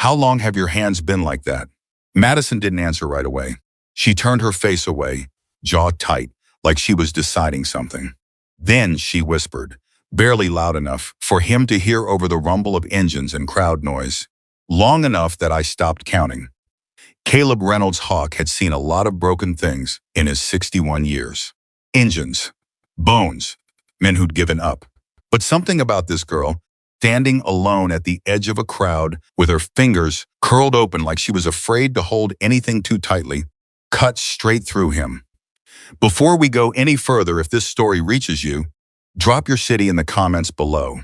How long have your hands been like that? Madison didn't answer right away. She turned her face away, jaw tight, like she was deciding something. Then she whispered, barely loud enough for him to hear over the rumble of engines and crowd noise. Long enough that I stopped counting. Caleb Reynolds Hawk had seen a lot of broken things in his 61 years. Engines, bones, men who'd given up. But something about this girl, standing alone at the edge of a crowd with her fingers curled open like she was afraid to hold anything too tightly, cut straight through him. Before we go any further, if this story reaches you, drop your city in the comments below.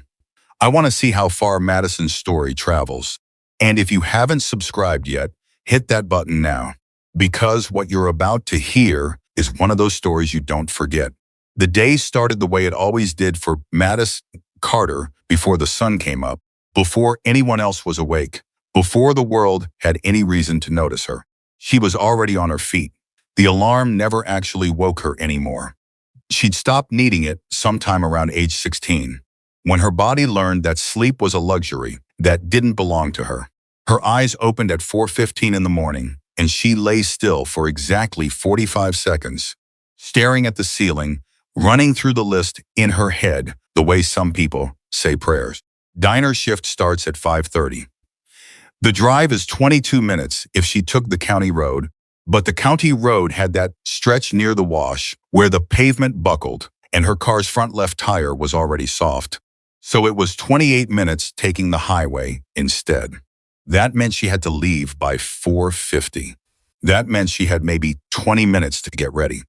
I want to see how far Madison's story travels. And if you haven't subscribed yet, hit that button now, because what you're about to hear is one of those stories you don't forget. The day started the way it always did for Madison Carter before the sun came up, before anyone else was awake, before the world had any reason to notice her. She was already on her feet. The alarm never actually woke her anymore. She'd stopped needing it sometime around age 16, when her body learned that sleep was a luxury that didn't belong to her. Her eyes opened at 4:15 in the morning, and she lay still for exactly 45 seconds, staring at the ceiling, running through the list in her head the way some people say prayers. Diner shift starts at 5:30. The drive is 22 minutes if she took the county road, but the county road had that stretch near the wash where the pavement buckled and her car's front left tire was already soft. So it was 28 minutes taking the highway instead. That meant she had to leave by 4:50. That meant she had maybe 20 minutes to get ready.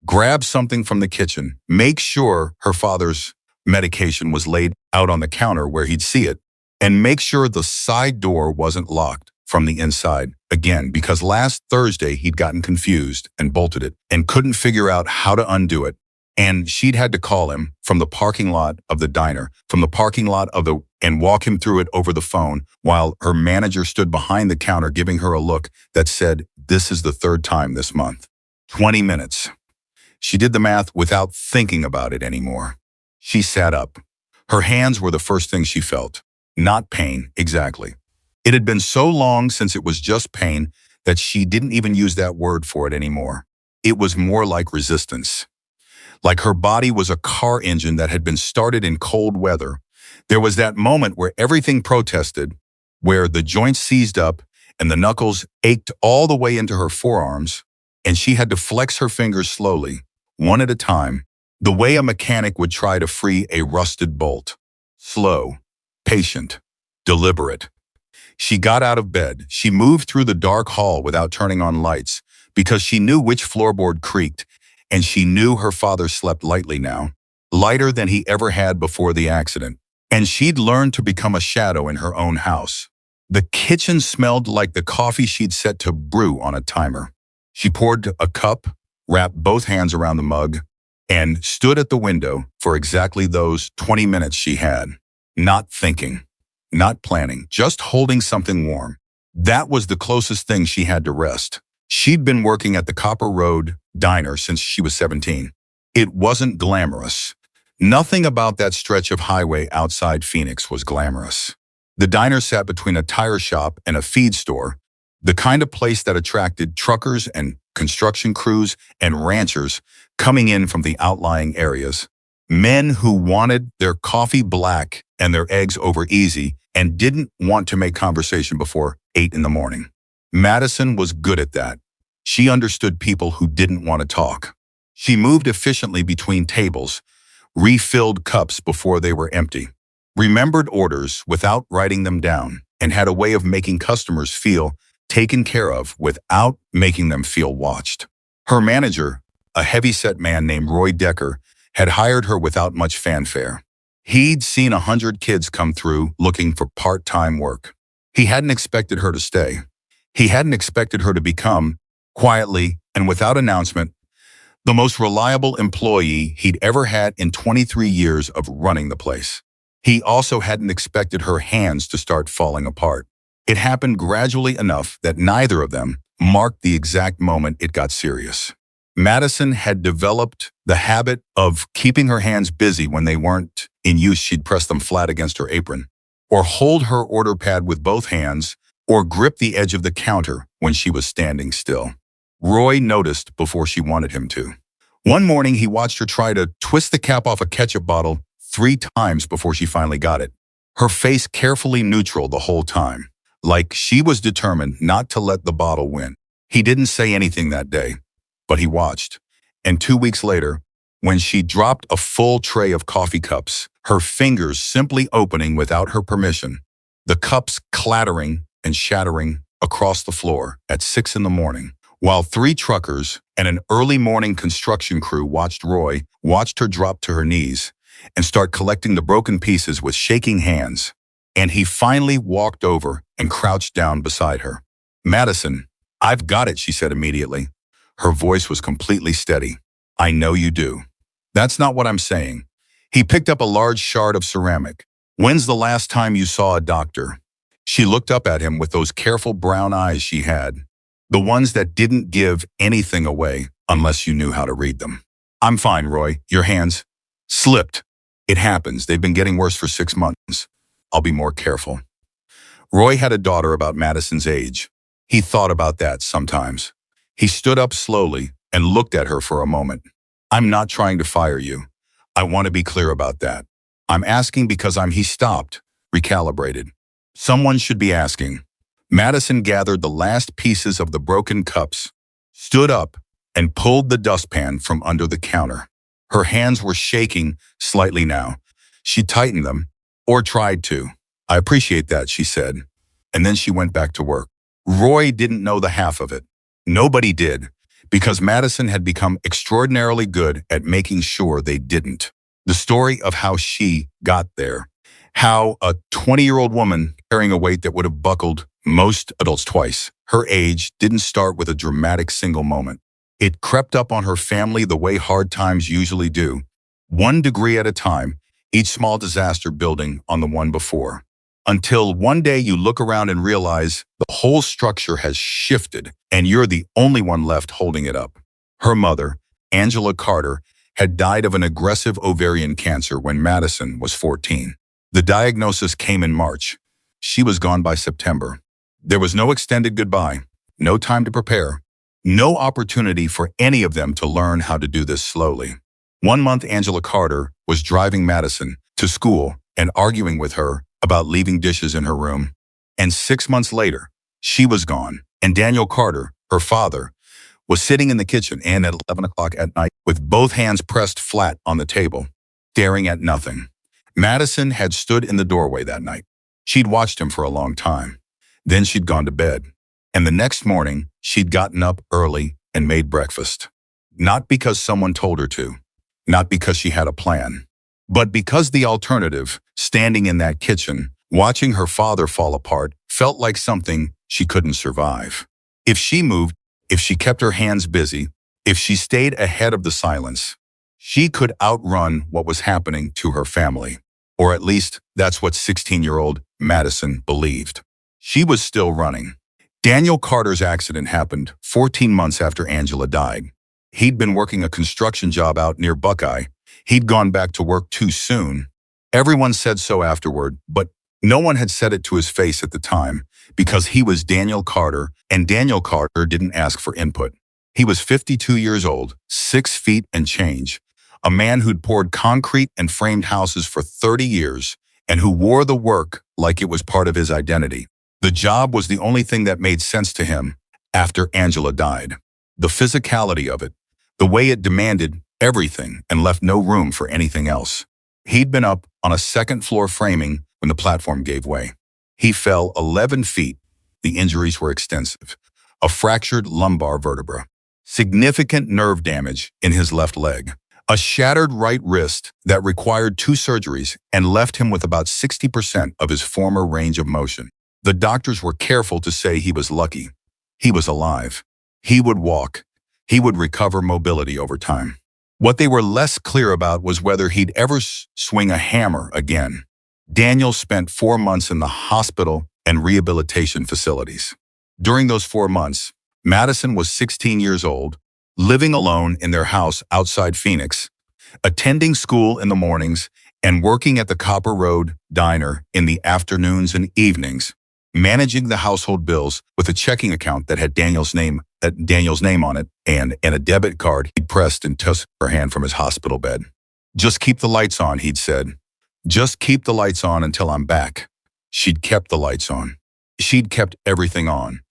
Grab something from the kitchen, make sure her father's medication was laid out on the counter where he'd see it, and make sure the side door wasn't locked from the inside. Again, because last Thursday he'd gotten confused and bolted it and couldn't figure out how to undo it. And she'd had to call him from the parking lot of the diner, and walk him through it over the phone while her manager stood behind the counter giving her a look that said, "This is the third time this month." 20 minutes. She did the math without thinking about it anymore. She sat up. Her hands were the first thing she felt. Not pain, exactly. It had been so long since it was just pain that she didn't even use that word for it anymore. It was more like resistance. Like her body was a car engine that had been started in cold weather. There was that moment where everything protested, where the joints seized up and the knuckles ached all the way into her forearms, and she had to flex her fingers slowly, one at a time, the way a mechanic would try to free a rusted bolt. Slow, patient, deliberate. She got out of bed. She moved through the dark hall without turning on lights because she knew which floorboard creaked, and she knew her father slept lightly now, lighter than he ever had before the accident. And she'd learned to become a shadow in her own house. The kitchen smelled like the coffee she'd set to brew on a timer. She poured a cup, wrapped both hands around the mug, and stood at the window for exactly those 20 minutes she had. Not thinking, not planning, just holding something warm. That was the closest thing she had to rest. She'd been working at the Copper Road Diner since she was 17. It wasn't glamorous. Nothing about that stretch of highway outside Phoenix was glamorous. The diner sat between a tire shop and a feed store, the kind of place that attracted truckers and construction crews and ranchers coming in from the outlying areas. Men who wanted their coffee black and their eggs over easy and didn't want to make conversation before 8 in the morning. Madison was good at that. She understood people who didn't want to talk. She moved efficiently between tables, refilled cups before they were empty, remembered orders without writing them down, and had a way of making customers feel taken care of without making them feel watched. Her manager, a heavy-set man named Roy Decker, had hired her without much fanfare. He'd seen 100 kids come through looking for part-time work. He hadn't expected her to stay. He hadn't expected her to become, quietly and without announcement, the most reliable employee he'd ever had in 23 years of running the place. He also hadn't expected her hands to start falling apart. It happened gradually enough that neither of them marked the exact moment it got serious. Madison had developed the habit of keeping her hands busy when they weren't in use. She'd press them flat against her apron, or hold her order pad with both hands or grip the edge of the counter when she was standing still. Roy noticed before she wanted him to. One morning, he watched her try to twist the cap off a ketchup bottle 3 times before she finally got it. Her face carefully neutral the whole time, like she was determined not to let the bottle win. He didn't say anything that day, but he watched. And 2 weeks later, when she dropped a full tray of coffee cups, her fingers simply opening without her permission, the cups clattering and shattering across the floor at 6 in the morning, while 3 truckers and an early morning construction crew watched her drop to her knees and start collecting the broken pieces with shaking hands. And he finally walked over and crouched down beside her. "Madison, I've got it," she said immediately. Her voice was completely steady. "I know you do." "That's not what I'm saying." He picked up a large shard of ceramic. "When's the last time you saw a doctor?" She looked up at him with those careful brown eyes she had, the ones that didn't give anything away unless you knew how to read them. "I'm fine, Roy. Your hands slipped." "It happens. They've been getting worse for 6 months. I'll be more careful." Roy had a daughter about Madison's age. He thought about that sometimes. He stood up slowly and looked at her for a moment. "I'm not trying to fire you. I want to be clear about that. I'm asking because He stopped, recalibrated. "Someone should be asking." Madison gathered the last pieces of the broken cups, stood up, and pulled the dustpan from under the counter. Her hands were shaking slightly now. She tightened them, or tried to. "I appreciate that," she said. And then she went back to work. Roy didn't know the half of it. Nobody did, because Madison had become extraordinarily good at making sure they didn't. The story of how she got there. How a 20-year-old woman carrying a weight that would have buckled most adults twice her age didn't start with a dramatic single moment. It crept up on her family the way hard times usually do, 1 degree at a time, each small disaster building on the one before. Until one day you look around and realize the whole structure has shifted and you're the only one left holding it up. Her mother, Angela Carter, had died of an aggressive ovarian cancer when Madison was 14. The diagnosis came in March. She was gone by September. There was no extended goodbye, no time to prepare, no opportunity for any of them to learn how to do this slowly. 1 month, Angela Carter was driving Madison to school and arguing with her about leaving dishes in her room. And 6 months later, she was gone, and Daniel Carter, her father, was sitting in the kitchen and at 11 o'clock at night with both hands pressed flat on the table, staring at nothing. Madison had stood in the doorway that night. She'd watched him for a long time. Then she'd gone to bed. And the next morning, she'd gotten up early and made breakfast. Not because someone told her to, not because she had a plan, but because the alternative, standing in that kitchen, watching her father fall apart, felt like something she couldn't survive. If she moved, if she kept her hands busy, if she stayed ahead of the silence, she could outrun what was happening to her family. Or at least that's what 16-year-old Madison believed. She was still running. Daniel Carter's accident happened 14 months after Angela died. He'd been working a construction job out near Buckeye. He'd gone back to work too soon. Everyone said so afterward, but no one had said it to his face at the time because he was Daniel Carter, and Daniel Carter didn't ask for input. He was 52 years old, 6 feet and change, a man who'd poured concrete and framed houses for 30 years and who wore the work like it was part of his identity. The job was the only thing that made sense to him after Angela died. The physicality of it, the way it demanded everything and left no room for anything else. He'd been up on a second-floor framing when the platform gave way. He fell 11 feet. The injuries were extensive. A fractured lumbar vertebra, significant nerve damage in his left leg, a shattered right wrist that required 2 surgeries and left him with about 60% of his former range of motion. The doctors were careful to say he was lucky. He was alive. He would walk. He would recover mobility over time. What they were less clear about was whether he'd ever swing a hammer again. Daniel spent 4 months in the hospital and rehabilitation facilities. During those 4 months, Madison was 16 years old, living alone in their house outside Phoenix, attending school in the mornings and working at the Copper Road Diner in the afternoons and evenings. managing the household bills with a checking account that had Daniel's name on it, and a debit card he'd pressed and took her hand from his hospital bed. "Just keep the lights on," he'd said. "Just keep the lights on until I'm back." She'd kept the lights on. She'd kept everything on.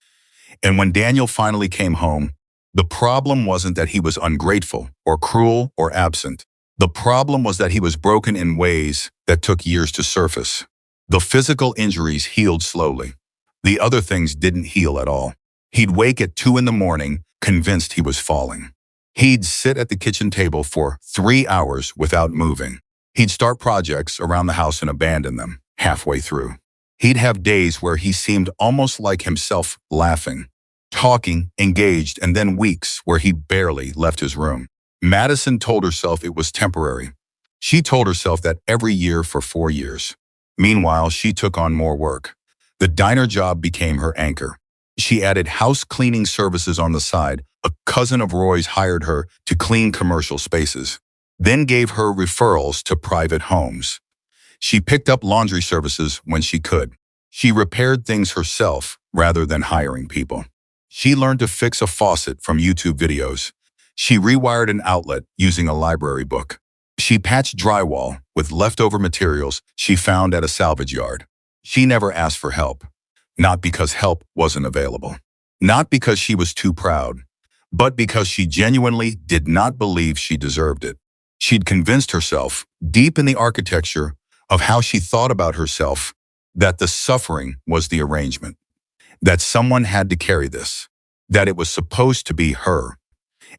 And when Daniel finally came home, the problem wasn't that he was ungrateful or cruel or absent. The problem was that he was broken in ways that took years to surface. The physical injuries healed slowly. The other things didn't heal at all. He'd wake at 2 in the morning, convinced he was falling. He'd sit at the kitchen table for 3 hours without moving. He'd start projects around the house and abandon them halfway through. He'd have days where he seemed almost like himself, laughing, talking, engaged, and then weeks where he barely left his room. Madison told herself it was temporary. She told herself that every year for 4 years. Meanwhile, she took on more work. The diner job became her anchor. She added house cleaning services on the side. A cousin of Roy's hired her to clean commercial spaces, then gave her referrals to private homes. She picked up laundry services when she could. She repaired things herself rather than hiring people. She learned to fix a faucet from YouTube videos. She rewired an outlet using a library book. She patched drywall with leftover materials she found at a salvage yard. She never asked for help, not because help wasn't available, not because she was too proud, but because she genuinely did not believe she deserved it. She'd convinced herself, deep in the architecture of how she thought about herself, that the suffering was the arrangement, that someone had to carry this, that it was supposed to be her.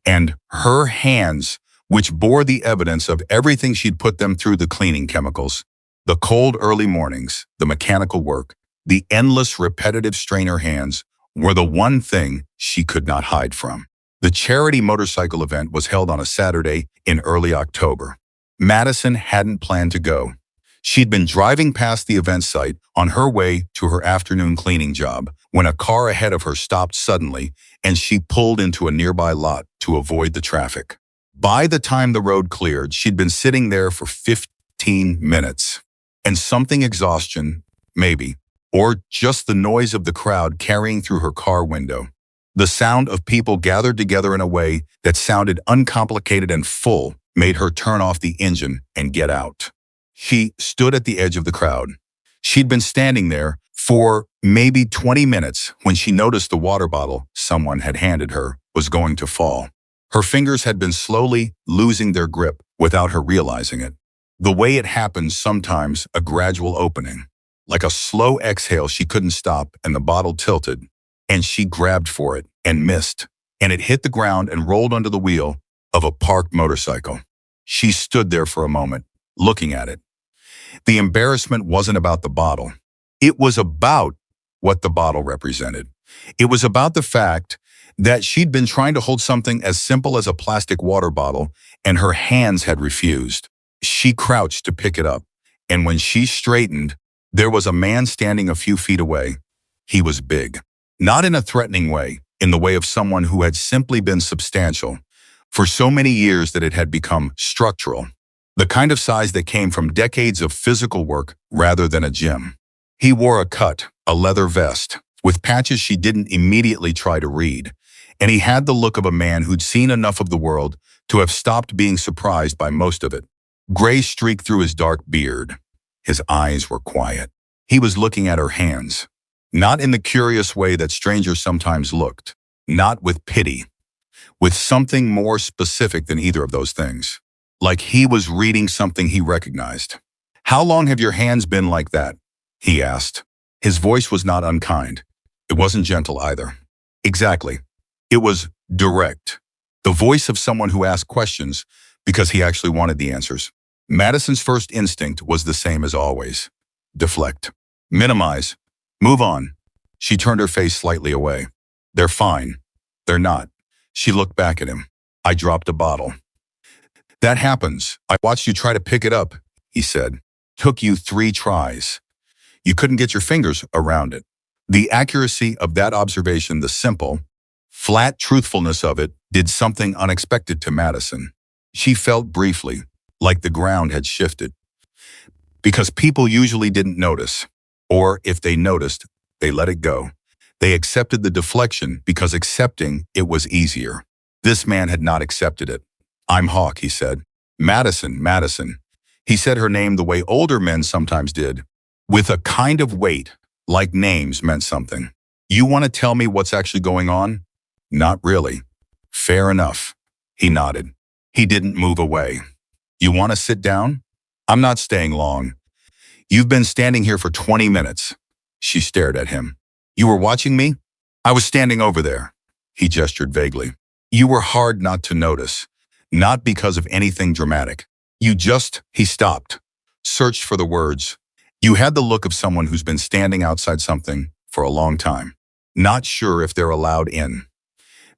And her hands, which bore the evidence of everything she'd put them through, the cleaning chemicals, the cold early mornings, the mechanical work, the endless repetitive strain, her hands were the one thing she could not hide from. The charity motorcycle event was held on a Saturday in early October. Madison hadn't planned to go. She'd been driving past the event site on her way to her afternoon cleaning job when a car ahead of her stopped suddenly and she pulled into a nearby lot to avoid the traffic. By the time the road cleared, she'd been sitting there for 15 minutes. And something exhaustion, maybe, or just the noise of the crowd carrying through her car window. The sound of people gathered together in a way that sounded uncomplicated and full made her turn off the engine and get out. She stood at the edge of the crowd. She'd been standing there for maybe 20 minutes when she noticed the water bottle someone had handed her was going to fall. Her fingers had been slowly losing their grip without her realizing it. The way it happens sometimes, a gradual opening. Like a slow exhale she couldn't stop, and the bottle tilted, and she grabbed for it and missed, and it hit the ground and rolled under the wheel of a parked motorcycle. She stood there for a moment, looking at it. The embarrassment wasn't about the bottle. It was about what the bottle represented. It was about the fact that she'd been trying to hold something as simple as a plastic water bottle, and her hands had refused. She crouched to pick it up, and when she straightened, there was a man standing a few feet away. He was big. Not in a threatening way, in the way of someone who had simply been substantial for so many years that it had become structural. The kind of size that came from decades of physical work rather than a gym. He wore a leather vest, with patches she didn't immediately try to read, and he had the look of a man who'd seen enough of the world to have stopped being surprised by most of it. Gray streaked through his dark beard. His eyes were quiet. He was looking at her hands, not in the curious way that strangers sometimes looked, not with pity, with something more specific than either of those things. Like he was reading something he recognized. "How long have your hands been like that?" he asked. His voice was not unkind. It wasn't gentle either. Exactly. It was direct. The voice of someone who asked questions because he actually wanted the answers. Madison's first instinct was the same as always. Deflect. Minimize. Move on. She turned her face slightly away. "They're fine." "They're not." She looked back at him. "I dropped a bottle." "That happens. I watched you try to pick it up," he said. "Took you 3 tries. You couldn't get your fingers around it." The accuracy of that observation, the simple, flat truthfulness of it, did something unexpected to Madison. She felt briefly like the ground had shifted. Because people usually didn't notice, or if they noticed, They let it go. They accepted the deflection because accepting it was easier. This man had not accepted it. "I'm Hawk," he said. "Madison, Madison." He said her name the way older men sometimes did, with a kind of weight, like names meant something. "You want to tell me what's actually going on?" "Not really." "Fair enough." He nodded. He didn't move away. "You want to sit down?" "I'm not staying long." "You've been standing here for 20 minutes. She stared at him. "You were watching me?" "I was standing over there." He gestured vaguely. "You were hard not to notice. Not because of anything dramatic. You just," he stopped, searched for the words. "You had the look of someone who's been standing outside something for a long time, not sure if they're allowed in."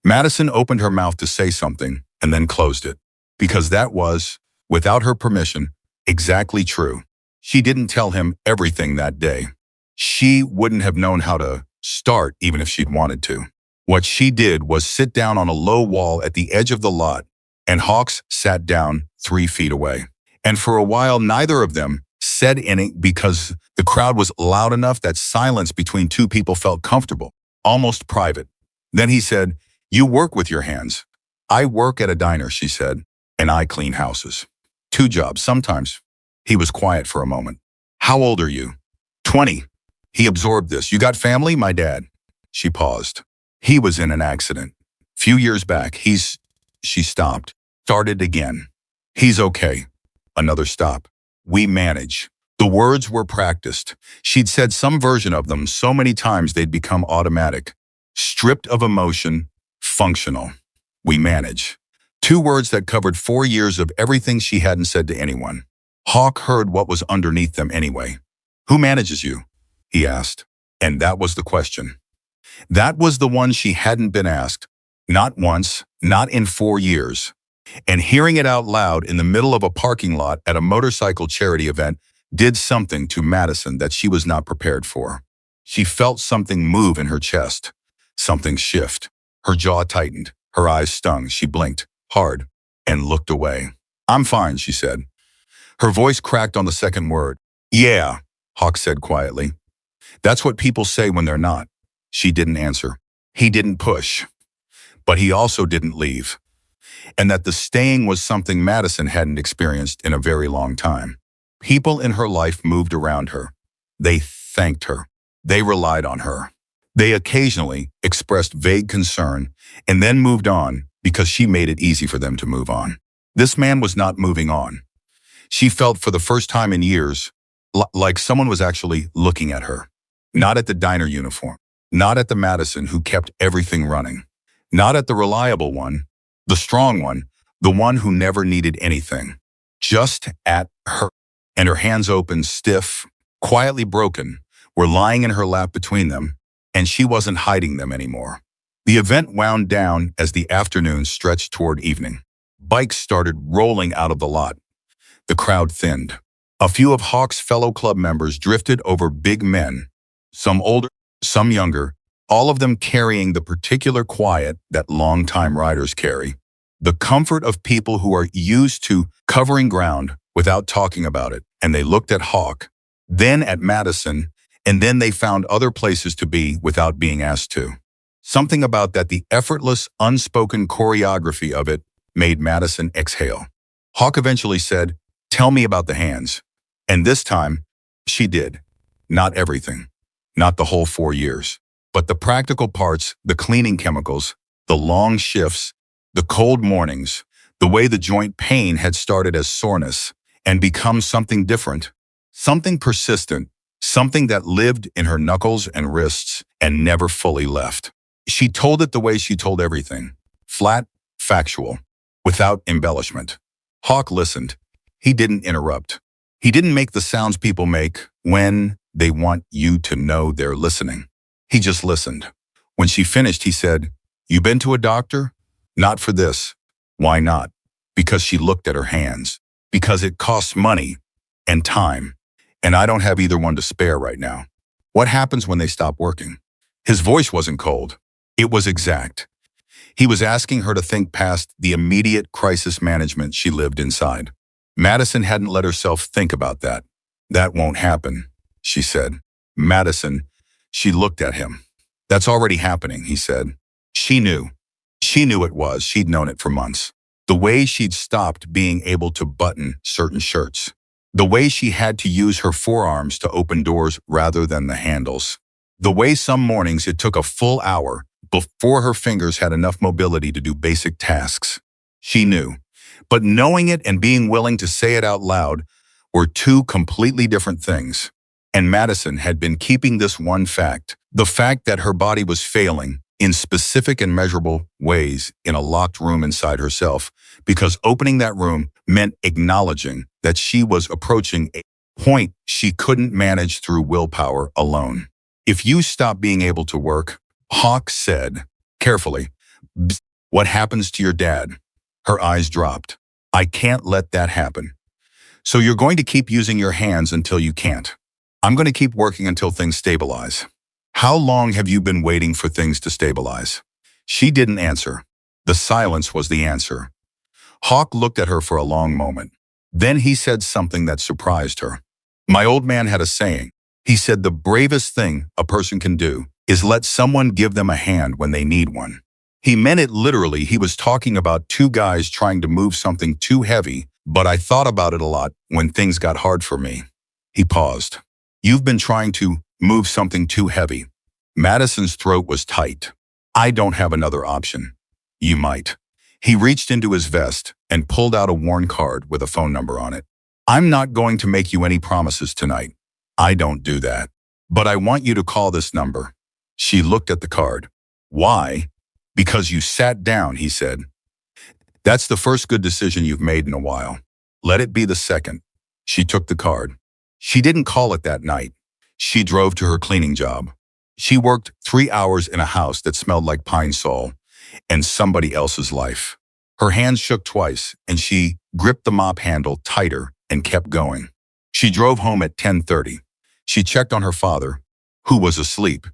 Madison opened her mouth to say something and then closed it, because that was, without her permission, exactly true. She didn't tell him everything that day. She wouldn't have known how to start even if she'd wanted to. What she did was sit down on a low wall at the edge of the lot, and Hawks sat down 3 feet away. And for a while, neither of them said anything because the crowd was loud enough that silence between two people felt comfortable, almost private. Then he said, "You work with your hands." "I work at a diner," she said, "and I clean houses. 2 jobs sometimes." He was quiet for a moment. "How old are you?" 20. He absorbed this. "You got family?" "My dad." She paused. "He was in an accident. Few years back. She stopped. Started again. "He's okay." Another stop. "We manage." The words were practiced. She'd said some version of them so many times they'd become automatic. Stripped of emotion, functional. "We manage." 2 words that covered 4 years of everything she hadn't said to anyone. Hawk heard what was underneath them anyway. "Who manages you?" he asked. And that was the question. That was the one she hadn't been asked. Not once, not in 4 years. And hearing it out loud in the middle of a parking lot at a motorcycle charity event did something to Madison that she was not prepared for. She felt something move in her chest, something shift. Her jaw tightened, her eyes stung. She blinked, hard, and looked away. "I'm fine," she said. Her voice cracked on the second word. "Yeah," Hawk said quietly. "That's what people say when they're not." She didn't answer. He didn't push. But he also didn't leave. And that the staying was something Madison hadn't experienced in a very long time. People in her life moved around her. They thanked her. They relied on her. They occasionally expressed vague concern and then moved on because she made it easy for them to move on. This man was not moving on. She felt for the first time in years like someone was actually looking at her. Not at the diner uniform. Not at the Madison who kept everything running. Not at the reliable one, the strong one, the one who never needed anything. Just at her. And her hands open, stiff, quietly broken, were lying in her lap between them, and she wasn't hiding them anymore. The event wound down as the afternoon stretched toward evening. Bikes started rolling out of the lot. The crowd thinned. A few of Hawk's fellow club members drifted over big men, some older, some younger, all of them carrying the particular quiet that long-time riders carry. The comfort of people who are used to covering ground without talking about it. And they looked at Hawk, then at Madison, and then they found other places to be without being asked to. Something about that, the effortless, unspoken choreography of it, made Madison exhale. Hawk eventually said, "Tell me about the hands." And this time, she did. Not everything. Not the whole 4 years. But the practical parts, the cleaning chemicals, the long shifts, the cold mornings, the way the joint pain had started as soreness and become something different, something persistent, something that lived in her knuckles and wrists and never fully left. She told it the way she told everything, flat, factual, without embellishment. Hawk listened. He didn't interrupt. He didn't make the sounds people make when they want you to know they're listening. He just listened. When she finished, he said, "You been to a doctor?" "Not for this." "Why not?" "Because," she looked at her hands. "Because it costs money and time, and I don't have either one to spare right now." "What happens when they stop working?" His voice wasn't cold. It was exact. He was asking her to think past the immediate crisis management she lived inside. Madison hadn't let herself think about that. "That won't happen," she said. "Madison," She looked at him. That's already happening, he said. She knew. She knew it was. She'd known it for months. The way she'd stopped being able to button certain shirts. The way she had to use her forearms to open doors rather than the handles. The way some mornings it took a full hour before her fingers had enough mobility to do basic tasks. She knew. But knowing it and being willing to say it out loud were two completely different things. And Madison had been keeping this one fact, the fact that her body was failing in specific and measurable ways in a locked room inside herself, because opening that room meant acknowledging that she was approaching a point she couldn't manage through willpower alone. If you stop being able to work, Hawk said, carefully, what happens to your dad? Her eyes dropped. I can't let that happen. So you're going to keep using your hands until you can't. I'm going to keep working until things stabilize. How long have you been waiting for things to stabilize? She didn't answer. The silence was the answer. Hawk looked at her for a long moment. Then he said something that surprised her. My old man had a saying. He said the bravest thing a person can do is let someone give them a hand when they need one. He meant it literally. He was talking about two guys trying to move something too heavy, but I thought about it a lot when things got hard for me. He paused. You've been trying to move something too heavy. Madison's throat was tight. I don't have another option. You might. He reached into his vest and pulled out a worn card with a phone number on it. I'm not going to make you any promises tonight. I don't do that. But I want you to call this number. She looked at the card. Why? Because you sat down, he said. That's the first good decision you've made in a while. Let it be the second. She took the card. She didn't call it that night. She drove to her cleaning job. She worked 3 hours in a house that smelled like pine sol and somebody else's life. Her hands shook twice, and she gripped the mop handle tighter and kept going. She drove home at 10:30. She checked on her father, who was asleep.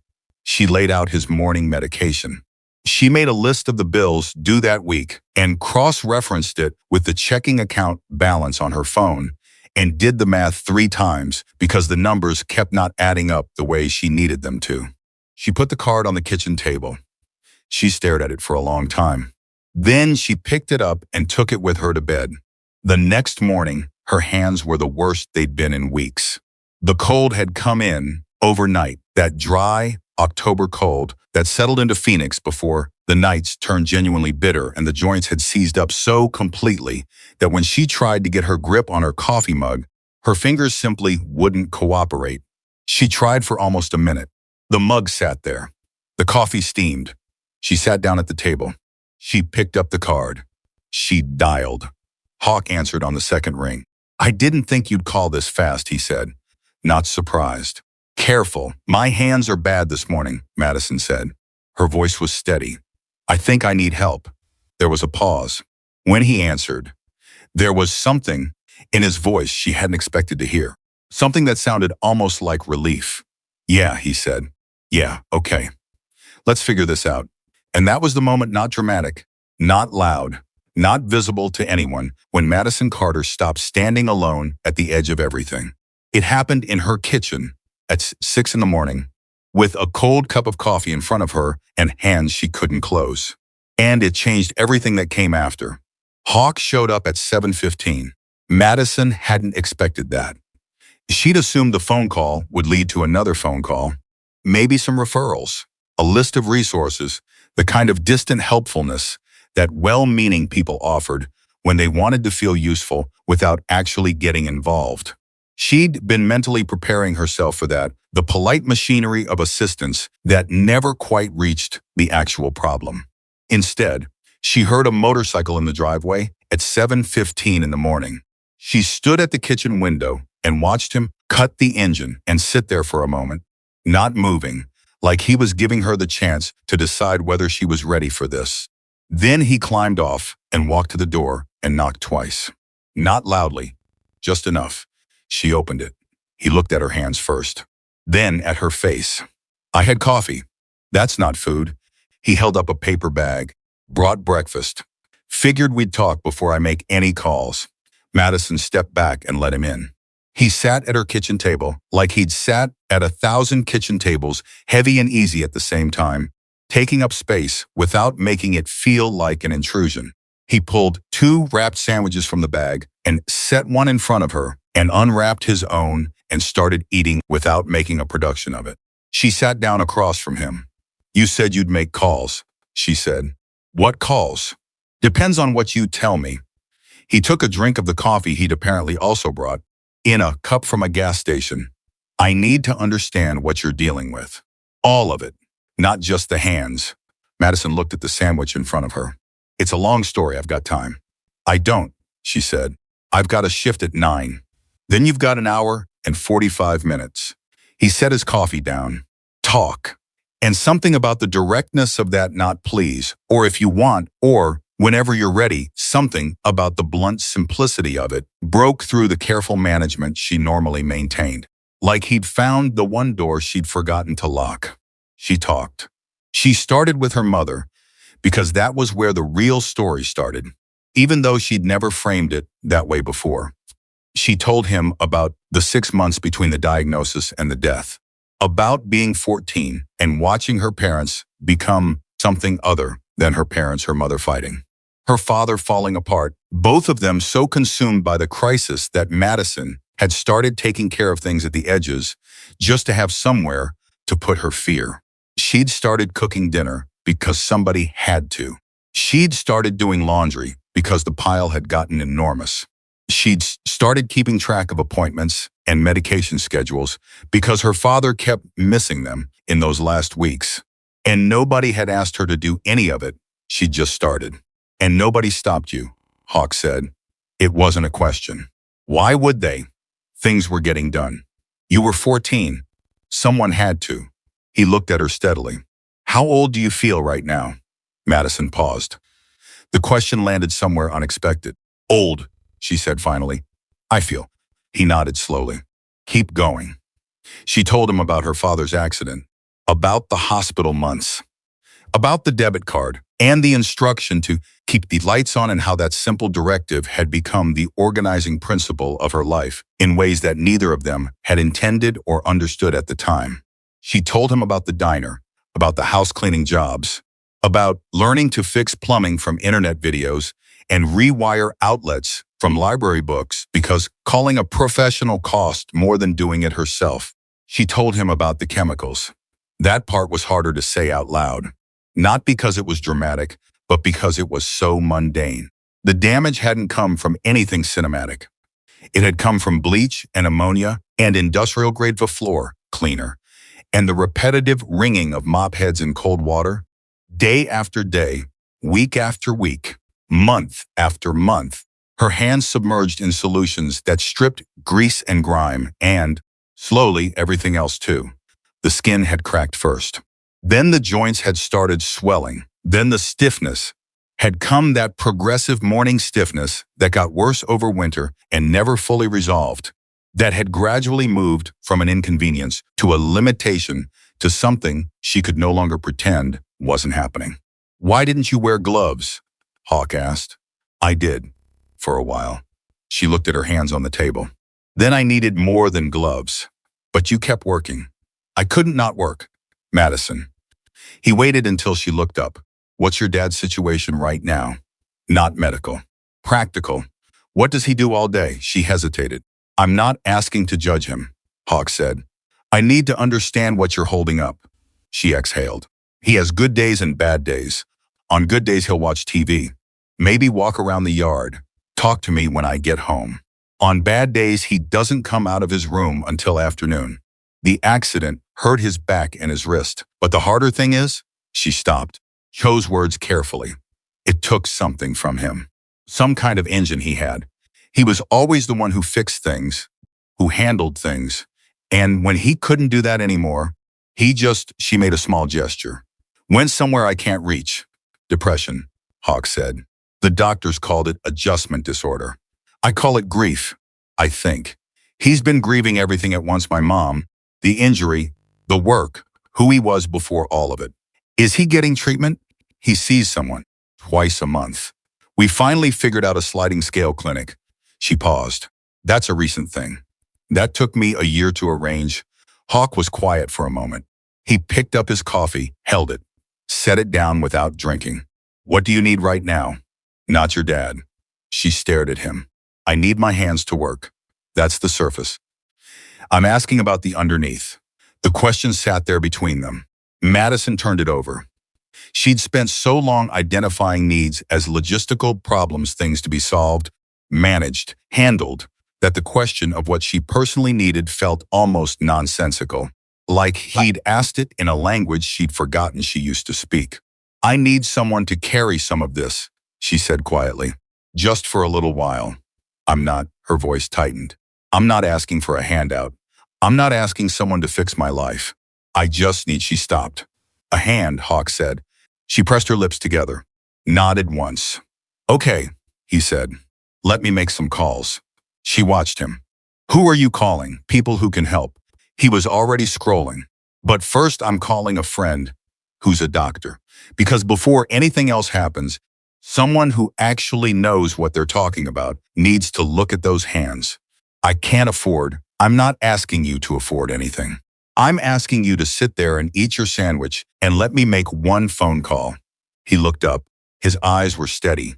She laid out his morning medication. She made a list of the bills due that week and cross-referenced it with the checking account balance on her phone and did the math 3 times because the numbers kept not adding up the way she needed them to. She put the card on the kitchen table. She stared at it for a long time. Then she picked it up and took it with her to bed. The next morning, her hands were the worst they'd been in weeks. The cold had come in overnight, that dry October cold that settled into Phoenix before the nights turned genuinely bitter and the joints had seized up so completely that when she tried to get her grip on her coffee mug, her fingers simply wouldn't cooperate. She tried for almost a minute. The mug sat there. The coffee steamed. She sat down at the table. She picked up the card. She dialed. Hawk answered on the second ring. I didn't think you'd call this fast, he said, not surprised. Careful, my hands are bad this morning, Madison said. Her voice was steady. I think I need help. There was a pause. When he answered, there was something in his voice she hadn't expected to hear. Something that sounded almost like relief. Yeah, he said. Yeah, okay. Let's figure this out. And that was the moment, not dramatic, not loud, not visible to anyone, when Madison Carter stopped standing alone at the edge of everything. It happened in her kitchen at 6 a.m, with a cold cup of coffee in front of her and hands she couldn't close. And it changed everything that came after. Hawk showed up at 7:15. Madison hadn't expected that. She'd assumed the phone call would lead to another phone call, maybe some referrals, a list of resources, the kind of distant helpfulness that well-meaning people offered when they wanted to feel useful without actually getting involved. She'd been mentally preparing herself for that, the polite machinery of assistance that never quite reached the actual problem. Instead, she heard a motorcycle in the driveway at 7:15 in the morning. She stood at the kitchen window and watched him cut the engine and sit there for a moment, not moving, like he was giving her the chance to decide whether she was ready for this. Then he climbed off and walked to the door and knocked twice. Not loudly, just enough. She opened it. He looked at her hands first, then at her face. I had coffee. That's not food. He held up a paper bag. Brought breakfast. Figured we'd talk before I make any calls. Madison stepped back and let him in. He sat at her kitchen table like he'd sat at 1,000 kitchen tables, heavy and easy at the same time, taking up space without making it feel like an intrusion. He pulled 2 wrapped sandwiches from the bag and set one in front of her and unwrapped his own and started eating without making a production of it. She sat down across from him. "You said you'd make calls," she said. "What calls?" "Depends on what you tell me." He took a drink of the coffee he'd apparently also brought in a cup from a gas station. "I need to understand what you're dealing with. All of it, not just the hands." Madison looked at the sandwich in front of her. "It's a long story, I've got time." "I don't," she said. "I've got a shift at 9. Then you've got an hour and 45 minutes. He set his coffee down. "Talk." And something about the directness of that "not please," or "if you want," or "whenever you're ready," something about the blunt simplicity of it broke through the careful management she normally maintained. Like he'd found the one door she'd forgotten to lock. She talked. She started with her mother, because that was where the real story started, even though she'd never framed it that way before. She told him about the 6 months between the diagnosis and the death, about being 14 and watching her parents become something other than her parents, her mother fighting, her father falling apart, both of them so consumed by the crisis that Madison had started taking care of things at the edges just to have somewhere to put her fear. She'd started cooking dinner because somebody had to. She'd started doing laundry because the pile had gotten enormous. She'd started keeping track of appointments and medication schedules because her father kept missing them in those last weeks. And nobody had asked her to do any of it. She'd just started. "And nobody stopped you," Hawk said. "It wasn't a question. Why would they? Things were getting done. You were 14. Someone had to." He looked at her steadily. "How old do you feel right now?" Madison paused. The question landed somewhere unexpected. "Old," she said finally. "I feel." He nodded slowly. "Keep going." She told him about her father's accident, about the hospital months, about the debit card, and the instruction to keep the lights on, and how that simple directive had become the organizing principle of her life in ways that neither of them had intended or understood at the time. She told him about the diner, about the house cleaning jobs, about learning to fix plumbing from internet videos and rewire outlets from library books because calling a professional cost more than doing it herself. She told him about the chemicals. That part was harder to say out loud, not because it was dramatic, but because it was so mundane. The damage hadn't come from anything cinematic. It had come from bleach and ammonia and industrial-grade floor cleaner, and the repetitive wringing of mop heads in cold water, day after day, week after week, month after month, her hands submerged in solutions that stripped grease and grime and, slowly, everything else too. The skin had cracked first. Then the joints had started swelling. Then the stiffness had come, that progressive morning stiffness that got worse over winter and never fully resolved, that had gradually moved from an inconvenience to a limitation to something she could no longer pretend wasn't happening. "Why didn't you wear gloves?" Hawk asked. "I did, for a while." She looked at her hands on the table. "Then I needed more than gloves. But you kept working." "I couldn't not work." "Madison." He waited until she looked up. "What's your dad's situation right now?" "Not medical. Practical. What does he do all day?" She hesitated. "I'm not asking to judge him," Hawk said. "I need to understand what you're holding up." She exhaled. "He has good days and bad days. On good days he'll watch TV, maybe walk around the yard, talk to me when I get home. On bad days he doesn't come out of his room until afternoon. The accident hurt his back and his wrist. But the harder thing is," she stopped, chose words carefully, "it took something from him. Some kind of engine he had. He was always the one who fixed things, who handled things. And when he couldn't do that anymore, he just," she made a small gesture, "went somewhere I can't reach." "Depression," Hawk said. "The doctors called it adjustment disorder. I call it grief, I think. He's been grieving everything at once, my mom, the injury, the work, who he was before all of it." "Is he getting treatment?" "He sees someone twice a month. We finally figured out a sliding scale clinic." She paused. "That's a recent thing." That took me a year to arrange. Hawk was quiet for a moment. He picked up his coffee, held it, set it down without drinking. What do you need right now? Not your dad. She stared at him. I need my hands to work. That's the surface. I'm asking about the underneath. The question sat there between them. Madison turned it over. She'd spent so long identifying needs as logistical problems, things to be solved, managed, handled, that the question of what she personally needed felt almost nonsensical, like he'd asked it in a language she'd forgotten she used to speak. I need someone to carry some of this, she said quietly, just for a little while. I'm not, her voice tightened. I'm not asking for a handout. I'm not asking someone to fix my life. I just need, she stopped. A hand, Hawk said. She pressed her lips together, nodded once. Okay, he said. Let me make some calls. She watched him. Who are you calling? People who can help. He was already scrolling. But first I'm calling a friend who's a doctor. Because before anything else happens, someone who actually knows what they're talking about needs to look at those hands. I'm not asking you to afford anything. I'm asking you to sit there and eat your sandwich and let me make one phone call. He looked up. His eyes were steady.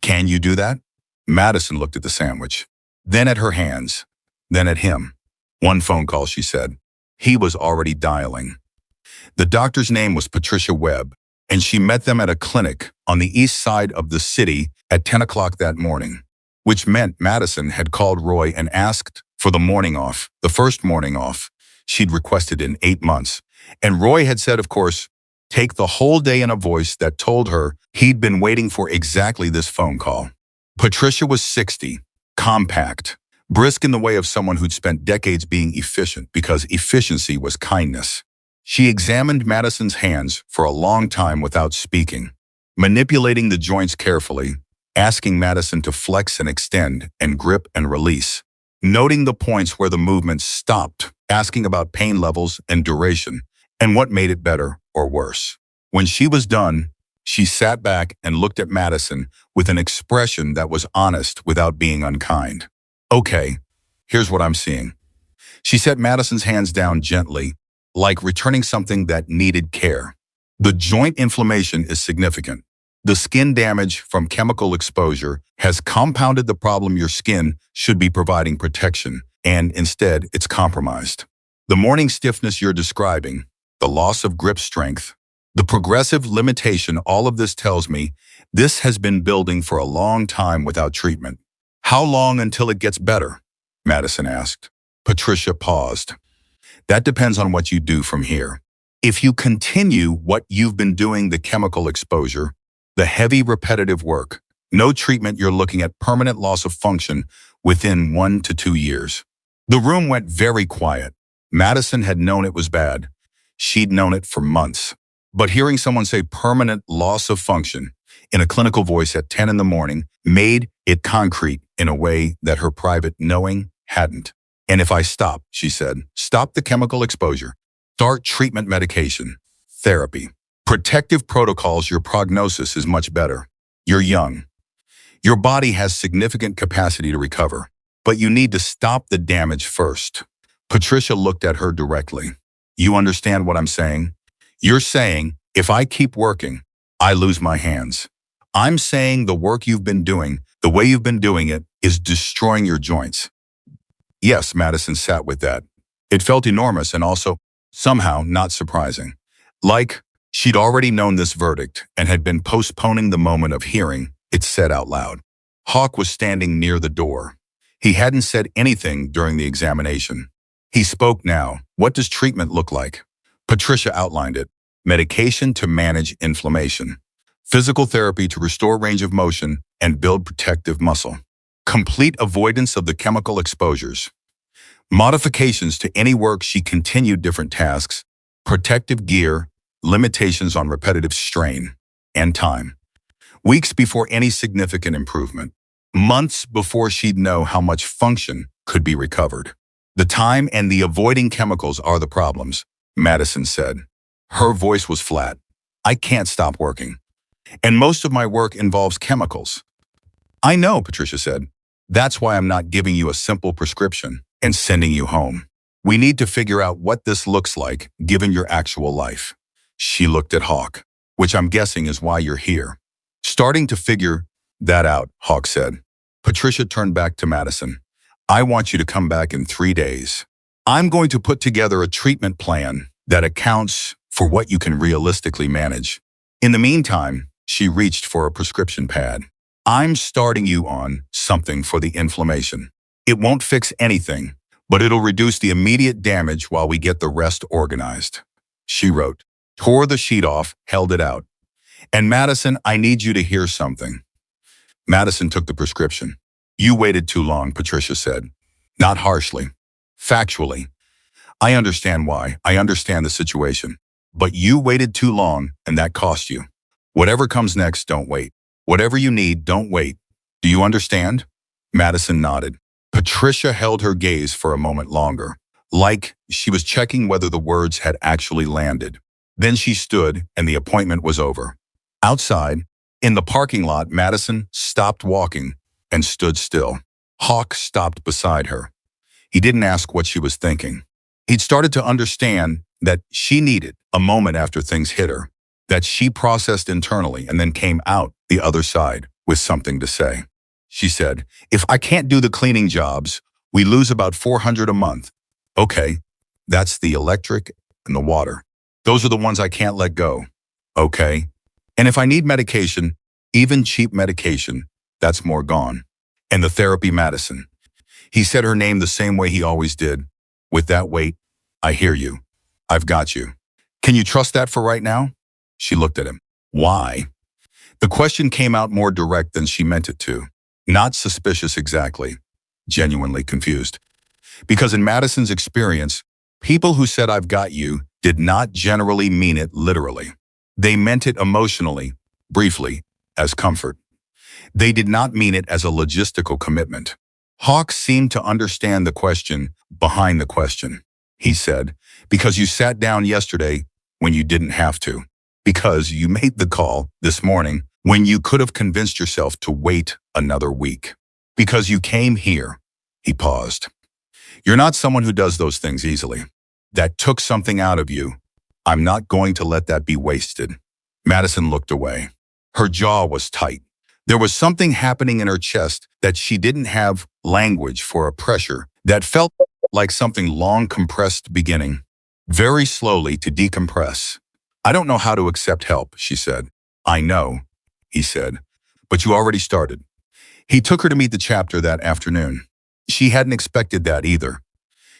Can you do that? Madison looked at the sandwich, then at her hands, then at him. One phone call, she said. He was already dialing. The doctor's name was Patricia Webb, and she met them at a clinic on the east side of the city at 10 o'clock that morning, which meant Madison had called Roy and asked for the morning off, the first morning off she'd requested in 8 months. And Roy had said, of course, take the whole day, in a voice that told her he'd been waiting for exactly this phone call. Patricia was 60, compact, brisk in the way of someone who'd spent decades being efficient because efficiency was kindness. She examined Madison's hands for a long time without speaking, manipulating the joints carefully, asking Madison to flex and extend and grip and release, noting the points where the movement stopped, asking about pain levels and duration, and what made it better or worse. When she was done, she sat back and looked at Madison with an expression that was honest without being unkind. Okay, here's what I'm seeing. She set Madison's hands down gently, like returning something that needed care. The joint inflammation is significant. The skin damage from chemical exposure has compounded the problem. Your skin should be providing protection, and instead it's compromised. The morning stiffness you're describing, the loss of grip strength, the progressive limitation, all of this tells me this has been building for a long time without treatment. How long until it gets better? Madison asked. Patricia paused. That depends on what you do from here. If you continue what you've been doing, the chemical exposure, the heavy repetitive work, no treatment, you're looking at permanent loss of function within 1 to 2 years. The room went very quiet. Madison had known it was bad. She'd known it for months. But hearing someone say permanent loss of function in a clinical voice at 10 in the morning made it concrete in a way that her private knowing hadn't. And if I stop, she said, stop the chemical exposure, start treatment, medication, therapy, protective protocols, your prognosis is much better. You're young. Your body has significant capacity to recover, but you need to stop the damage first. Patricia looked at her directly. You understand what I'm saying? You're saying, if I keep working, I lose my hands. I'm saying the work you've been doing, the way you've been doing it, is destroying your joints. Yes, Madison sat with that. It felt enormous and also, somehow, not surprising. Like she'd already known this verdict and had been postponing the moment of hearing it said out loud. Hawk was standing near the door. He hadn't said anything during the examination. He spoke now. What does treatment look like? Patricia outlined it. Medication to manage inflammation. Physical therapy to restore range of motion and build protective muscle. Complete avoidance of the chemical exposures. Modifications to any work. She continued different tasks. Protective gear. Limitations on repetitive strain. And time. Weeks before any significant improvement. Months before she'd know how much function could be recovered. The time and the avoiding chemicals are the problems, Madison said. Her voice was flat. I can't stop working. And most of my work involves chemicals. I know, Patricia said. That's why I'm not giving you a simple prescription. and sending you home. We need to figure out what this looks like given your actual life. She looked at Hawk, which I'm guessing is why you're here. Starting to figure that out, Hawk said. Patricia turned back to Madison. I want you to come back in 3 days. I'm going to put together a treatment plan that accounts for what you can realistically manage. In the meantime, she reached for a prescription pad. I'm starting you on something for the inflammation. It won't fix anything, but it'll reduce the immediate damage while we get the rest organized. She wrote, tore the sheet off, held it out. And Madison, I need you to hear something. Madison took the prescription. You waited too long, Patricia said. Not harshly. Factually. I understand why. I understand the situation. But you waited too long, and that cost you. Whatever comes next, don't wait. Whatever you need, don't wait. Do you understand? Madison nodded. Patricia held her gaze for a moment longer, like she was checking whether the words had actually landed. Then she stood, and the appointment was over. Outside, in the parking lot, Madison stopped walking and stood still. Hawk stopped beside her. He didn't ask what she was thinking. He'd started to understand that she needed a moment after things hit her, that she processed internally and then came out the other side with something to say. She said, if I can't do the cleaning jobs, we lose about $400 a month. Okay, that's the electric and the water. Those are the ones I can't let go. Okay. And if I need medication, even cheap medication, that's more gone. And the therapy, Madison. He said her name the same way he always did. With that weight, I hear you. I've got you. Can you trust that for right now? She looked at him. Why? The question came out more direct than she meant it to. Not suspicious exactly. Genuinely confused. Because in Madison's experience, people who said I've got you did not generally mean it literally. They meant it emotionally, briefly, as comfort. They did not mean it as a logistical commitment. Hawk seemed to understand the question behind the question. He said, because you sat down yesterday when you didn't have to. Because you made the call this morning when you could have convinced yourself to wait another week. Because you came here. He paused. You're not someone who does those things easily. That took something out of you. I'm not going to let that be wasted. Madison looked away. Her jaw was tight. There was something happening in her chest that she didn't have language for, a pressure that felt like something long compressed beginning, very slowly to decompress. I don't know how to accept help, she said. I know, he said, but you already started. He took her to meet the chapter that afternoon. She hadn't expected that either.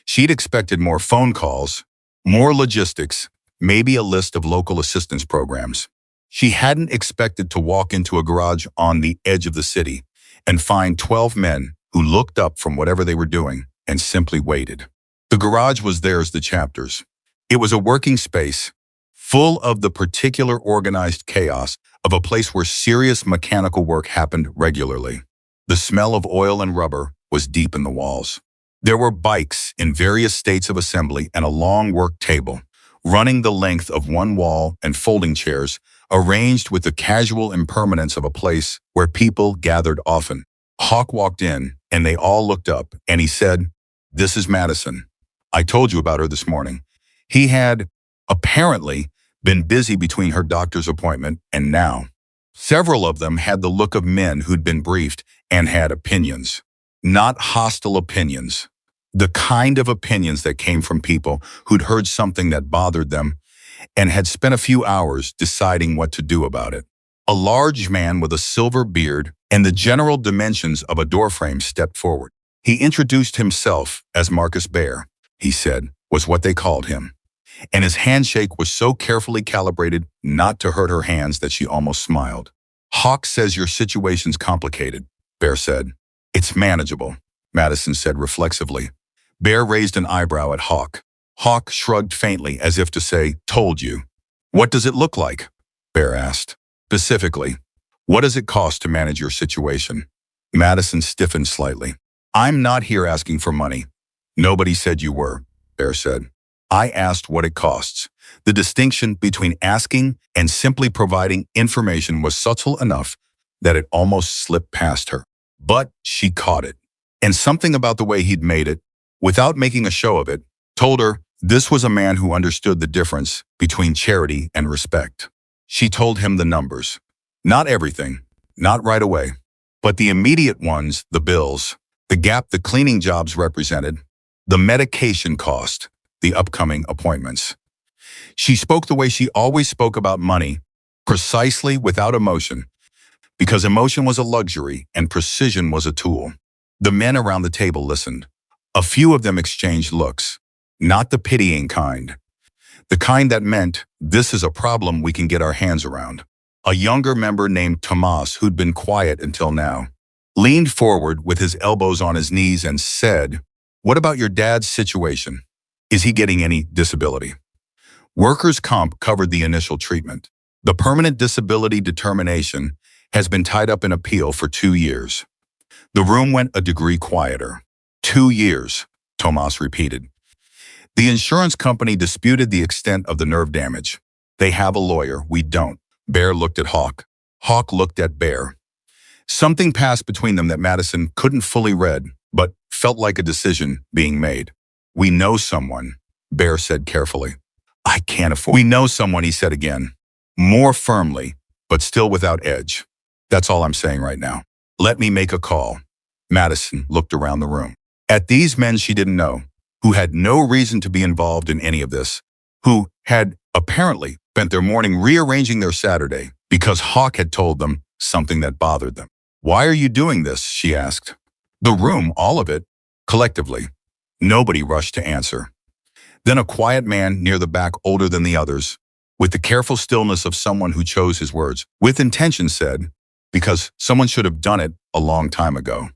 She'd expected more phone calls, more logistics, maybe a list of local assistance programs. She hadn't expected to walk into a garage on the edge of the city and find 12 men who looked up from whatever they were doing and simply waited. The garage was theirs, the chapter's. It was a working space full of the particular organized chaos of a place where serious mechanical work happened regularly. The smell of oil and rubber was deep in the walls. There were bikes in various states of assembly and a long work table, running the length of one wall, and folding chairs arranged with the casual impermanence of a place where people gathered often. Hawk walked in, and they all looked up, and he said, "This is Madison. I told you about her this morning." He had, apparently, been busy between her doctor's appointment and now. Several of them had the look of men who'd been briefed and had opinions. Not hostile opinions. The kind of opinions that came from people who'd heard something that bothered them and had spent a few hours deciding what to do about it. A large man with a silver beard and the general dimensions of a doorframe stepped forward. He introduced himself as Marcus Bear, he said, was what they called him. And his handshake was so carefully calibrated not to hurt her hands that she almost smiled. Hawk says your situation's complicated, Bear said. It's manageable, Madison said reflexively. Bear raised an eyebrow at Hawk. Hawk shrugged faintly as if to say, told you. What does it look like? Bear asked. Specifically, what does it cost to manage your situation? Madison stiffened slightly. I'm not here asking for money. Nobody said you were, Bear said. I asked what it costs. The distinction between asking and simply providing information was subtle enough that it almost slipped past her. But she caught it. And something about the way he'd made it, without making a show of it, told her this was a man who understood the difference between charity and respect. She told him the numbers. Not everything, not right away, but the immediate ones, the bills, the gap the cleaning jobs represented, the medication cost, the upcoming appointments. She spoke the way she always spoke about money, precisely without emotion, because emotion was a luxury and precision was a tool. The men around the table listened. A few of them exchanged looks, not the pitying kind, the kind that meant this is a problem we can get our hands around. A younger member named Tomas, who'd been quiet until now, leaned forward with his elbows on his knees and said, "What about your dad's situation? Is he getting any disability?" Workers' comp covered the initial treatment. The permanent disability determination has been tied up in appeal for 2 years. The room went a degree quieter. 2 years, Tomas repeated. The insurance company disputed the extent of the nerve damage. They have a lawyer, we don't. Bear looked at Hawk. Hawk looked at Bear. Something passed between them that Madison couldn't fully read, but felt like a decision being made. We know someone, Bear said carefully. I can't afford. We know someone, he said again, more firmly, but still without edge. That's all I'm saying right now. Let me make a call. Madison looked around the room. At these men she didn't know, who had no reason to be involved in any of this, who had apparently spent their morning rearranging their Saturday because Hawk had told them something that bothered them. Why are you doing this? She asked. The room, all of it, collectively. Nobody rushed to answer. Then a quiet man near the back, older than the others, with the careful stillness of someone who chose his words, with intention said, because someone should have done it a long time ago.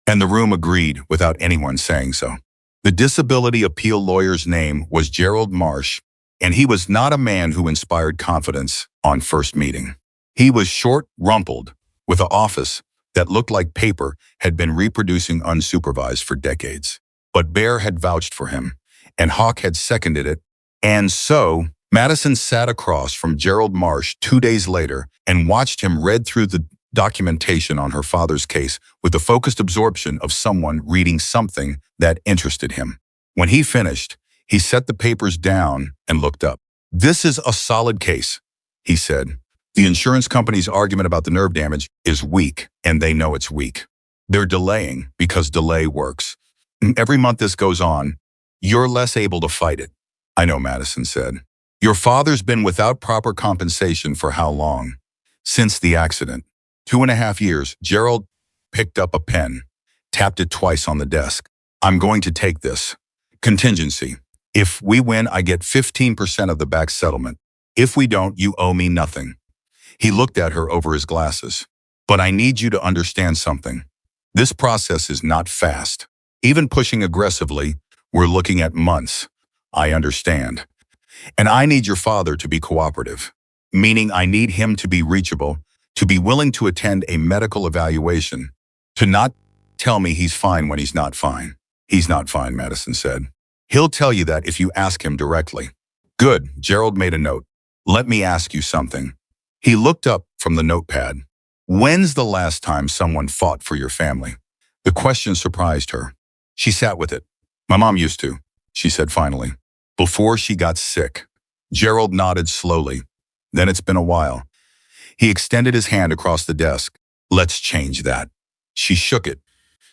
And the room agreed without anyone saying so. The disability appeal lawyer's name was Gerald Marsh, and he was not a man who inspired confidence on first meeting. He was short, rumpled, with an office that looked like paper had been reproducing unsupervised for decades. But Bear had vouched for him, and Hawk had seconded it, and so Madison sat across from Gerald Marsh 2 days later and watched him read through the documentation on her father's case with the focused absorption of someone reading something that interested him. When he finished, he set the papers down and looked up. This is a solid case, he said. The insurance company's argument about the nerve damage is weak, and they know it's weak. They're delaying because delay works. Every month this goes on, you're less able to fight it. I know, Madison said. Your father's been without proper compensation for how long? Since the accident. 2.5 years. Gerald picked up a pen, tapped it twice on the desk. I'm going to take this. Contingency. If we win, I get 15% of the back settlement. If we don't, you owe me nothing. He looked at her over his glasses. But I need you to understand something. This process is not fast. Even pushing aggressively, we're looking at months. I understand. And I need your father to be cooperative, meaning I need him to be reachable, to be willing to attend a medical evaluation, to not tell me he's fine when he's not fine. He's not fine, Madison said. He'll tell you that if you ask him directly. Good, Gerald made a note. Let me ask you something. He looked up from the notepad. When's the last time someone fought for your family? The question surprised her. She sat with it. My mom used to, she said finally, before she got sick. Gerald nodded slowly. Then it's been a while. He extended his hand across the desk. Let's change that. She shook it.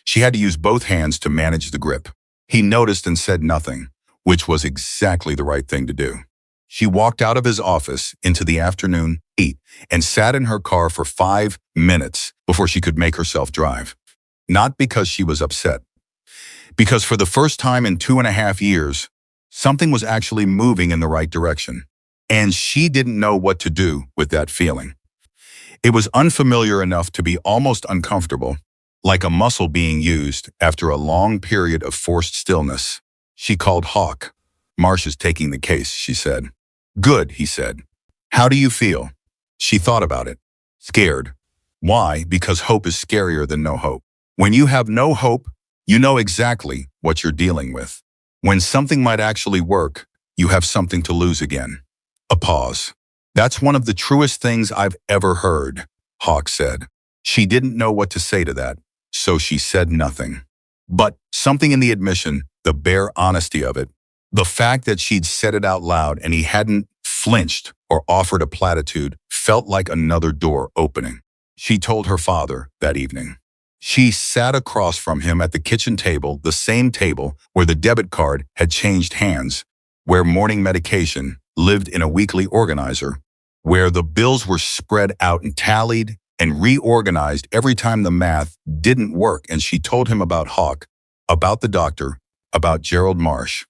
She had to use both hands to manage the grip. He noticed and said nothing, which was exactly the right thing to do. She walked out of his office into the afternoon heat and sat in her car for 5 minutes before she could make herself drive. Not because she was upset. Because for the first time in 2.5 years, something was actually moving in the right direction. And she didn't know what to do with that feeling. It was unfamiliar enough to be almost uncomfortable, like a muscle being used after a long period of forced stillness. She called Hawk. Marsh is taking the case, she said. Good, he said. How do you feel? She thought about it. Scared. Why? Because hope is scarier than no hope. When you have no hope, you know exactly what you're dealing with. When something might actually work, you have something to lose again. A pause. That's one of the truest things I've ever heard, Hawk said. She didn't know what to say to that, so she said nothing. But something in the admission the bare honesty of it. The fact that she'd said it out loud and he hadn't flinched or offered a platitude felt like another door opening. She told her father that evening. She sat across from him at the kitchen table, the same table where the debit card had changed hands, where morning medication lived in a weekly organizer, where the bills were spread out and tallied and reorganized every time the math didn't work. And she told him about Hawk, about the doctor, about Gerald Marsh.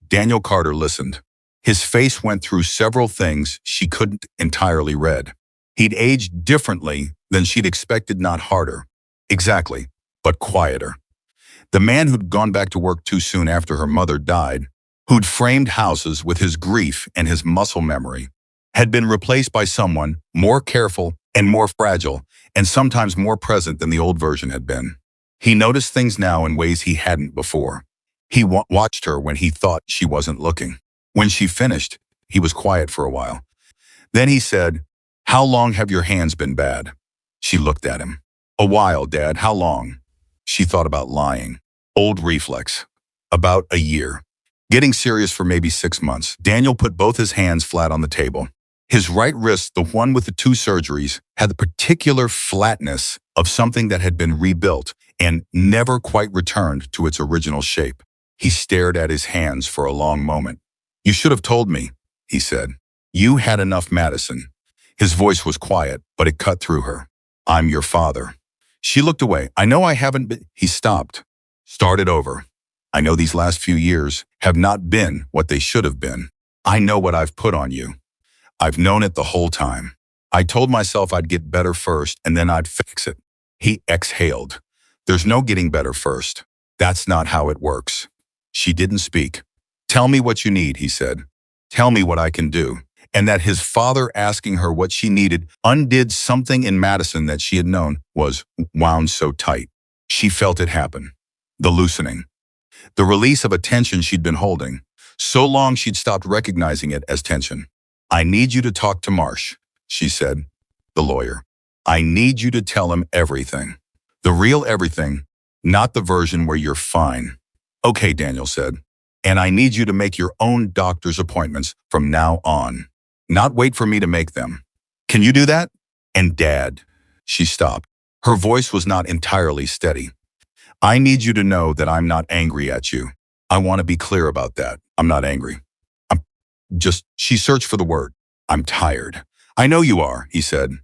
Daniel Carter listened. His face went through several things she couldn't entirely read. He'd aged differently than she'd expected, not harder. Exactly, but quieter. The man who'd gone back to work too soon after her mother died, who'd framed houses with his grief and his muscle memory, had been replaced by someone more careful and more fragile, and sometimes more present than the old version had been. He noticed things now in ways he hadn't before. He watched her when he thought she wasn't looking. When she finished, he was quiet for a while. Then he said, "How long have your hands been bad?" She looked at him. "A while, Dad. How long?" She thought about lying. Old reflex. About a year. Getting serious for maybe 6 months. Daniel put both his hands flat on the table. His right wrist, the one with the 2 surgeries, had the particular flatness of something that had been rebuilt and never quite returned to its original shape. He stared at his hands for a long moment. "You should have told me," he said. "You had enough, Madison." His voice was quiet, but it cut through her. "I'm your father." She looked away. "I know I haven't been—" He stopped. Started over. "I know these last few years have not been what they should have been. I know what I've put on you. I've known it the whole time. I told myself I'd get better first and then I'd fix it." He exhaled. "There's no getting better first. That's not how it works." She didn't speak. "Tell me what you need," he said. "Tell me what I can do." And that his father asking her what she needed undid something in Madison that she had known was wound so tight. She felt it happen. The loosening. The release of a tension she'd been holding. So long she'd stopped recognizing it as tension. "I need you to talk to Marsh," she said. "The lawyer. I need you to tell him everything. The real everything, not the version where you're fine." "Okay," Daniel said. "And I need you to make your own doctor's appointments from now on. Not wait for me to make them. Can you do that?" "And Dad," she stopped. Her voice was not entirely steady. "I need you to know that I'm not angry at you. I want to be clear about that. I'm not angry. I'm just—" She searched for the word. "I'm tired." "I know you are," he said.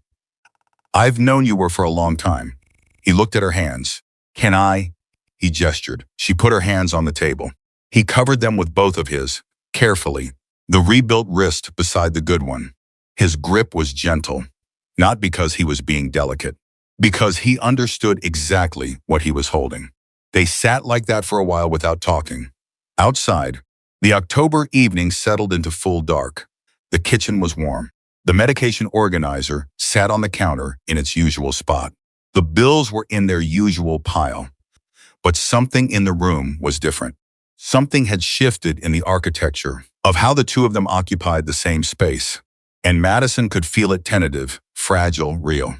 "I've known you were for a long time." He looked at her hands. "Can I?" He gestured. She put her hands on the table. He covered them with both of his, carefully, the rebuilt wrist beside the good one. His grip was gentle, not because he was being delicate, because he understood exactly what he was holding. They sat like that for a while without talking. Outside, the October evening settled into full dark. The kitchen was warm. The medication organizer sat on the counter in its usual spot. The bills were in their usual pile. But something in the room was different. Something had shifted in the architecture of how the two of them occupied the same space. And Madison could feel it, tentative, fragile, real.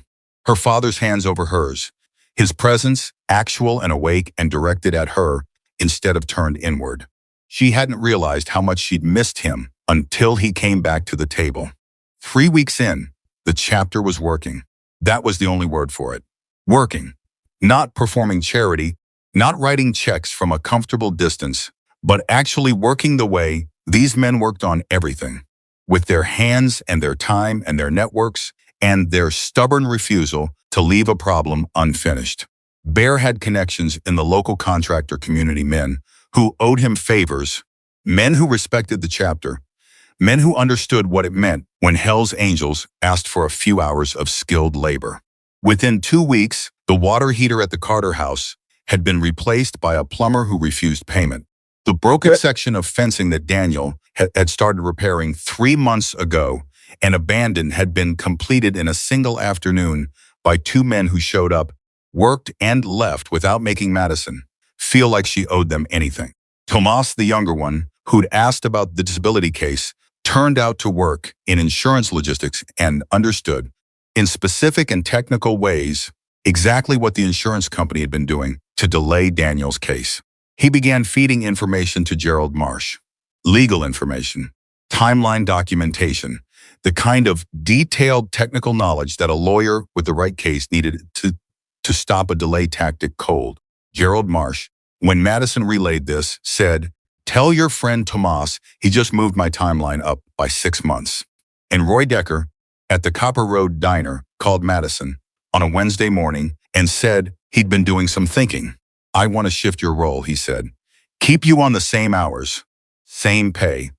Her father's hands over hers. His presence, actual and awake and directed at her instead of turned inward. She hadn't realized how much she'd missed him until he came back to the table. 3 weeks in, the chapter was working. That was the only word for it. Working. Not performing charity, not writing checks from a comfortable distance, but actually working the way these men worked on everything. With their hands and their time and their networks and their stubborn refusal to leave a problem unfinished. Bear had connections in the local contractor community, men who owed him favors, men who respected the chapter, men who understood what it meant when Hell's Angels asked for a few hours of skilled labor. Within 2 weeks, the water heater at the Carter house had been replaced by a plumber who refused payment. The broken section of fencing that Daniel had started repairing 3 months ago and abandoned had been completed in a single afternoon by 2 men who showed up, worked, and left without making Madison feel like she owed them anything. Tomas, the younger one, who'd asked about the disability case, turned out to work in insurance logistics and understood, in specific and technical ways, exactly what the insurance company had been doing to delay Daniel's case. He began feeding information to Gerald Marsh. Legal information, timeline documentation, the kind of detailed technical knowledge that a lawyer with the right case needed to stop a delay tactic cold. Gerald Marsh, when Madison relayed this, said, "Tell your friend Tomas he just moved my timeline up by 6 months." And Roy Decker, at the Copper Road Diner, called Madison on a Wednesday morning and said he'd been doing some thinking. "I want to shift your role," he said. "Keep you on the same hours, same pay,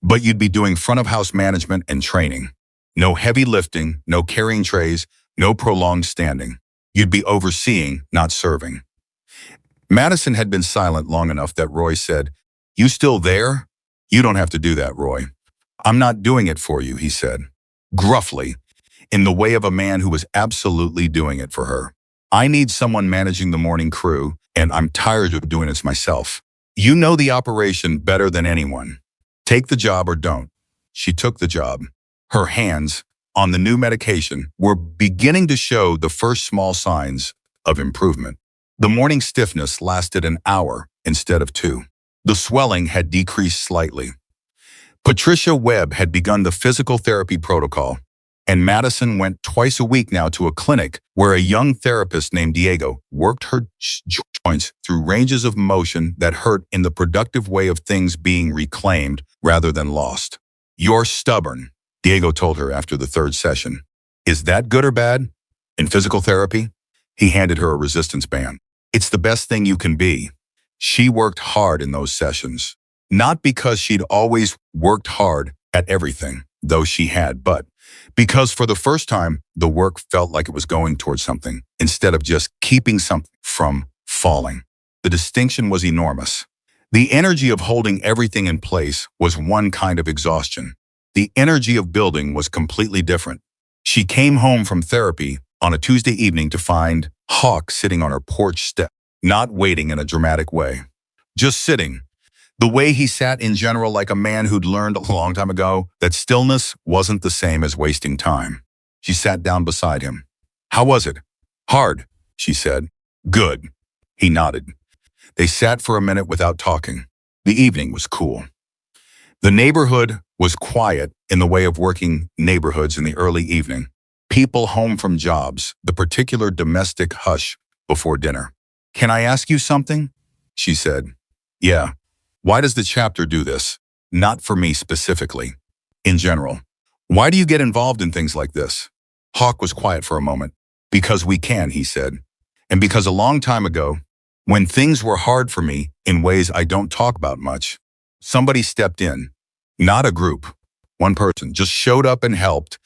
but you'd be doing front-of-house management and training. No heavy lifting, no carrying trays, no prolonged standing. You'd be overseeing, not serving." Madison had been silent long enough that Roy said, "You still there?" "You don't have to do that, Roy." "I'm not doing it for you," he said, gruffly, in the way of a man who was absolutely doing it for her. "I need someone managing the morning crew, and I'm tired of doing this myself. You know the operation better than anyone. Take the job or don't." She took the job. Her hands, on the new medication, were beginning to show the first small signs of improvement. The morning stiffness lasted an hour instead of 2. The swelling had decreased slightly. Patricia Webb had begun the physical therapy protocol, and Madison went twice a week now to a clinic where a young therapist named Diego worked her joints through ranges of motion that hurt in the productive way of things being reclaimed rather than lost. "You're stubborn," Diego told her after the 3rd session. "Is that good or bad? In physical therapy?" He handed her a resistance band. "It's the best thing you can be." She worked hard in those sessions. Not because she'd always worked hard at everything, though she had, but because for the first time, the work felt like it was going towards something, instead of just keeping something from falling. The distinction was enormous. The energy of holding everything in place was one kind of exhaustion. The energy of building was completely different. She came home from therapy on a Tuesday evening to find Hawk sitting on her porch step, not waiting in a dramatic way, just sitting. The way he sat in general, like a man who'd learned a long time ago that stillness wasn't the same as wasting time. She sat down beside him. "How was it?" "Hard," she said. "Good." He nodded. They sat for a minute without talking. The evening was cool. The neighborhood was quiet in the way of working neighborhoods in the early evening. People home from jobs, the particular domestic hush before dinner. "Can I ask you something?" she said. "Yeah." "Why does the chapter do this?" "Not for me specifically. In general." "Why do you get involved in things like this?" Hawk was quiet for a moment. "Because we can," he said. "And because a long time ago, when things were hard for me in ways I don't talk about much, somebody stepped in. Not a group. One person just showed up and helped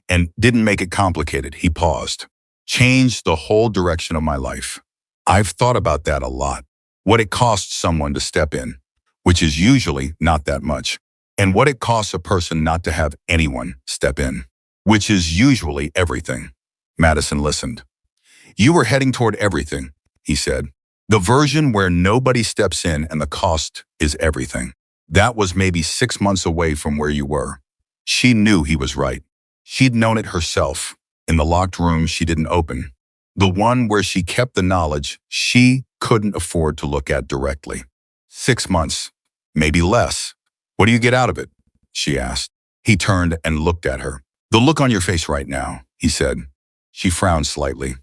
and didn't make it complicated." He paused. "Changed the whole direction of my life. I've thought about that a lot. What it costs someone to step in, which is usually not that much, and what it costs a person not to have anyone step in, which is usually everything." Madison listened. "You were heading toward everything," he said. "The version where nobody steps in and the cost is everything. That was maybe 6 months away from where you were." She knew he was right. She'd known it herself, in the locked room she didn't open, the one where she kept the knowledge she couldn't afford to look at directly. 6 months, maybe less. "What do you get out of it?" she asked. He turned and looked at her. "The look on your face right now," he said. She frowned slightly.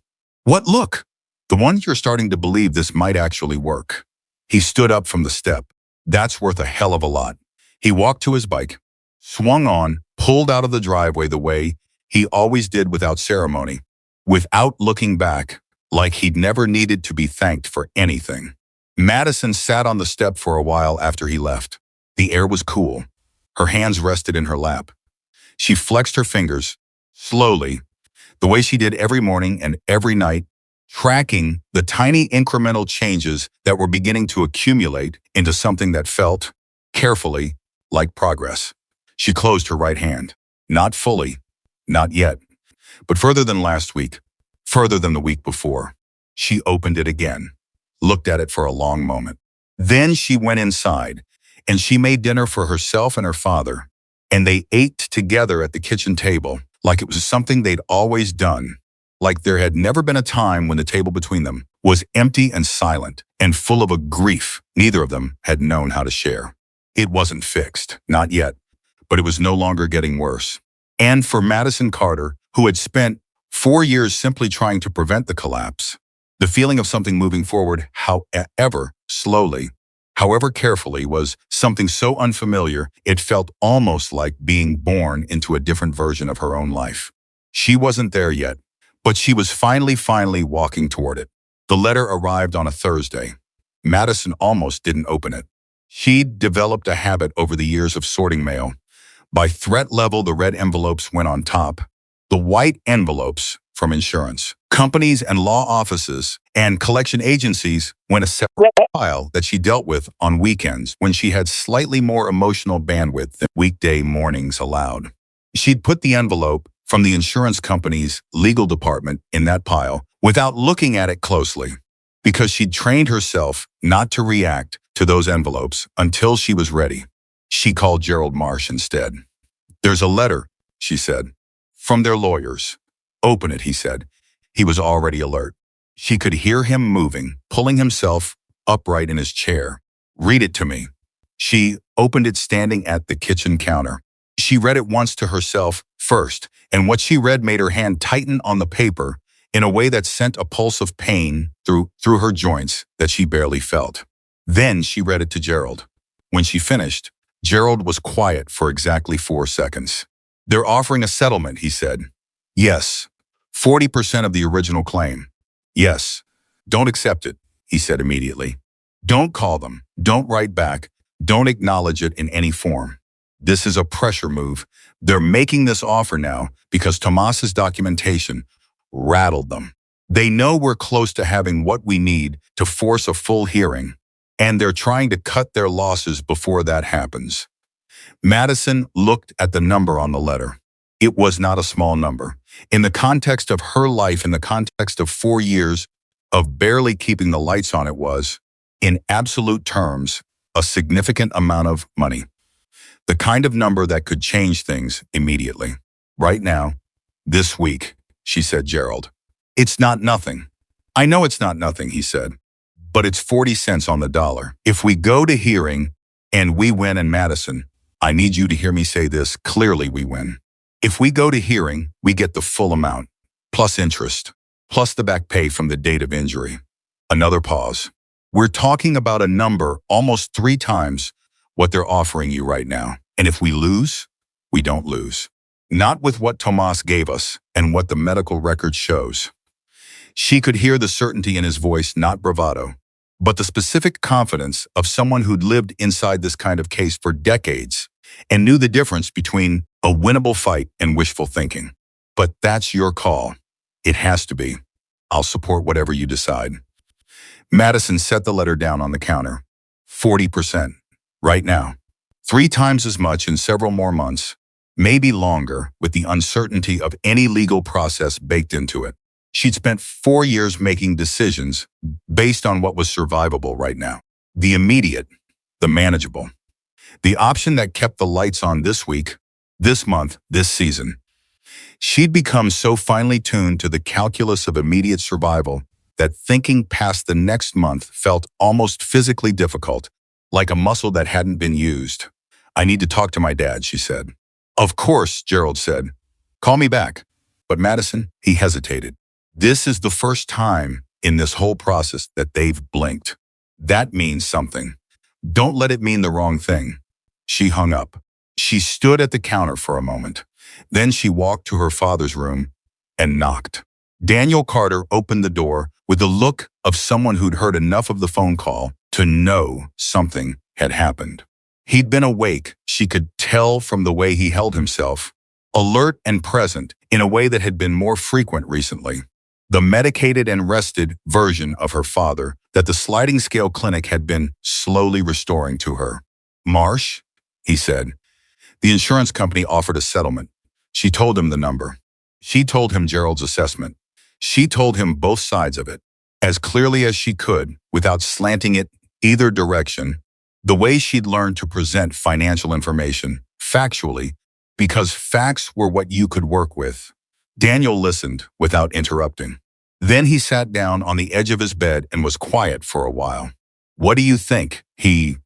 "What look?" "The one you're starting to believe this might actually work." He stood up from the step. "That's worth a hell of a lot." He walked to his bike, swung on, pulled out of the driveway the way he always did without ceremony, without looking back, like he'd never needed to be thanked for anything. Madison sat on the step for a while after he left. The air was cool. Her hands rested in her lap. She flexed her fingers, slowly, the way she did every morning and every night, tracking the tiny incremental changes that were beginning to accumulate into something that felt, carefully, like progress. She closed her right hand. Not fully, not yet, but further than last week, further than the week before. She opened it again, looked at it for a long moment. Then she went inside, and she made dinner for herself and her father, and they ate together at the kitchen table like it was something they'd always done, like there had never been a time when the table between them was empty and silent and full of a grief neither of them had known how to share. It wasn't fixed, not yet, but it was no longer getting worse. And for Madison Carter, who had spent 4 years simply trying to prevent the collapse, the feeling of something moving forward, however slowly, however carefully, was something so unfamiliar it felt almost like being born into a different version of her own life. She wasn't there yet, but she was finally walking toward it. The letter arrived on a Thursday. Madison almost didn't open it. She'd developed a habit over the years of sorting mail. By threat level, the red envelopes went on top. The white envelopes from insurance companies and law offices and collection agencies went a separate pile that she dealt with on weekends when she had slightly more emotional bandwidth than weekday mornings allowed. She'd put the envelope from the insurance company's legal department in that pile without looking at it closely, because she'd trained herself not to react to those envelopes until she was ready. She called Gerald Marsh instead. "There's a letter," she said, "from their lawyers." "Open it," he said. He was already alert. She could hear him moving, pulling himself upright in his chair. "Read it to me." She opened it standing at the kitchen counter. She read it once to herself first, and what she read made her hand tighten on the paper in a way that sent a pulse of pain through her joints that she barely felt. Then she read it to Gerald. When she finished, Gerald was quiet for exactly 4 seconds. "They're offering a settlement," he said. "Yes. 40% of the original claim." "Yes." "Don't accept it," he said immediately. "Don't call them. Don't write back. Don't acknowledge it in any form. This is a pressure move. They're making this offer now because Tomas's documentation rattled them. They know we're close to having what we need to force a full hearing, and they're trying to cut their losses before that happens." Madison looked at the number on the letter. It was not a small number. In the context of her life, in the context of 4 years of barely keeping the lights on, it was, in absolute terms, a significant amount of money. The kind of number that could change things immediately. "Right now, this week," she said, "Gerald. It's not nothing." "I know it's not nothing," he said, "but it's 40 cents on the dollar. If we go to hearing and we win in Madison, I need you to hear me say this clearly, we win. If we go to hearing, we get the full amount, plus interest, plus the back pay from the date of injury." Another pause. "We're talking about a number almost 3 times what they're offering you right now. And if we lose, we don't lose. Not with what Tomas gave us and what the medical record shows." She could hear the certainty in his voice, not bravado, but the specific confidence of someone who'd lived inside this kind of case for decades and knew the difference between a winnable fight and wishful thinking. "But that's your call. It has to be. I'll support whatever you decide." Madison set the letter down on the counter. 40%. Right now. 3 times as much in several more months, maybe longer, with the uncertainty of any legal process baked into it. She'd spent 4 years making decisions based on what was survivable right now. The immediate, the manageable. The option that kept the lights on this week, this month, this season. She'd become so finely tuned to the calculus of immediate survival that thinking past the next month felt almost physically difficult, like a muscle that hadn't been used. "I need to talk to my dad," she said. "Of course," Gerald said. "Call me back." But Madison, he hesitated. This is the first time in this whole process that they've blinked. That means something. Don't let it mean the wrong thing. She hung up. She stood at the counter for a moment. Then she walked to her father's room and knocked. Daniel Carter opened the door with the look of someone who'd heard enough of the phone call to know something had happened. He'd been awake, she could tell from the way he held himself, alert and present in a way that had been more frequent recently. The medicated and rested version of her father that the sliding scale clinic had been slowly restoring to her. "Marsh," he said. The insurance company offered a settlement. She told him the number. She told him Gerald's assessment. She told him both sides of it, as clearly as she could, without slanting it either direction, the way she'd learned to present financial information, factually, because facts were what you could work with. Daniel listened without interrupting. Then he sat down on the edge of his bed and was quiet for a while. "What do you think?" he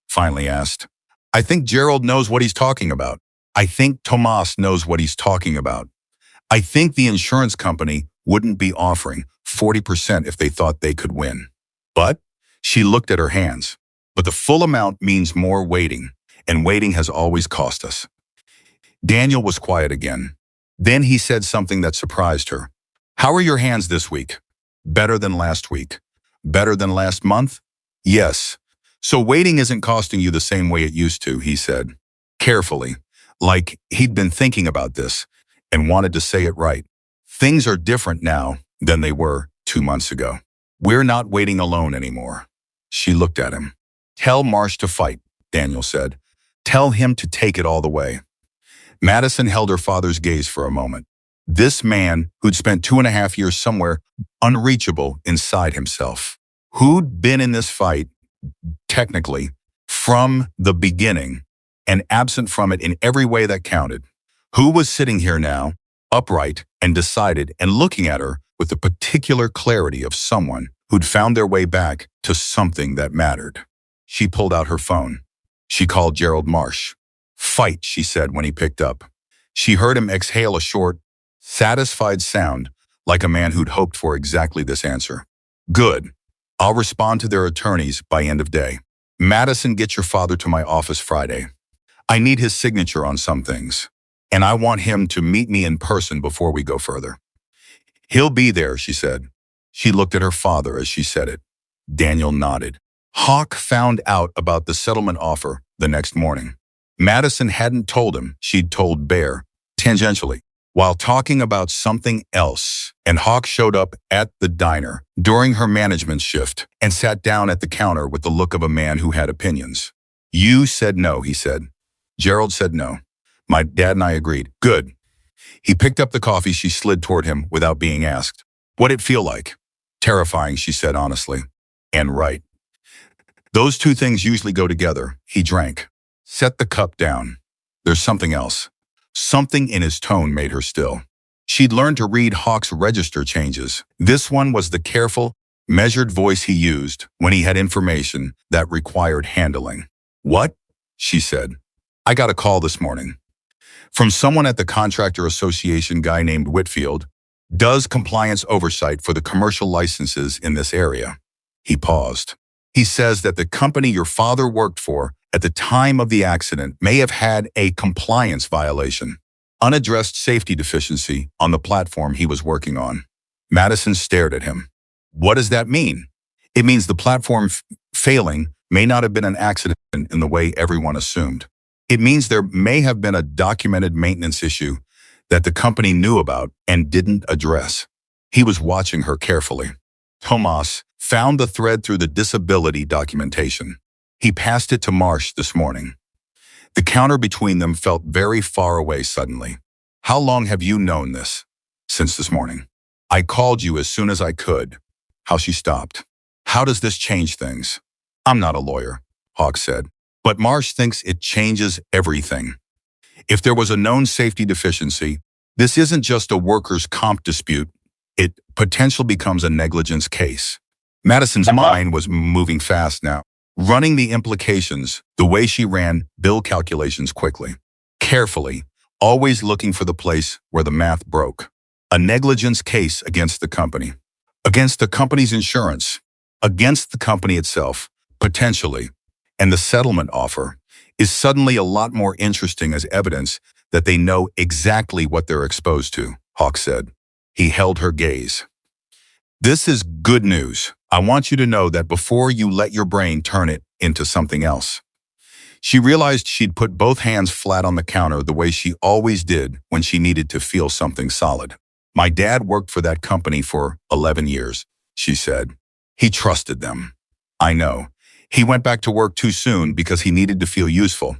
finally asked. "I think Gerald knows what he's talking about. I think Tomas knows what he's talking about. I think the insurance company wouldn't be offering 40% if they thought they could win." But she looked at her hands. "But the full amount means more waiting, and waiting has always cost us." Daniel was quiet again. Then he said something that surprised her. "How are your hands this week?" "Better than last week." "Better than last month?" "Yes." "So waiting isn't costing you the same way it used to," he said, carefully, like he'd been thinking about this and wanted to say it right. "Things are different now than they were 2 months ago. We're not waiting alone anymore." She looked at him. "Tell Marsh to fight," Daniel said. "Tell him to take it all the way." Madison held her father's gaze for a moment. This man who'd spent 2.5 years somewhere unreachable inside himself, who'd been in this fight, technically, from the beginning, and absent from it in every way that counted, who was sitting here now, upright and decided and looking at her with the particular clarity of someone who'd found their way back to something that mattered. She pulled out her phone. She called Gerald Marsh. "Fight," she said when he picked up. She heard him exhale a short, satisfied sound, like a man who'd hoped for exactly this answer. "Good. I'll respond to their attorneys by end of day. Madison, get your father to my office Friday. I need his signature on some things, and I want him to meet me in person before we go further." "He'll be there," she said. She looked at her father as she said it. Daniel nodded. Hawk found out about the settlement offer the next morning. Madison hadn't told him, she'd told Bear, tangentially, while talking about something else, and Hawk showed up at the diner during her management shift and sat down at the counter with the look of a man who had opinions. "You said no," he said. "Gerald said no. My dad and I agreed." "Good." He picked up the coffee. She slid toward him without being asked. "What'd it feel like?" "Terrifying," she said honestly. "And right. Those two things usually go together." He drank. Set the cup down. "There's something else." Something in his tone made her still. She'd learned to read Hawk's register changes. This one was the careful, measured voice he used when he had information that required handling. "What?" she said. "I got a call this morning from someone at the Contractor Association, guy named Whitfield, does compliance oversight for the commercial licenses in this area." He paused. "He says that the company your father worked for at the time of the accident may have had a compliance violation, unaddressed safety deficiency on the platform he was working on." Madison stared at him. "What does that mean?" "It means the platform failing may not have been an accident in the way everyone assumed. It means there may have been a documented maintenance issue that the company knew about and didn't address." He was watching her carefully. "Tomas found the thread through the disability documentation. He passed it to Marsh this morning." The counter between them felt very far away suddenly. "How long have you known this?" "Since this morning. I called you as soon as I could." How she stopped. "How does this change things?" "I'm not a lawyer," Hawk said, "but Marsh thinks it changes everything. If there was a known safety deficiency, this isn't just a workers' comp dispute. It potentially becomes a negligence case." Madison's mind was moving fast now, running the implications the way she ran bill calculations quickly, carefully, always looking for the place where the math broke. A negligence case against the company, against the company's insurance, against the company itself, potentially, and the settlement offer is suddenly a lot more interesting as evidence that they know exactly what they're exposed to, Hawk said. He held her gaze. "This is good news. I want you to know that before you let your brain turn it into something else." She realized she'd put both hands flat on the counter the way she always did when she needed to feel something solid. "My dad worked for that company for 11 years, she said. "He trusted them. I know. He went back to work too soon because he needed to feel useful,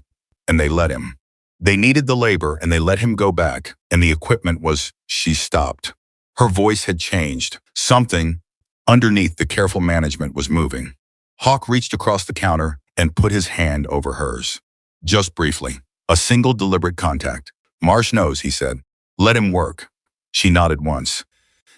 and they let him. They needed the labor, and they let him go back, and the equipment was..." She stopped. Her voice had changed. Something underneath the careful management was moving. Hawk reached across the counter and put his hand over hers. Just briefly, a single deliberate contact. "Marsh knows," he said. "Let him work." She nodded once.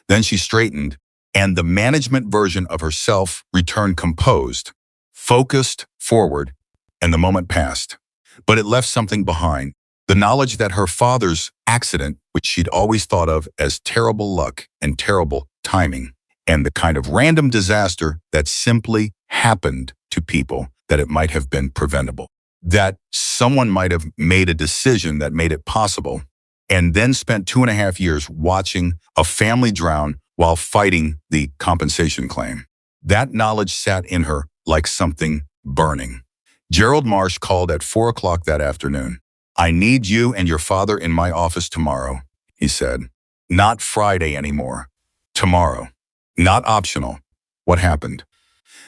Then she straightened, and the management version of herself returned composed, focused forward, and the moment passed. But it left something behind. The knowledge that her father's accident, which she'd always thought of as terrible luck and terrible timing, and the kind of random disaster that simply happened to people, that it might have been preventable. That someone might have made a decision that made it possible, and then spent 2.5 years watching a family drown while fighting the compensation claim. That knowledge sat in her like something burning. Gerald Marsh called at 4 o'clock that afternoon. "I need you and your father in my office tomorrow," he said. "Not Friday anymore. Tomorrow. Not optional." What happened?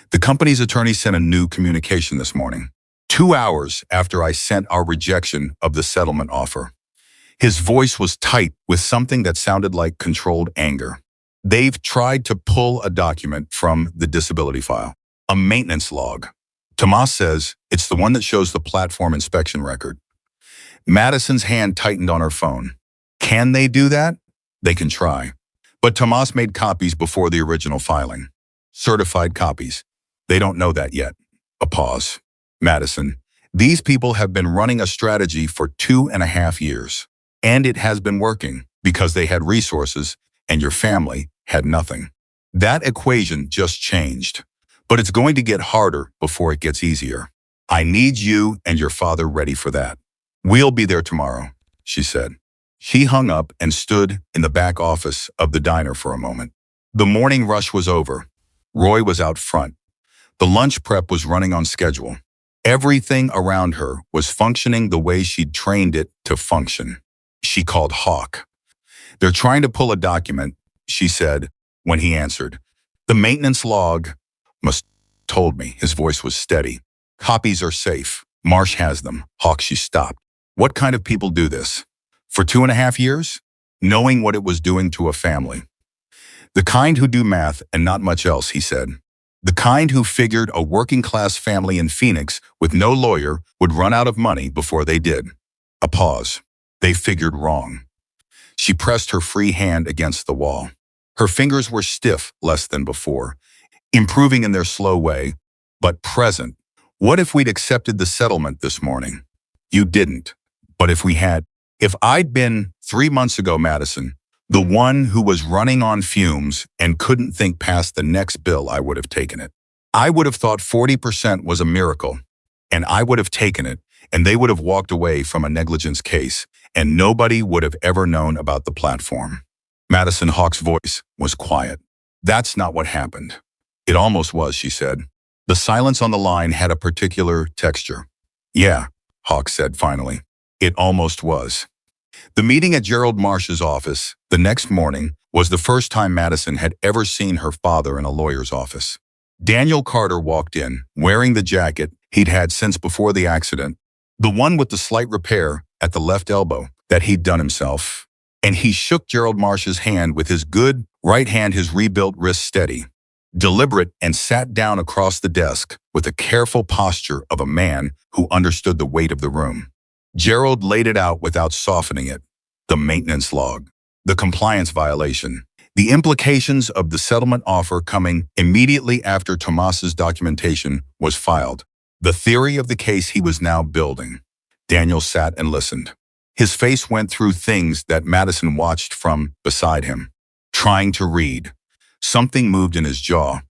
The company's attorney sent a new communication this morning, 2 hours after I sent our rejection of the settlement offer. His voice was tight with something that sounded like controlled anger. "They've tried to pull a document from the disability file, a maintenance log. Tomas says it's the one that shows the platform inspection record." Madison's hand tightened on her phone. "Can they do that?" "They can try. But Tomas made copies before the original filing. Certified copies. They don't know that yet." A pause. "Madison, these people have been running a strategy for 2.5 years. And it has been working because they had resources and your family had nothing. That equation just changed. But it's going to get harder before it gets easier. I need you and your father ready for that." "We'll be there tomorrow," she said. She hung up and stood in the back office of the diner for a moment. The morning rush was over. Roy was out front. The lunch prep was running on schedule. Everything around her was functioning the way she'd trained it to function. She called Hawk. "They're trying to pull a document," she said when he answered. "The maintenance log must told me." His voice was steady. "Copies are safe. Marsh has them." "Hawk," she stopped. "What kind of people do this? For 2.5 years? Knowing what it was doing to a family." "The kind who do math and not much else," he said. "The kind who figured a working-class family in Phoenix with no lawyer would run out of money before they did." A pause. "They figured wrong." She pressed her free hand against the wall. Her fingers were stiff less than before, improving in their slow way, but present. "What if we'd accepted the settlement this morning?" "You didn't. But if we had, if I'd been 3 months ago, Madison, the one who was running on fumes and couldn't think past the next bill, I would have taken it. I would have thought 40% was a miracle, and I would have taken it, and they would have walked away from a negligence case, and nobody would have ever known about the platform." Madison Hawk's voice was quiet. "That's not what happened." "It almost was," she said. The silence on the line had a particular texture. "Yeah," Hawk said finally. "It almost was." The meeting at Gerald Marsh's office the next morning was the first time Madison had ever seen her father in a lawyer's office. Daniel Carter walked in, wearing the jacket he'd had since before the accident, the one with the slight repair at the left elbow that he'd done himself. And he shook Gerald Marsh's hand with his good right hand, his rebuilt wrist steady, deliberate, and sat down across the desk with the careful posture of a man who understood the weight of the room. Gerald laid it out without softening it. The maintenance log, the compliance violation, the implications of the settlement offer coming immediately after Tomas's documentation was filed, the theory of the case he was now building. Daniel sat and listened. His face went through things that Madison watched from beside him, trying to read. Something moved in his jaw.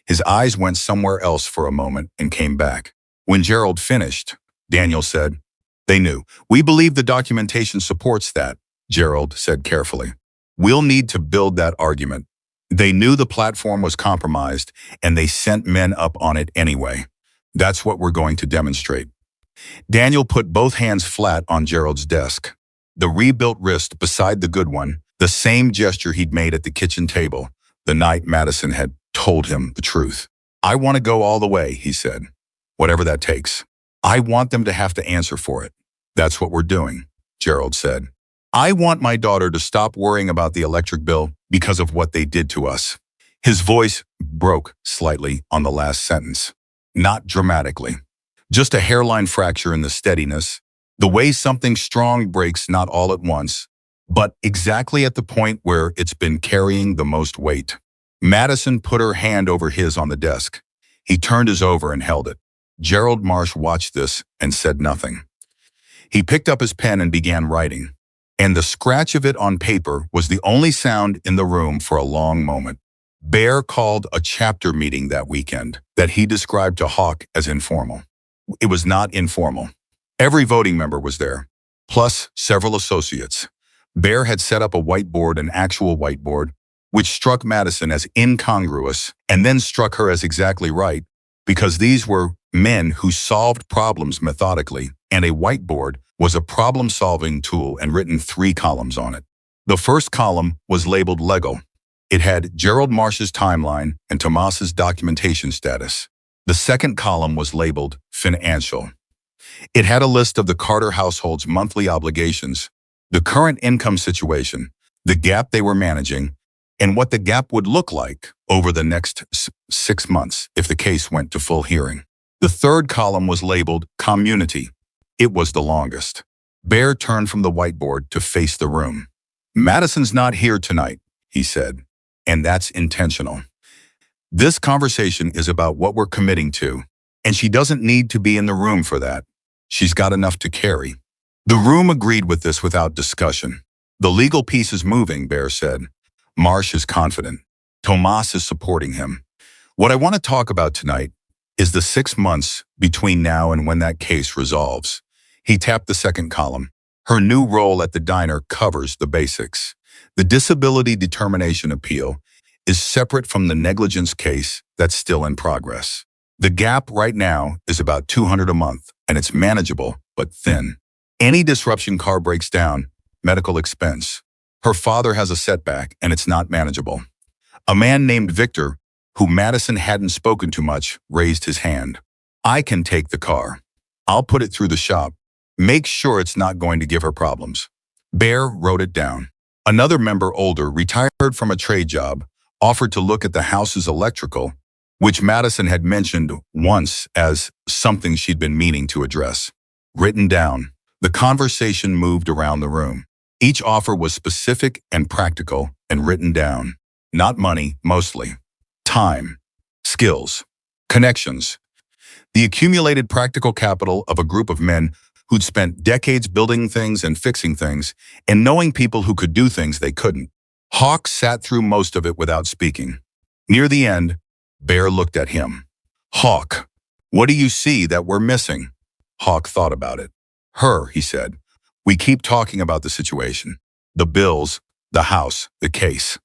His eyes went somewhere else for a moment and came back. When Gerald finished, Daniel said, "They knew. We believe the documentation supports that," Gerald said carefully. "We'll need to build that argument. They knew the platform was compromised, and they sent men up on it anyway. That's what we're going to demonstrate." Daniel put both hands flat on Gerald's desk, the rebuilt wrist beside the good one, the same gesture he'd made at the kitchen table the night Madison had told him the truth. "I want to go all the way," he said. "Whatever that takes. I want them to have to answer for it." "That's what we're doing," Gerald said. "I want my daughter to stop worrying about the electric bill because of what they did to us." His voice broke slightly on the last sentence. Not dramatically. Just a hairline fracture in the steadiness, the way something strong breaks not all at once, but exactly at the point where it's been carrying the most weight. Madison put her hand over his on the desk. He turned his over and held it. Gerald Marsh watched this and said nothing. He picked up his pen and began writing, and the scratch of it on paper was the only sound in the room for a long moment. Bear called a chapter meeting that weekend that he described to Hawk as informal. It was not informal. Every voting member was there, plus several associates. Bear had set up a whiteboard, an actual whiteboard, which struck Madison as incongruous and then struck her as exactly right, because these were men who solved problems methodically, and a whiteboard was a problem-solving tool and written 3 columns on it. The first column was labeled Lego. It had Gerald Marsh's timeline and Tomas's documentation status. The second column was labeled Financial. It had a list of the Carter household's monthly obligations, the current income situation, the gap they were managing, and what the gap would look like over the next 6 months if the case went to full hearing. The third column was labeled Community. It was the longest. Bear turned from the whiteboard to face the room. "Madison's not here tonight," he said, "and that's intentional. This conversation is about what we're committing to, and she doesn't need to be in the room for that. She's got enough to carry." The room agreed with this without discussion. "The legal piece is moving," Bear said. "Marsh is confident. Tomas is supporting him. What I want to talk about tonight is the 6 months between now and when that case resolves." He tapped the second column. "Her new role at the diner covers the basics. The disability determination appeal is separate from the negligence case that's still in progress. The gap right now is about $200 a month, and it's manageable, but thin. Any disruption, car breaks down, medical expense. Her father has a setback, and it's not manageable." A man named Victor, who Madison hadn't spoken to much, raised his hand. "I can take the car. I'll put it through the shop. Make sure it's not going to give her problems." Bear wrote it down. Another member, older, retired from a trade job, offered to look at the house's electrical, which Madison had mentioned once as something she'd been meaning to address. Written down. The conversation moved around the room. Each offer was specific and practical and written down. Not money, mostly. Time, skills, connections. The accumulated practical capital of a group of men who'd spent decades building things and fixing things and knowing people who could do things they couldn't. Hawk sat through most of it without speaking. Near the end, Bear looked at him. "Hawk, what do you see that we're missing?" Hawk thought about it. "Her," he said. "We keep talking about the situation, the bills, the house, the case.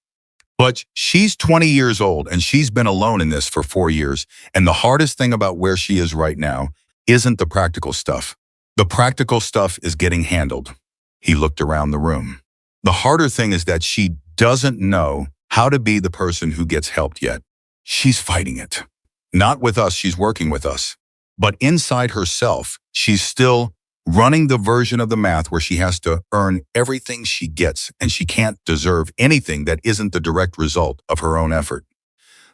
But she's 20 years old and she's been alone in this for 4 years, and the hardest thing about where she is right now isn't the practical stuff. The practical stuff is getting handled." He looked around the room. "The harder thing is that she doesn't know how to be the person who gets helped yet. She's fighting it. Not with us, she's working with us. But inside herself, she's still running the version of the math where she has to earn everything she gets, and she can't deserve anything that isn't the direct result of her own effort."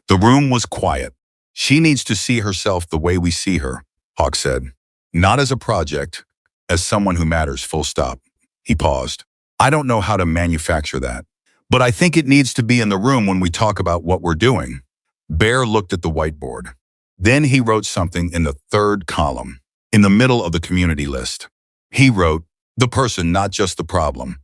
The room was quiet. "She needs to see herself the way we see her," Hawk said. "Not as a project, as someone who matters, full stop." He paused. "I don't know how to manufacture that, but I think it needs to be in the room when we talk about what we're doing." Bear looked at the whiteboard. Then he wrote something in the third column, in the middle of the community list. He wrote, "The person, not just the problem."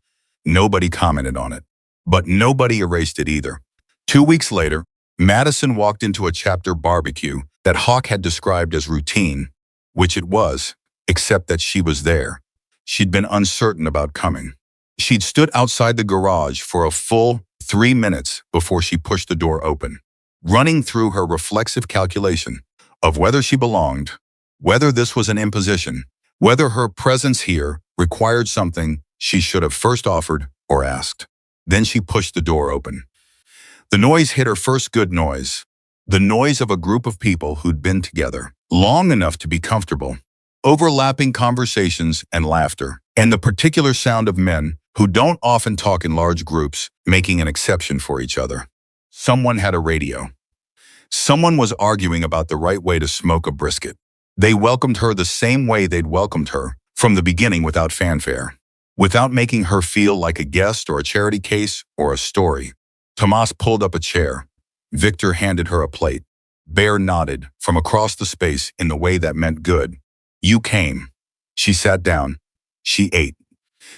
Nobody commented on it, but nobody erased it either. 2 weeks later, Madison walked into a chapter barbecue that Hawk had described as routine, which it was, except that she was there. She'd been uncertain about coming. She'd stood outside the garage for a full 3 minutes before she pushed the door open, running through her reflexive calculation of whether she belonged, whether this was an imposition, whether her presence here required something she should have first offered or asked. Then she pushed the door open. The noise hit her first good noise, the noise of a group of people who'd been together long enough to be comfortable, overlapping conversations and laughter, and the particular sound of men who don't often talk in large groups, making an exception for each other. Someone had a radio. Someone was arguing about the right way to smoke a brisket. They welcomed her the same way they'd welcomed her from the beginning, without fanfare. without making her feel like a guest or a charity case or a story. Tomas pulled up a chair. Victor handed her a plate. Bear nodded from across the space in the way that meant good. You came. She sat down. She ate.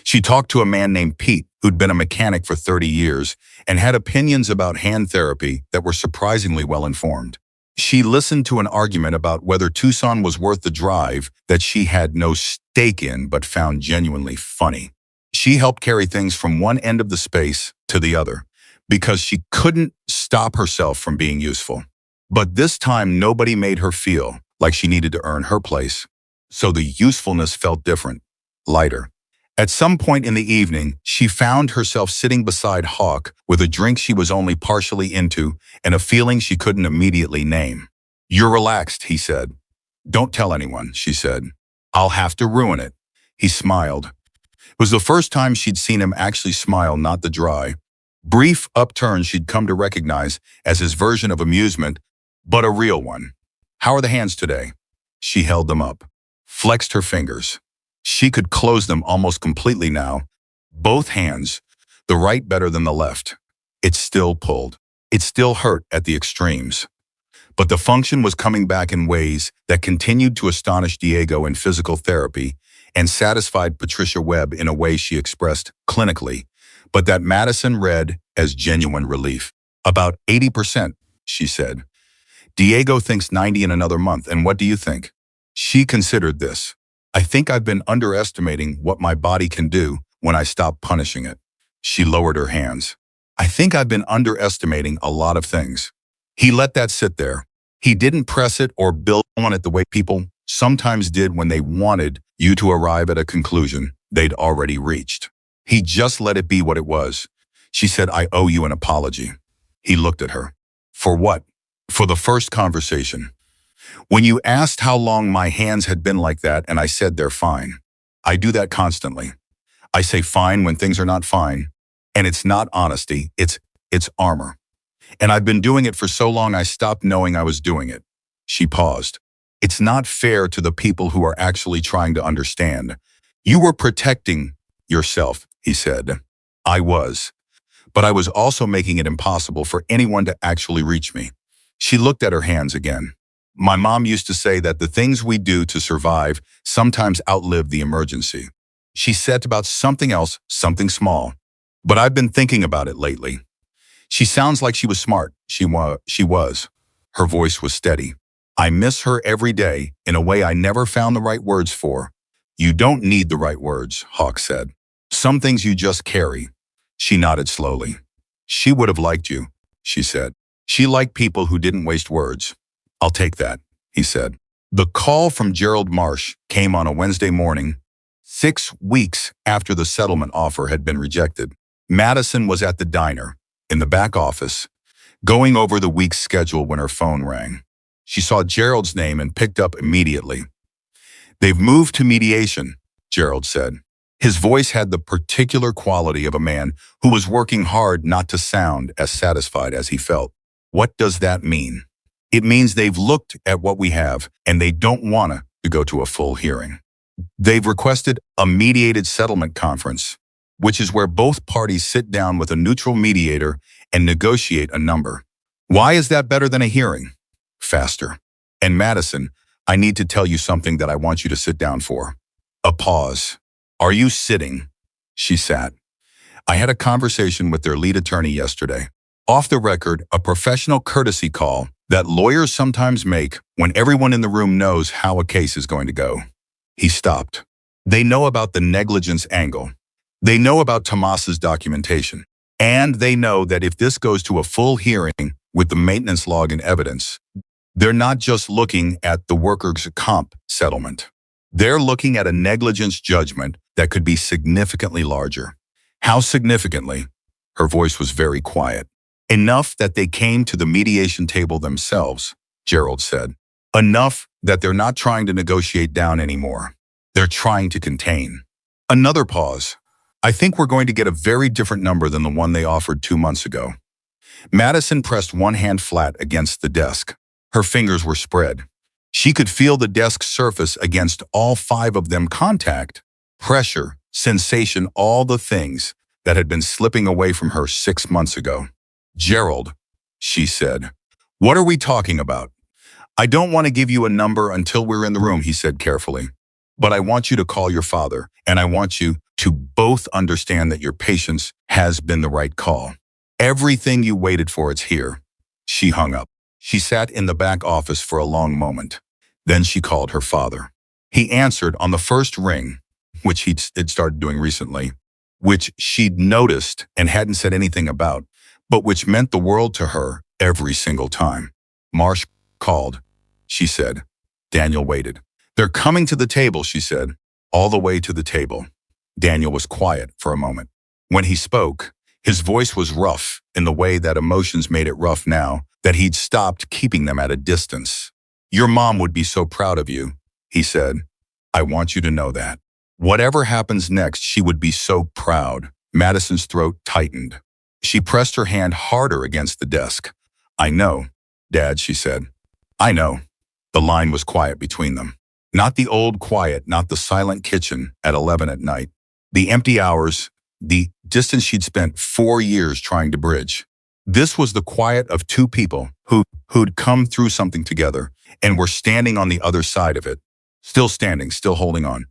She talked to a man named Pete, who'd been a mechanic for 30 years and had opinions about hand therapy that were surprisingly well-informed. She listened to an argument about whether Tucson was worth the drive that she had no stake in but found genuinely funny. She helped carry things from one end of the space to the other because she couldn't stop herself from being useful. But this time, nobody made her feel like she needed to earn her place. So the usefulness felt different, lighter. At some point in the evening, she found herself sitting beside Hawk with a drink she was only partially into and a feeling she couldn't immediately name. You're relaxed, he said. Don't tell anyone, she said. I'll have to ruin it. He smiled. It was the first time she'd seen him actually smile, not the dry, brief upturn she'd come to recognize as his version of amusement, but a real one. How are the hands today? She held them up, flexed her fingers. She could close them almost completely now. Both hands, the right better than the left. It still pulled. It still hurt at the extremes. But the function was coming back in ways that continued to astonish Diego in physical therapy and satisfied Patricia Webb in a way she expressed clinically, but that Madison read as genuine relief. About 80%, she said. Diego thinks 90 in another month, and what do you think? She considered this. I think I've been underestimating what my body can do when I stop punishing it. She lowered her hands. I think I've been underestimating a lot of things. He let that sit there. He didn't press it or build on it the way people sometimes did when they wanted you to arrive at a conclusion they'd already reached. He just let it be what it was. She said, I owe you an apology. He looked at her. For what? For the first conversation. When you asked how long my hands had been like that and I said they're fine. I do that constantly. I say fine when things are not fine. And it's not honesty, it's armor. And I've been doing it for so long I stopped knowing I was doing it. She paused. It's not fair to the people who are actually trying to understand. You were protecting yourself, he said. I was. But I was also making it impossible for anyone to actually reach me. She looked at her hands again. My mom used to say that the things we do to survive sometimes outlive the emergency. She said about something else, something small. But I've been thinking about it lately. She sounds like she was smart. She was. Her voice was steady. I miss her every day in a way I never found the right words for. You don't need the right words, Hawk said. Some things you just carry. She nodded slowly. She would have liked you, she said. She liked people who didn't waste words. I'll take that, he said. The call from Gerald Marsh came on a Wednesday morning, 6 weeks after the settlement offer had been rejected. Madison was at the diner, in the back office, going over the week's schedule when her phone rang. She saw Gerald's name and picked up immediately. They've moved to mediation, Gerald said. His voice had the particular quality of a man who was working hard not to sound as satisfied as he felt. What does that mean? It means they've looked at what we have and they don't want to go to a full hearing. They've requested a mediated settlement conference, which is where both parties sit down with a neutral mediator and negotiate a number. Why is that better than a hearing? Faster. And Madison, I need to tell you something that I want you to sit down for. A pause. Are you sitting? She sat. I had a conversation with their lead attorney yesterday. Off the record, a professional courtesy call that lawyers sometimes make when everyone in the room knows how a case is going to go. He stopped. They know about the negligence angle. They know about Tomas's documentation. And they know that if this goes to a full hearing with the maintenance log and evidence, they're not just looking at the workers' comp settlement. They're looking at a negligence judgment that could be significantly larger. How significantly? Her voice was very quiet. Enough that they came to the mediation table themselves, Gerald said. Enough that they're not trying to negotiate down anymore. They're trying to contain. Another pause. I think we're going to get a very different number than the one they offered 2 months ago. Madison pressed one hand flat against the desk. Her fingers were spread. She could feel the desk's surface against all 5 of them contact, pressure, sensation, all the things that had been slipping away from her 6 months ago. Gerald, she said, what are we talking about? I don't want to give you a number until we're in the room, he said carefully. But I want you to call your father, and I want you to both understand that your patience has been the right call. Everything you waited for, it's here. She hung up. She sat in the back office for a long moment. Then she called her father. He answered on the first ring, which had started doing recently, which she'd noticed and hadn't said anything about, but which meant the world to her every single time. Marsh called, she said. Daniel waited. They're coming to the table, she said, all the way to the table. Daniel was quiet for a moment. When he spoke, his voice was rough in the way that emotions made it rough now that he'd stopped keeping them at a distance. Your mom would be so proud of you, he said. I want you to know that. Whatever happens next, she would be so proud. Madison's throat tightened. She pressed her hand harder against the desk. I know, Dad, she said. I know. The line was quiet between them. Not the old quiet, not the silent kitchen at 11 at night. The empty hours, the distance she'd spent 4 years trying to bridge. This was the quiet of two people who'd come through something together and were standing on the other side of it. Still standing, still holding on.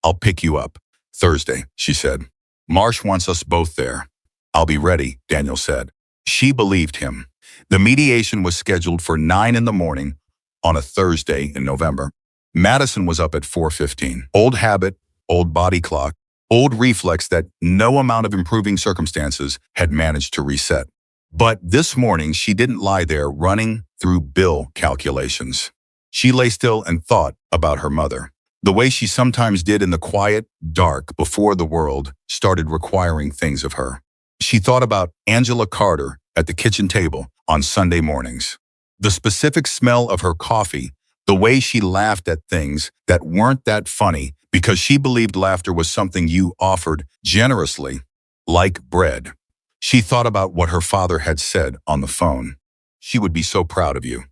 I'll pick you up. Thursday, she said. Marsh wants us both there. I'll be ready, Daniel said. She believed him. The mediation was scheduled for 9 in the morning on a Thursday in November. Madison was up at 4:15. Old habit, old body clock, old reflex that no amount of improving circumstances had managed to reset. But this morning, she didn't lie there running through bill calculations. She lay still and thought about her mother, the way she sometimes did in the quiet, dark, before the world started requiring things of her. She thought about Angela Carter at the kitchen table on Sunday mornings. The specific smell of her coffee, the way she laughed at things that weren't that funny because she believed laughter was something you offered generously, like bread. She thought about what her father had said on the phone. She would be so proud of you.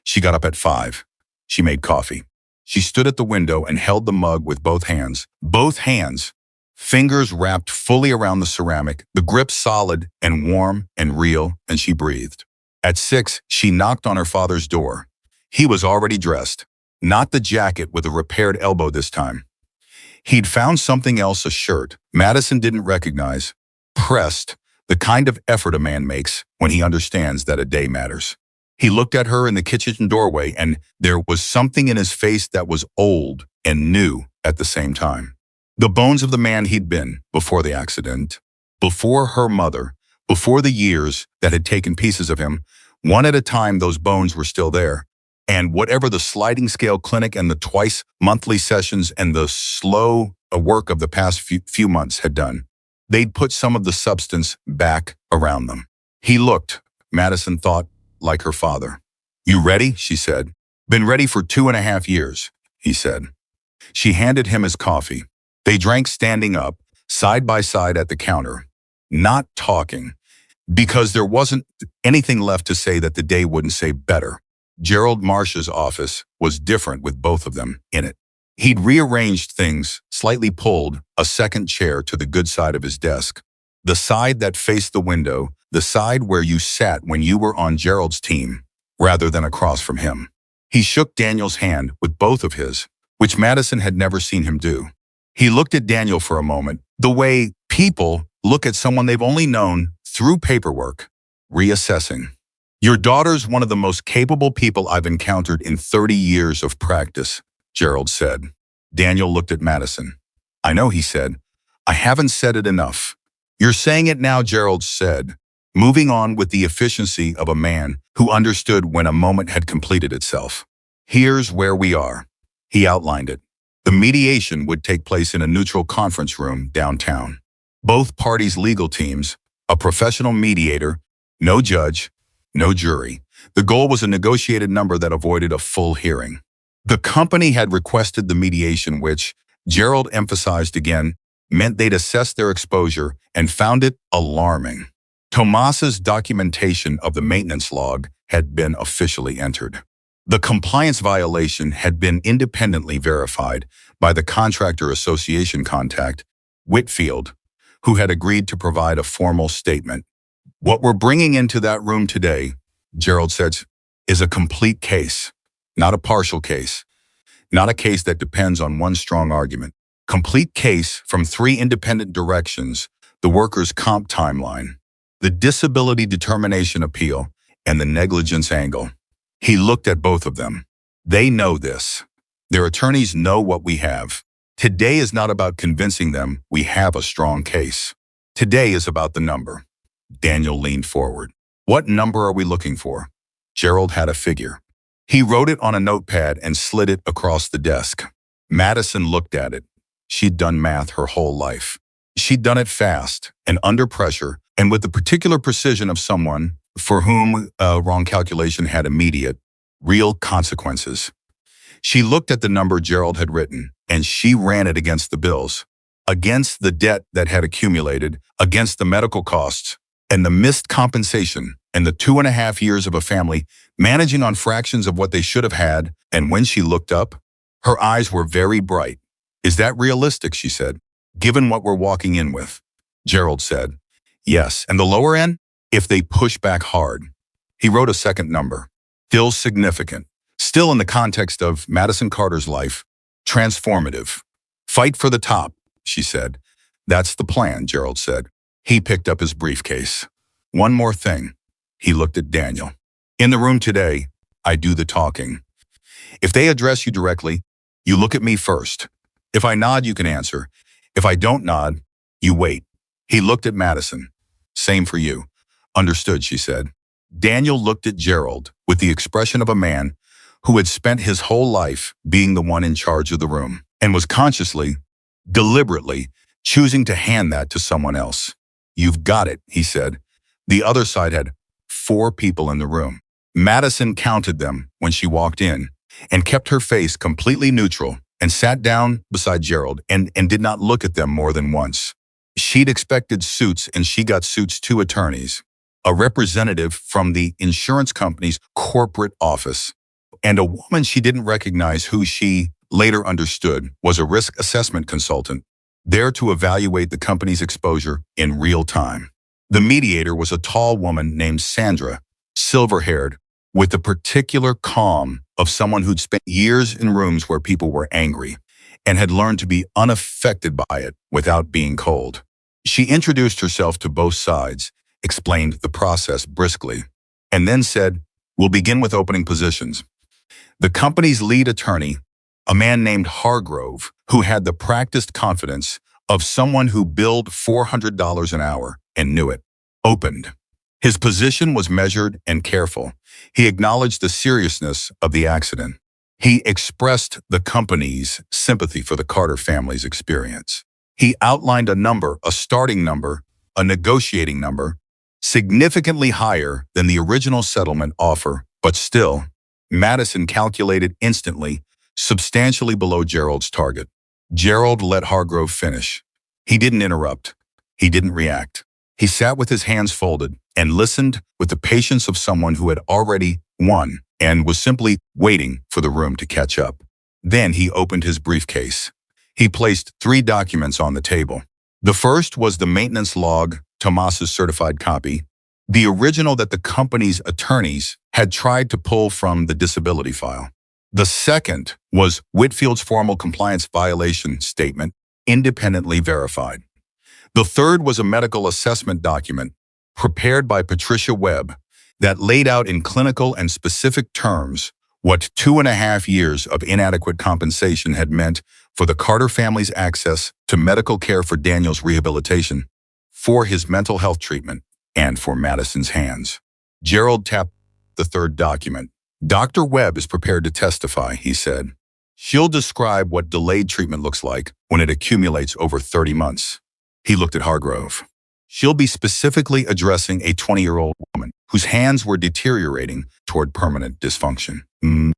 She got up at 5. She made coffee. She stood at the window and held the mug with both hands, fingers wrapped fully around the ceramic, the grip solid and warm and real, and she breathed. At 6, she knocked on her father's door. He was already dressed, not the jacket with a repaired elbow this time. He'd found something else, a shirt Madison didn't recognize, pressed, the kind of effort a man makes when he understands that a day matters. He looked at her in the kitchen doorway, and there was something in his face that was old and new at the same time. The bones of the man he'd been before the accident, before her mother, before the years that had taken pieces of him, one at a time those bones were still there. And whatever the sliding scale clinic and the twice monthly sessions and the slow work of the past few months had done, they'd put some of the substance back around them. He looked, Madison thought, like her father. You ready? She said. Been ready for 2.5 years, he said. She handed him his coffee. They drank standing up, side by side at the counter, not talking, because there wasn't anything left to say that the day wouldn't say better. Gerald Marsh's office was different with both of them in it. He'd rearranged things, slightly pulled a second chair to the good side of his desk, the side that faced the window, the side where you sat when you were on Gerald's team, rather than across from him. He shook Daniel's hand with both of his, which Madison had never seen him do. He looked at Daniel for a moment, the way people look at someone they've only known through paperwork, reassessing. Your daughter's one of the most capable people I've encountered in 30 years of practice, Gerald said. Daniel looked at Madison. I know, he said. I haven't said it enough. You're saying it now, Gerald said, moving on with the efficiency of a man who understood when a moment had completed itself. Here's where we are. He outlined it. The mediation would take place in a neutral conference room downtown. Both parties' legal teams, a professional mediator, no judge, no jury. The goal was a negotiated number that avoided a full hearing. The company had requested the mediation, which, Gerald emphasized again, meant they'd assessed their exposure and found it alarming. Tomas's documentation of the maintenance log had been officially entered. The compliance violation had been independently verified by the contractor association contact Whitfield, who had agreed to provide a formal statement. What we're bringing into that room today, Gerald said, is a complete case, not a partial case, not a case that depends on one strong argument. Complete case from three independent directions: the workers' comp timeline, the disability determination appeal, and the negligence angle. He looked at both of them. They know this. Their attorneys know what we have. Today is not about convincing them we have a strong case. Today is about the number. Daniel leaned forward. What number are we looking for? Gerald had a figure. He wrote it on a notepad and slid it across the desk. Madison looked at it. She'd done math her whole life. She'd done it fast and under pressure and with the particular precision of someone for whom a wrong calculation had immediate, real consequences. She looked at the number Gerald had written, and she ran it against the bills, against the debt that had accumulated, against the medical costs, and the missed compensation, and the 2.5 years of a family managing on fractions of what they should have had. And when she looked up, her eyes were very bright. Is that realistic, she said, given what we're walking in with? Gerald said, yes. And the lower end? If they push back hard. He wrote a second number. Still significant. Still in the context of Madison Carter's life. Transformative. Fight for the top, she said. That's the plan, Gerald said. He picked up his briefcase. One more thing. He looked at Daniel. In the room today, I do the talking. If they address you directly, you look at me first. If I nod, you can answer. If I don't nod, you wait. He looked at Madison. Same for you. Understood, she said. Daniel looked at Gerald with the expression of a man who had spent his whole life being the one in charge of the room and was consciously, deliberately, choosing to hand that to someone else. You've got it, he said. The other side had 4 people in the room. Madison counted them when she walked in and kept her face completely neutral and sat down beside Gerald and did not look at them more than once. She'd expected suits, and she got suits, 2 attorneys, a representative from the insurance company's corporate office, and a woman she didn't recognize who she later understood was a risk assessment consultant, there to evaluate the company's exposure in real time. The mediator was a tall woman named Sandra, silver-haired, with the particular calm of someone who'd spent years in rooms where people were angry and had learned to be unaffected by it without being cold. She introduced herself to both sides, explained the process briskly, and then said, "We'll begin with opening positions." The company's lead attorney, a man named Hargrove, who had the practiced confidence of someone who billed $400 an hour and knew it, opened. His position was measured and careful. He acknowledged the seriousness of the accident. He expressed the company's sympathy for the Carter family's experience. He outlined a number, a starting number, a negotiating number, significantly higher than the original settlement offer, but still, Madison calculated instantly, substantially below Gerald's target. Gerald let Hargrove finish. He didn't interrupt. He didn't react. He sat with his hands folded and listened with the patience of someone who had already won and was simply waiting for the room to catch up. Then he opened his briefcase. He placed 3 documents on the table. The first was the maintenance log, Tomas's certified copy, the original that the company's attorneys had tried to pull from the disability file. The second was Whitfield's formal compliance violation statement, independently verified. The third was a medical assessment document prepared by Patricia Webb that laid out in clinical and specific terms what 2.5 years of inadequate compensation had meant for the Carter family's access to medical care for Daniel's rehabilitation, for his mental health treatment, and for Madison's hands. Gerald tapped the third document. Dr. Webb is prepared to testify, he said. She'll describe what delayed treatment looks like when it accumulates over 30 months. He looked at Hargrove. She'll be specifically addressing a 20-year-old woman whose hands were deteriorating toward permanent dysfunction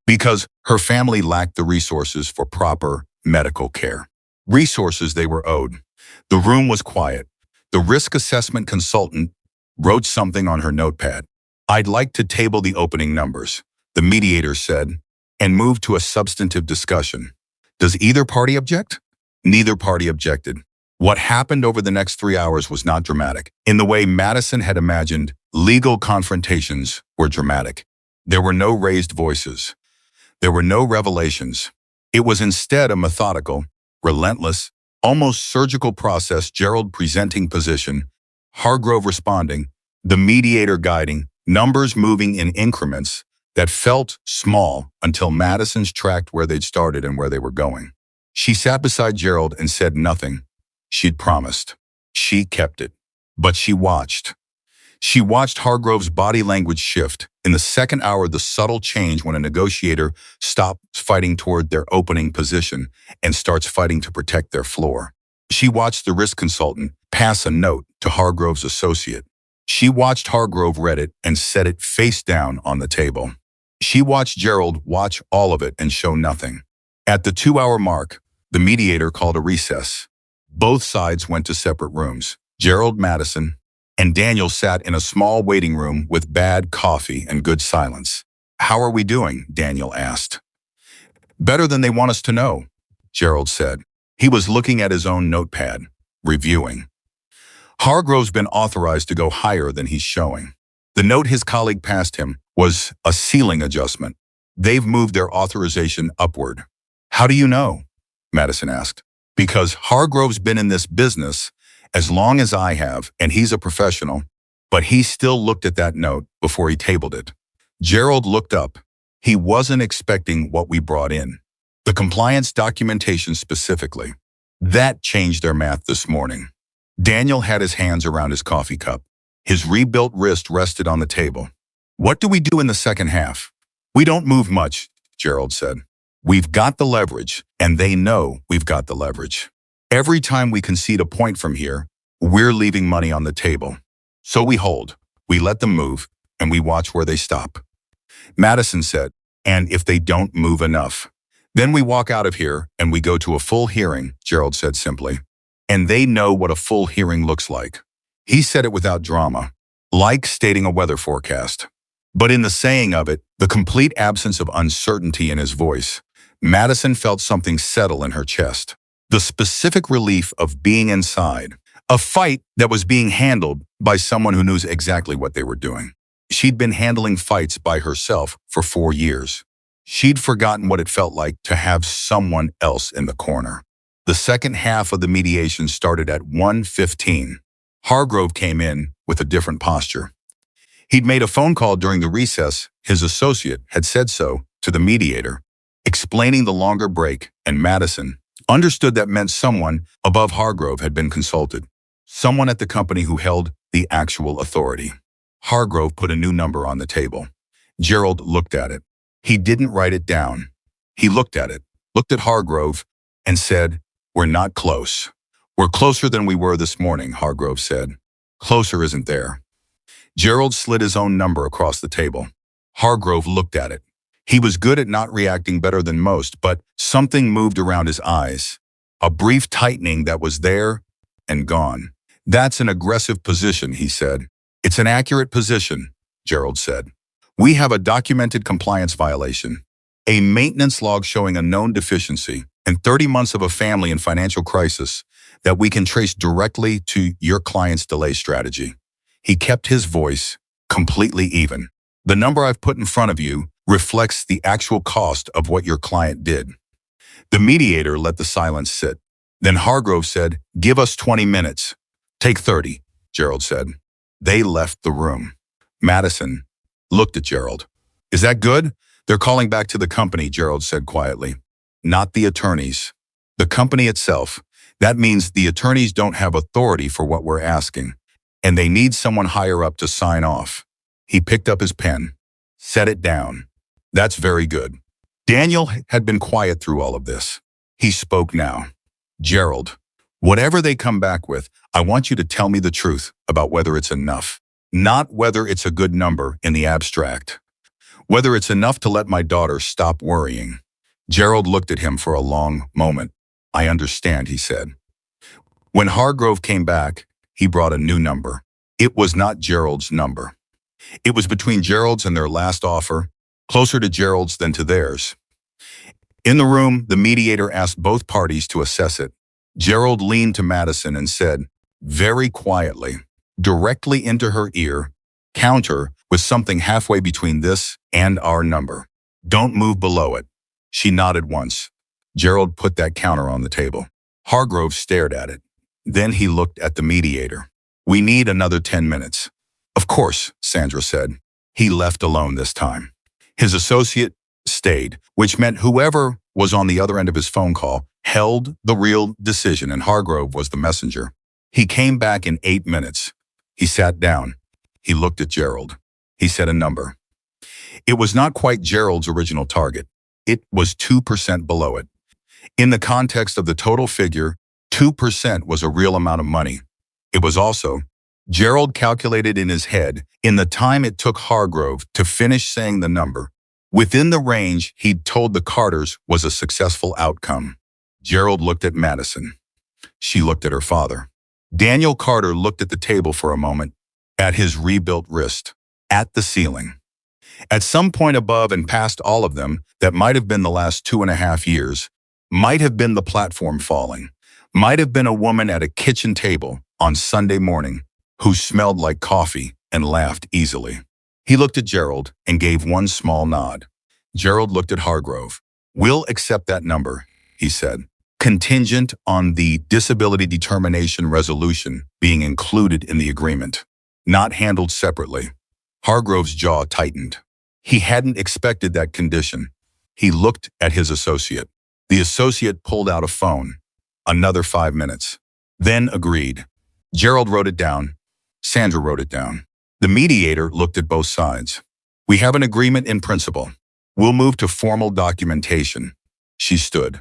because her family lacked the resources for proper medical care. Resources they were owed. The room was quiet. The risk assessment consultant wrote something on her notepad. I'd like to table the opening numbers, the mediator said, and moved to a substantive discussion. Does either party object? Neither party objected. What happened over the next 3 hours was not dramatic. In the way Madison had imagined, legal confrontations were dramatic. There were no raised voices. There were no revelations. It was instead a methodical, relentless, almost surgical process. Gerald presenting position, Hargrove responding, the mediator guiding, numbers moving in increments that felt small until Madison's tracked where they'd started and where they were going. She sat beside Gerald and said nothing. She'd promised. She kept it. But she watched. She watched Hargrove's body language shift. In the second hour, the subtle change when a negotiator stops fighting toward their opening position and starts fighting to protect their floor. She watched the risk consultant pass a note to Hargrove's associate. She watched Hargrove read it and set it face down on the table. She watched Gerald watch all of it and show nothing. At the 2-hour mark, the mediator called a recess. Both sides went to separate rooms. Gerald, Madison, and Daniel sat in a small waiting room with bad coffee and good silence. "How are we doing?" Daniel asked. "Better than they want us to know," Gerald said. He was looking at his own notepad, reviewing. Hargrove's been authorized to go higher than he's showing. The note his colleague passed him was a ceiling adjustment. They've moved their authorization upward. "How do you know?" Madison asked. "Because Hargrove's been in this business as long as I have, and he's a professional, but he still looked at that note before he tabled it." Gerald looked up. He wasn't expecting what we brought in. The compliance documentation specifically. That changed their math this morning. Daniel had his hands around his coffee cup. His rebuilt wrist rested on the table. "What do we do in the second half?" "We don't move much," Gerald said. "We've got the leverage, and they know we've got the leverage. Every time we concede a point from here, we're leaving money on the table. So we hold, we let them move, and we watch where they stop." Madison said, "And if they don't move enough, then we walk out of here and we go to a full hearing," Gerald said simply. "And they know what a full hearing looks like." He said it without drama, like stating a weather forecast. But in the saying of it, the complete absence of uncertainty in his voice, Madison felt something settle in her chest. The specific relief of being inside, a fight that was being handled by someone who knew exactly what they were doing. She'd been handling fights by herself for 4 years. She'd forgotten what it felt like to have someone else in the corner. The second half of the mediation started at 1:15. Hargrove came in with a different posture. He'd made a phone call during the recess. His associate had said so to the mediator, explaining the longer break, and Madison understood that meant someone above Hargrove had been consulted. Someone at the company who held the actual authority. Hargrove put a new number on the table. Gerald looked at it. He didn't write it down. He looked at it, looked at Hargrove, and said, "We're not close." "We're closer than we were this morning," Hargrove said. "Closer isn't there." Gerald slid his own number across the table. Hargrove looked at it. He was good at not reacting better than most, but something moved around his eyes. A brief tightening that was there and gone. "That's an aggressive position," he said. "It's an accurate position," Gerald said. "We have a documented compliance violation, a maintenance log showing a known deficiency, and 30 months of a family and financial crisis that we can trace directly to your client's delay strategy." He kept his voice completely even. "The number I've put in front of you reflects the actual cost of what your client did." The mediator let the silence sit. Then Hargrove said, "Give us 20 minutes. Take 30, Gerald said. They left the room. Madison looked at Gerald. "Is that good?" "They're calling back to the company," Gerald said quietly. "Not the attorneys. The company itself. That means the attorneys don't have authority for what we're asking, and they need someone higher up to sign off." He picked up his pen, set it down. "That's very good." Daniel had been quiet through all of this. He spoke now. "Gerald, whatever they come back with, I want you to tell me the truth about whether it's enough. Not whether it's a good number in the abstract. Whether it's enough to let my daughter stop worrying." Gerald looked at him for a long moment. "I understand," he said. When Hargrove came back, he brought a new number. It was not Gerald's number. It was between Gerald's and their last offer, closer to Gerald's than to theirs. In the room, the mediator asked both parties to assess it. Gerald leaned to Madison and said, very quietly, directly into her ear, counter with something halfway between this and our number. Don't move below it. She nodded once. Gerald put that counter on the table. Hargrove stared at it. Then he looked at the mediator. We need another 10 minutes. Of course, Sandra said. He left alone this time. His associate stayed, which meant whoever was on the other end of his phone call held the real decision, and Hargrove was the messenger. He came back in 8 minutes. He sat down. He looked at Gerald. He said a number. It was not quite Gerald's original target. It was 2% below it. In the context of the total figure, 2% was a real amount of money. It was also, Gerald calculated in his head, in the time it took Hargrove to finish saying the number, within the range he'd told the Carters was a successful outcome. Gerald looked at Madison. She looked at her father. Daniel Carter looked at the table for a moment, at his rebuilt wrist, at the ceiling. At some point above and past all of them, that might have been the last 2.5 years, might have been the platform falling, might have been a woman at a kitchen table on Sunday morning who smelled like coffee and laughed easily. He looked at Gerald and gave one small nod. Gerald looked at Hargrove. We'll accept that number, he said, contingent on the disability determination resolution being included in the agreement, not handled separately. Hargrove's jaw tightened. He hadn't expected that condition. He looked at his associate. The associate pulled out a phone. Another 5 minutes. Then agreed. Gerald wrote it down. Sandra wrote it down. The mediator looked at both sides. We have an agreement in principle. We'll move to formal documentation. She stood.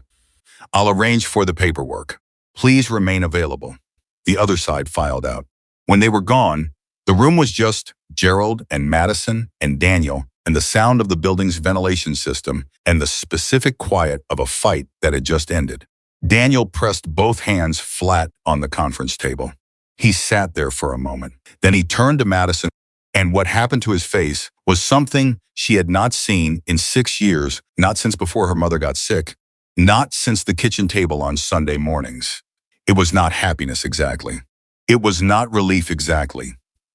I'll arrange for the paperwork. Please remain available. The other side filed out. When they were gone, the room was just Gerald and Madison and Daniel and the sound of the building's ventilation system and the specific quiet of a fight that had just ended. Daniel pressed both hands flat on the conference table. He sat there for a moment. Then he turned to Madison, and what happened to his face was something she had not seen in 6 years, not since before her mother got sick, not since the kitchen table on Sunday mornings. It was not happiness exactly. It was not relief exactly.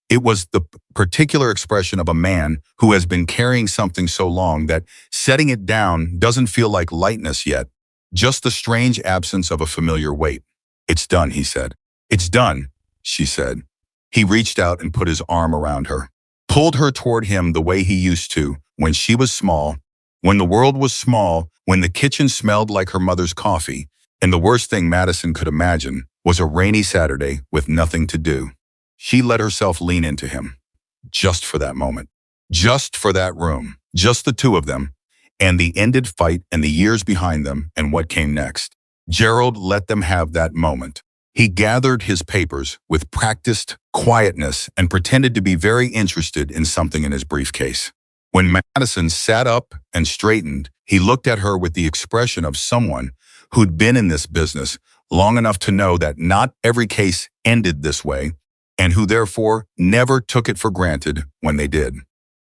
It was the particular expression of a man who has been carrying something so long that setting it down doesn't feel like lightness yet, just the strange absence of a familiar weight. It's done, he said. It's done, she said. He reached out and put his arm around her, pulled her toward him the way he used to when she was small, when the world was small, when the kitchen smelled like her mother's coffee, and the worst thing Madison could imagine was a rainy Saturday with nothing to do. She let herself lean into him, just for that moment, just for that room, just the two of them, and the ended fight and the years behind them and what came next. Gerald let them have that moment. He gathered his papers with practiced quietness and pretended to be very interested in something in his briefcase. When Madison sat up and straightened, he looked at her with the expression of someone who'd been in this business long enough to know that not every case ended this way, and who therefore never took it for granted when they did.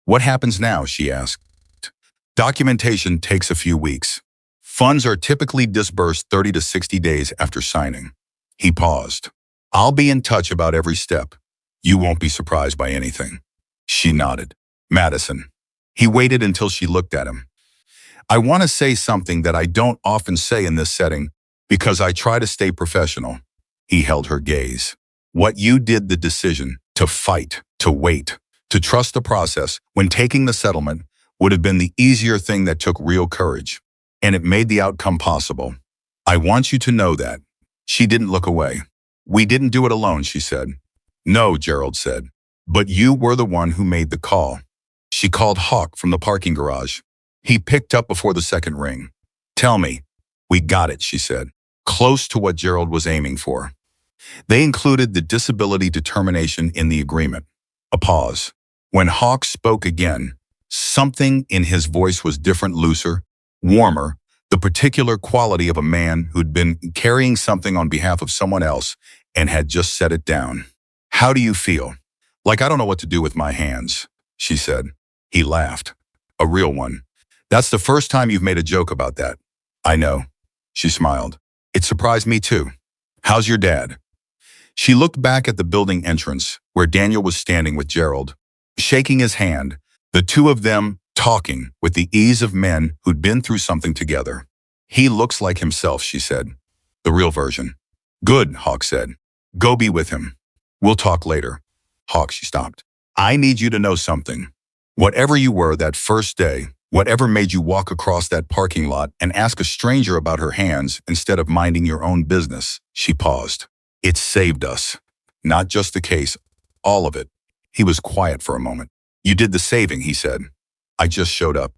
What happens now, she asked. Documentation takes a few weeks. Funds are typically disbursed 30 to 60 days after signing. He paused. I'll be in touch about every step. You won't be surprised by anything. She nodded. Madison. He waited until she looked at him. I want to say something that I don't often say in this setting because I try to stay professional. He held her gaze. What you did, the decision to fight, to wait, to trust the process when taking the settlement would have been the easier thing that took real courage, and it made the outcome possible. I want you to know that. She didn't look away. We didn't do it alone, she said. No, Gerald said, but you were the one who made the call. She called Hawk from the parking garage. He picked up before the second ring. Tell me. We got it, she said, close to what Gerald was aiming for. They included the disability determination in the agreement. A pause. When Hawk spoke again, something in his voice was different, looser, warmer, the particular quality of a man who'd been carrying something on behalf of someone else and had just set it down. How do you feel? Like I don't know what to do with my hands, she said. He laughed. A real one. That's the first time you've made a joke about that. I know. She smiled. It surprised me too. How's your dad? She looked back at the building entrance where Daniel was standing with Gerald, shaking his hand, the two of them talking with the ease of men who'd been through something together. He looks like himself, she said. The real version. Good, Hawk said. Go be with him. We'll talk later. Hawk, she stopped. I need you to know something. Whatever you were that first day, whatever made you walk across that parking lot and ask a stranger about her hands instead of minding your own business, she paused. It saved us. Not just the case, all of it. He was quiet for a moment. You did the saving, he said. I just showed up.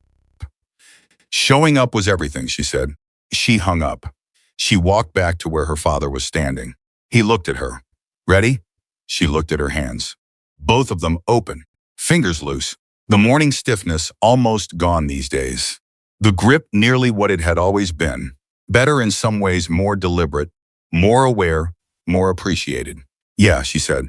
Showing up was everything, she said. She hung up. She walked back to where her father was standing. He looked at her. Ready? She looked at her hands. Both of them open, fingers loose. The morning stiffness almost gone these days. The grip nearly what it had always been. Better in some ways, more deliberate, more aware, more appreciated. Yeah, she said.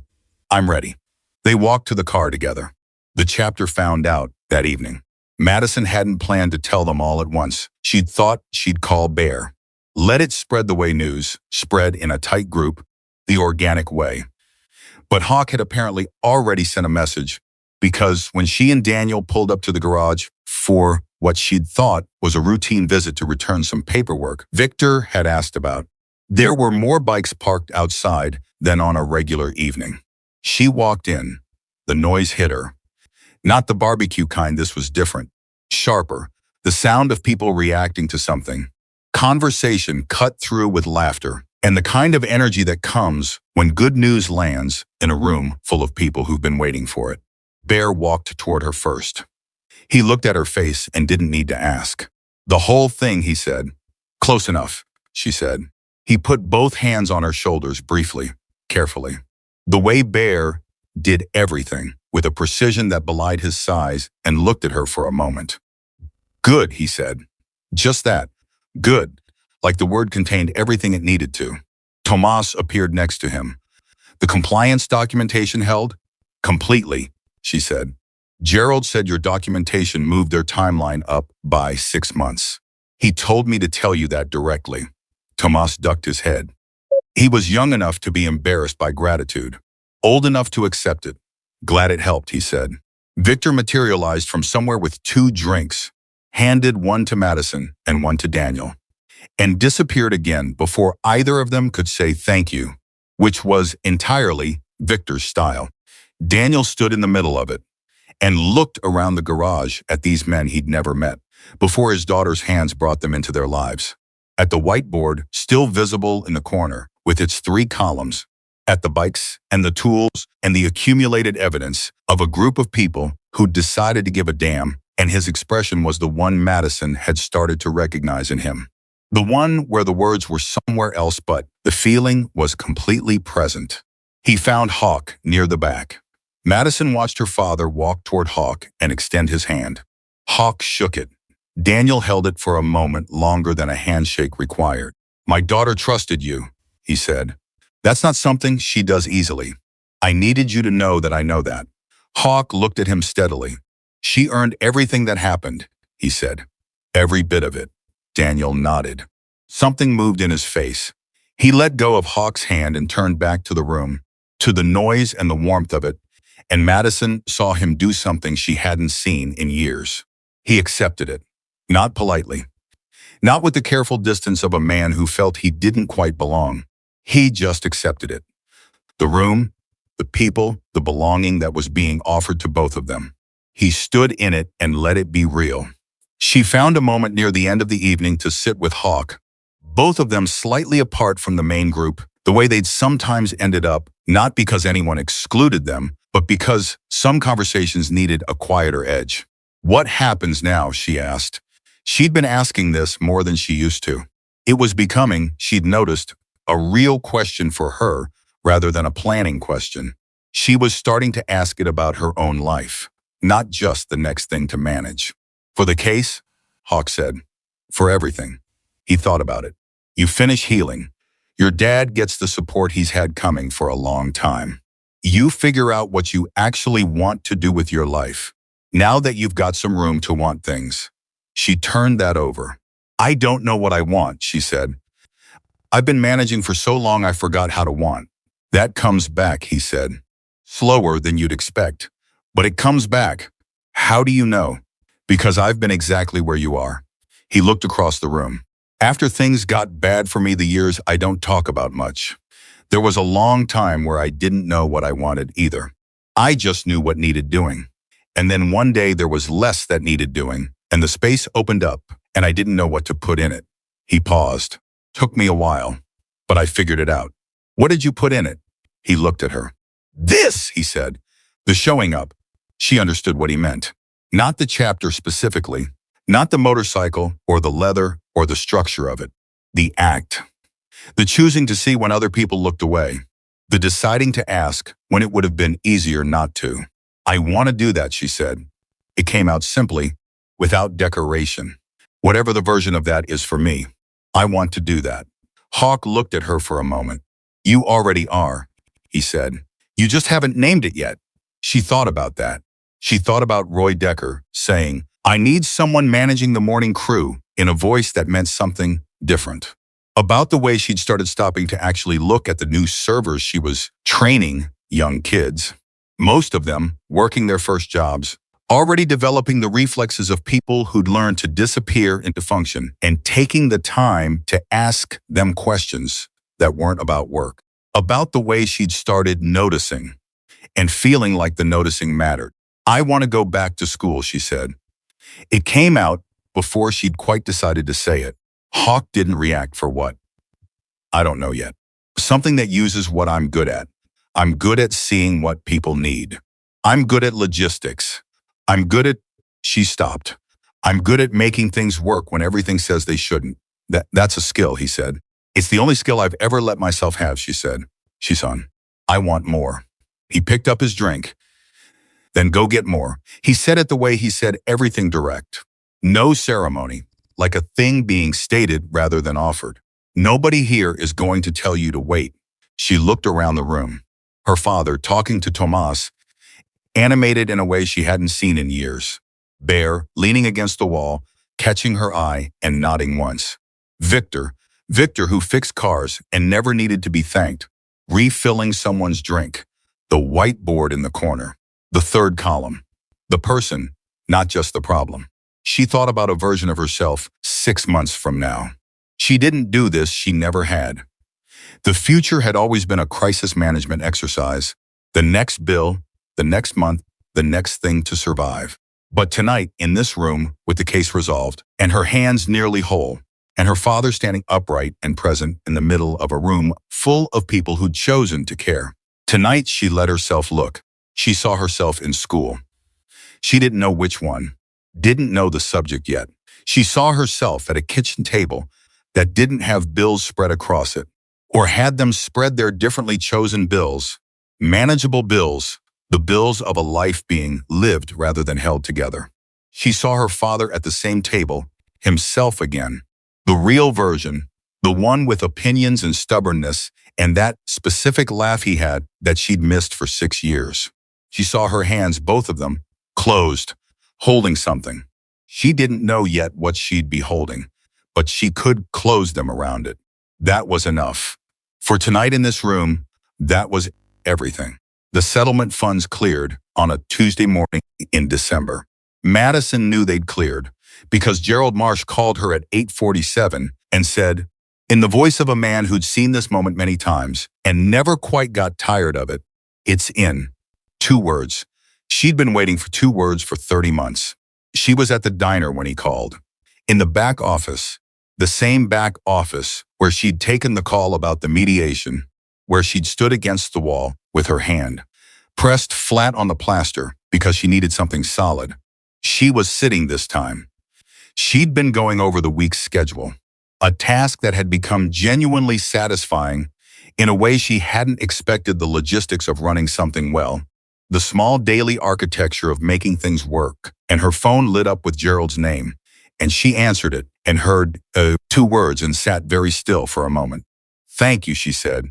I'm ready. They walked to the car together. The chapter found out that evening. Madison hadn't planned to tell them all at once. She'd thought she'd call Bear. Let it spread the way news spread in a tight group, the organic way. But Hawk had apparently already sent a message, because when she and Daniel pulled up to the garage for what she'd thought was a routine visit to return some paperwork Victor had asked about, there were more bikes parked outside than on a regular evening. She walked in. The noise hit her. Not the barbecue kind, this was different. Sharper. The sound of people reacting to something. Conversation cut through with laughter, and the kind of energy that comes when good news lands in a room full of people who've been waiting for it. Bear walked toward her first. He looked at her face and didn't need to ask. The whole thing, he said. Close enough, she said. He put both hands on her shoulders briefly, carefully. The way Bear did everything, with a precision that belied his size, and looked at her for a moment. Good, he said. Just that. Good. Like the word contained everything it needed to. Tomas appeared next to him. The compliance documentation held? Completely, she said. Gerald said your documentation moved their timeline up by 6 months. He told me to tell you that directly. Tomas ducked his head. He was young enough to be embarrassed by gratitude, old enough to accept it. Glad it helped, he said. Victor materialized from somewhere with 2 drinks, handed one to Madison and one to Daniel, and disappeared again before either of them could say thank you, which was entirely Victor's style. Daniel stood in the middle of it and looked around the garage at these men he'd never met before his daughter's hands brought them into their lives. At the whiteboard, still visible in the corner, with its 3 columns, at the bikes and the tools and the accumulated evidence of a group of people who'd decided to give a damn, and his expression was the one Madison had started to recognize in him. The one where the words were somewhere else, but the feeling was completely present. He found Hawk near the back. Madison watched her father walk toward Hawk and extend his hand. Hawk shook it. Daniel held it for a moment longer than a handshake required. My daughter trusted you, he said. That's not something she does easily. I needed you to know that I know that. Hawk looked at him steadily. She earned everything that happened, he said. Every bit of it. Daniel nodded. Something moved in his face. He let go of Hawk's hand and turned back to the room, to the noise and the warmth of it, and Madison saw him do something she hadn't seen in years. He accepted it. Not politely. Not with the careful distance of a man who felt he didn't quite belong. He just accepted it. The room, the people, the belonging that was being offered to both of them. He stood in it and let it be real. She found a moment near the end of the evening to sit with Hawk, both of them slightly apart from the main group, the way they'd sometimes ended up, not because anyone excluded them, but because some conversations needed a quieter edge. What happens now, she asked. She'd been asking this more than she used to. It was becoming, she'd noticed, a real question for her rather than a planning question. She was starting to ask it about her own life, not just the next thing to manage. For the case, Hawk said. For everything. He thought about it. You finish healing. Your dad gets the support he's had coming for a long time. You figure out what you actually want to do with your life. Now that you've got some room to want things. She turned that over. I don't know what I want, she said. I've been managing for so long I forgot how to want. That comes back, he said. Slower than you'd expect. But it comes back. How do you know? Because I've been exactly where you are. He looked across the room. After things got bad for me, the years I don't talk about much, there was a long time where I didn't know what I wanted either. I just knew what needed doing. And then one day there was less that needed doing, and the space opened up, and I didn't know what to put in it. He paused. Took me a while, but I figured it out. What did you put in it? He looked at her. This, he said. The showing up. She understood what he meant. Not the chapter specifically, not the motorcycle or the leather or the structure of it. The act. The choosing to see when other people looked away. The deciding to ask when it would have been easier not to. I want to do that, she said. It came out simply, without decoration. Whatever the version of that is for me, I want to do that. Hawk looked at her for a moment. You already are, he said. You just haven't named it yet. She thought about that. She thought about Roy Decker saying, I need someone managing the morning crew, in a voice that meant something different. About the way she'd started stopping to actually look at the new servers she was training, young kids. Most of them working their first jobs, already developing the reflexes of people who'd learned to disappear into function and taking the time to ask them questions that weren't about work. About the way she'd started noticing and feeling like the noticing mattered. I want to go back to school, she said. It came out before she'd quite decided to say it. Hawk didn't react for what? I don't know yet. Something that uses what I'm good at. I'm good at seeing what people need. I'm good at logistics. I'm good at... She stopped. I'm good at making things work when everything says they shouldn't. That's a skill, he said. It's the only skill I've ever let myself have, she said. She's on. I want more. He picked up his drink. Then go get more. He said it the way he said everything, direct. No ceremony, like a thing being stated rather than offered. Nobody here is going to tell you to wait. She looked around the room. Her father, talking to Tomas, animated in a way she hadn't seen in years. Bear, leaning against the wall, catching her eye and nodding once. Victor, who fixed cars and never needed to be thanked, refilling someone's drink. The whiteboard in the corner. The third column. The person, not just the problem. She thought about a version of herself 6 months from now. She didn't do this, she never had. The future had always been a crisis management exercise. The next bill, the next month, the next thing to survive. But tonight, in this room, with the case resolved, and her hands nearly whole, and her father standing upright and present in the middle of a room full of people who'd chosen to care. Tonight, she let herself look. She saw herself in school. She didn't know which one, didn't know the subject yet. She saw herself at a kitchen table that didn't have bills spread across it, or had them spread their differently chosen bills, manageable bills, the bills of a life being lived rather than held together. She saw her father at the same table, himself again, the real version, the one with opinions and stubbornness, and that specific laugh he had that she'd missed for 6 years. She saw her hands, both of them, closed, holding something. She didn't know yet what she'd be holding, but she could close them around it. That was enough. For tonight in this room, that was everything. The settlement funds cleared on a Tuesday morning in December. Madison knew they'd cleared because Gerald Marsh called her at 8:47 and said, in the voice of a man who'd seen this moment many times and never quite got tired of it, it's in. 2 words. She'd been waiting for 2 words for 30 months. She was at the diner when he called. In the back office, the same back office where she'd taken the call about the mediation, where she'd stood against the wall with her hand pressed flat on the plaster because she needed something solid. She was sitting this time. She'd been going over the week's schedule, a task that had become genuinely satisfying in a way she hadn't expected. The logistics of running something well, the small daily architecture of making things work, and her phone lit up with Gerald's name, and she answered it and heard 2 words and sat very still for a moment. Thank you, she said.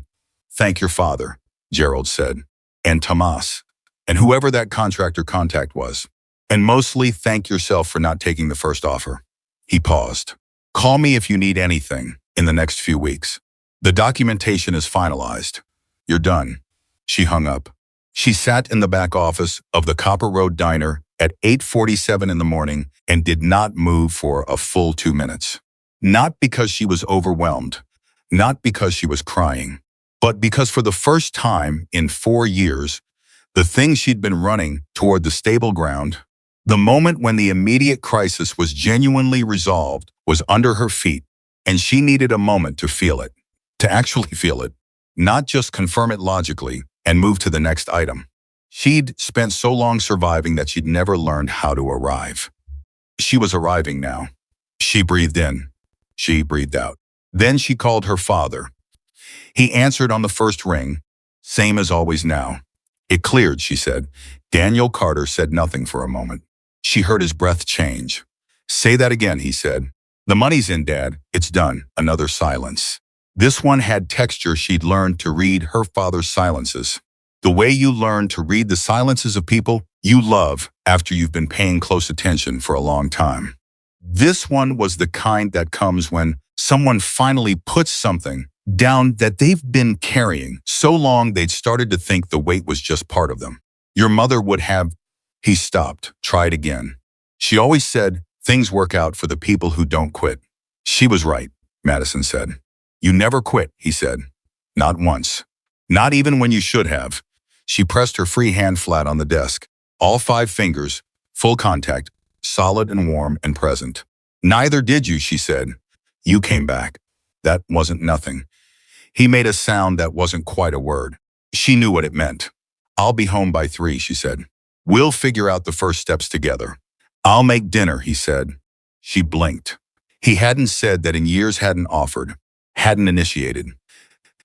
Thank your father, Gerald said, and Tomas, and whoever that contractor contact was. And mostly thank yourself for not taking the first offer. He paused. Call me if you need anything in the next few weeks. The documentation is finalized. You're done. She hung up. She sat in the back office of the Copper Road Diner at 8:47 in the morning and did not move for a full 2 minutes. Not because she was overwhelmed, not because she was crying, but because for the first time in 4 years, the thing she'd been running toward the stable ground, the moment when the immediate crisis was genuinely resolved, was under her feet, and she needed a moment to feel it, to actually feel it, not just confirm it logically and move to the next item. She'd spent so long surviving that she'd never learned how to arrive. She was arriving now. She breathed in. She breathed out. Then she called her father. He answered on the first ring, same as always now. It cleared, she said. Daniel Carter said nothing for a moment. She heard his breath change. Say that again, he said. The money's in, Dad. It's done. Another silence. This one had texture. She'd learned to read her father's silences. The way you learn to read the silences of people you love after you've been paying close attention for a long time. This one was the kind that comes when someone finally puts something down that they've been carrying so long they'd started to think the weight was just part of them. Your mother would have. He stopped, tried again. She always said, things work out for the people who don't quit. She was right, Madison said. You never quit, he said. Not once. Not even when you should have. She pressed her free hand flat on the desk. All 5 fingers, full contact, solid and warm and present. Neither did you, she said. You came back. That wasn't nothing. He made a sound that wasn't quite a word. She knew what it meant. I'll be home by 3, she said. We'll figure out the first steps together. I'll make dinner, he said. She blinked. He hadn't said that in years, hadn't offered, hadn't initiated.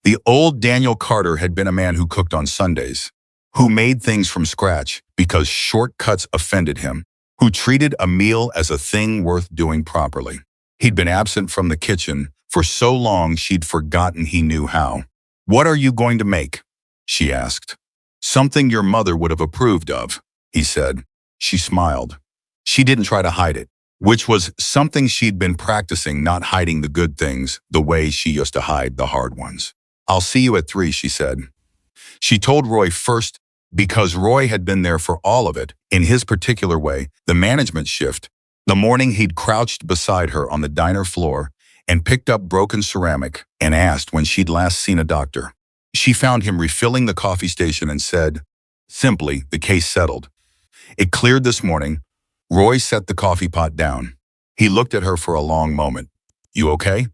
The old Daniel Carter had been a man who cooked on Sundays, who made things from scratch because shortcuts offended him, who treated a meal as a thing worth doing properly. He'd been absent from the kitchen for so long she'd forgotten he knew how. What are you going to make? She asked. Something your mother would have approved of, he said. She smiled. She didn't try to hide it, which was something she'd been practicing, not hiding the good things the way she used to hide the hard ones. I'll see you at 3, she said. She told Roy first because Roy had been there for all of it, in his particular way, the management shift, the morning he'd crouched beside her on the diner floor and picked up broken ceramic and asked when she'd last seen a doctor. She found him refilling the coffee station and said, simply, the case settled. It cleared this morning. Roy set the coffee pot down. He looked at her for a long moment. You okay?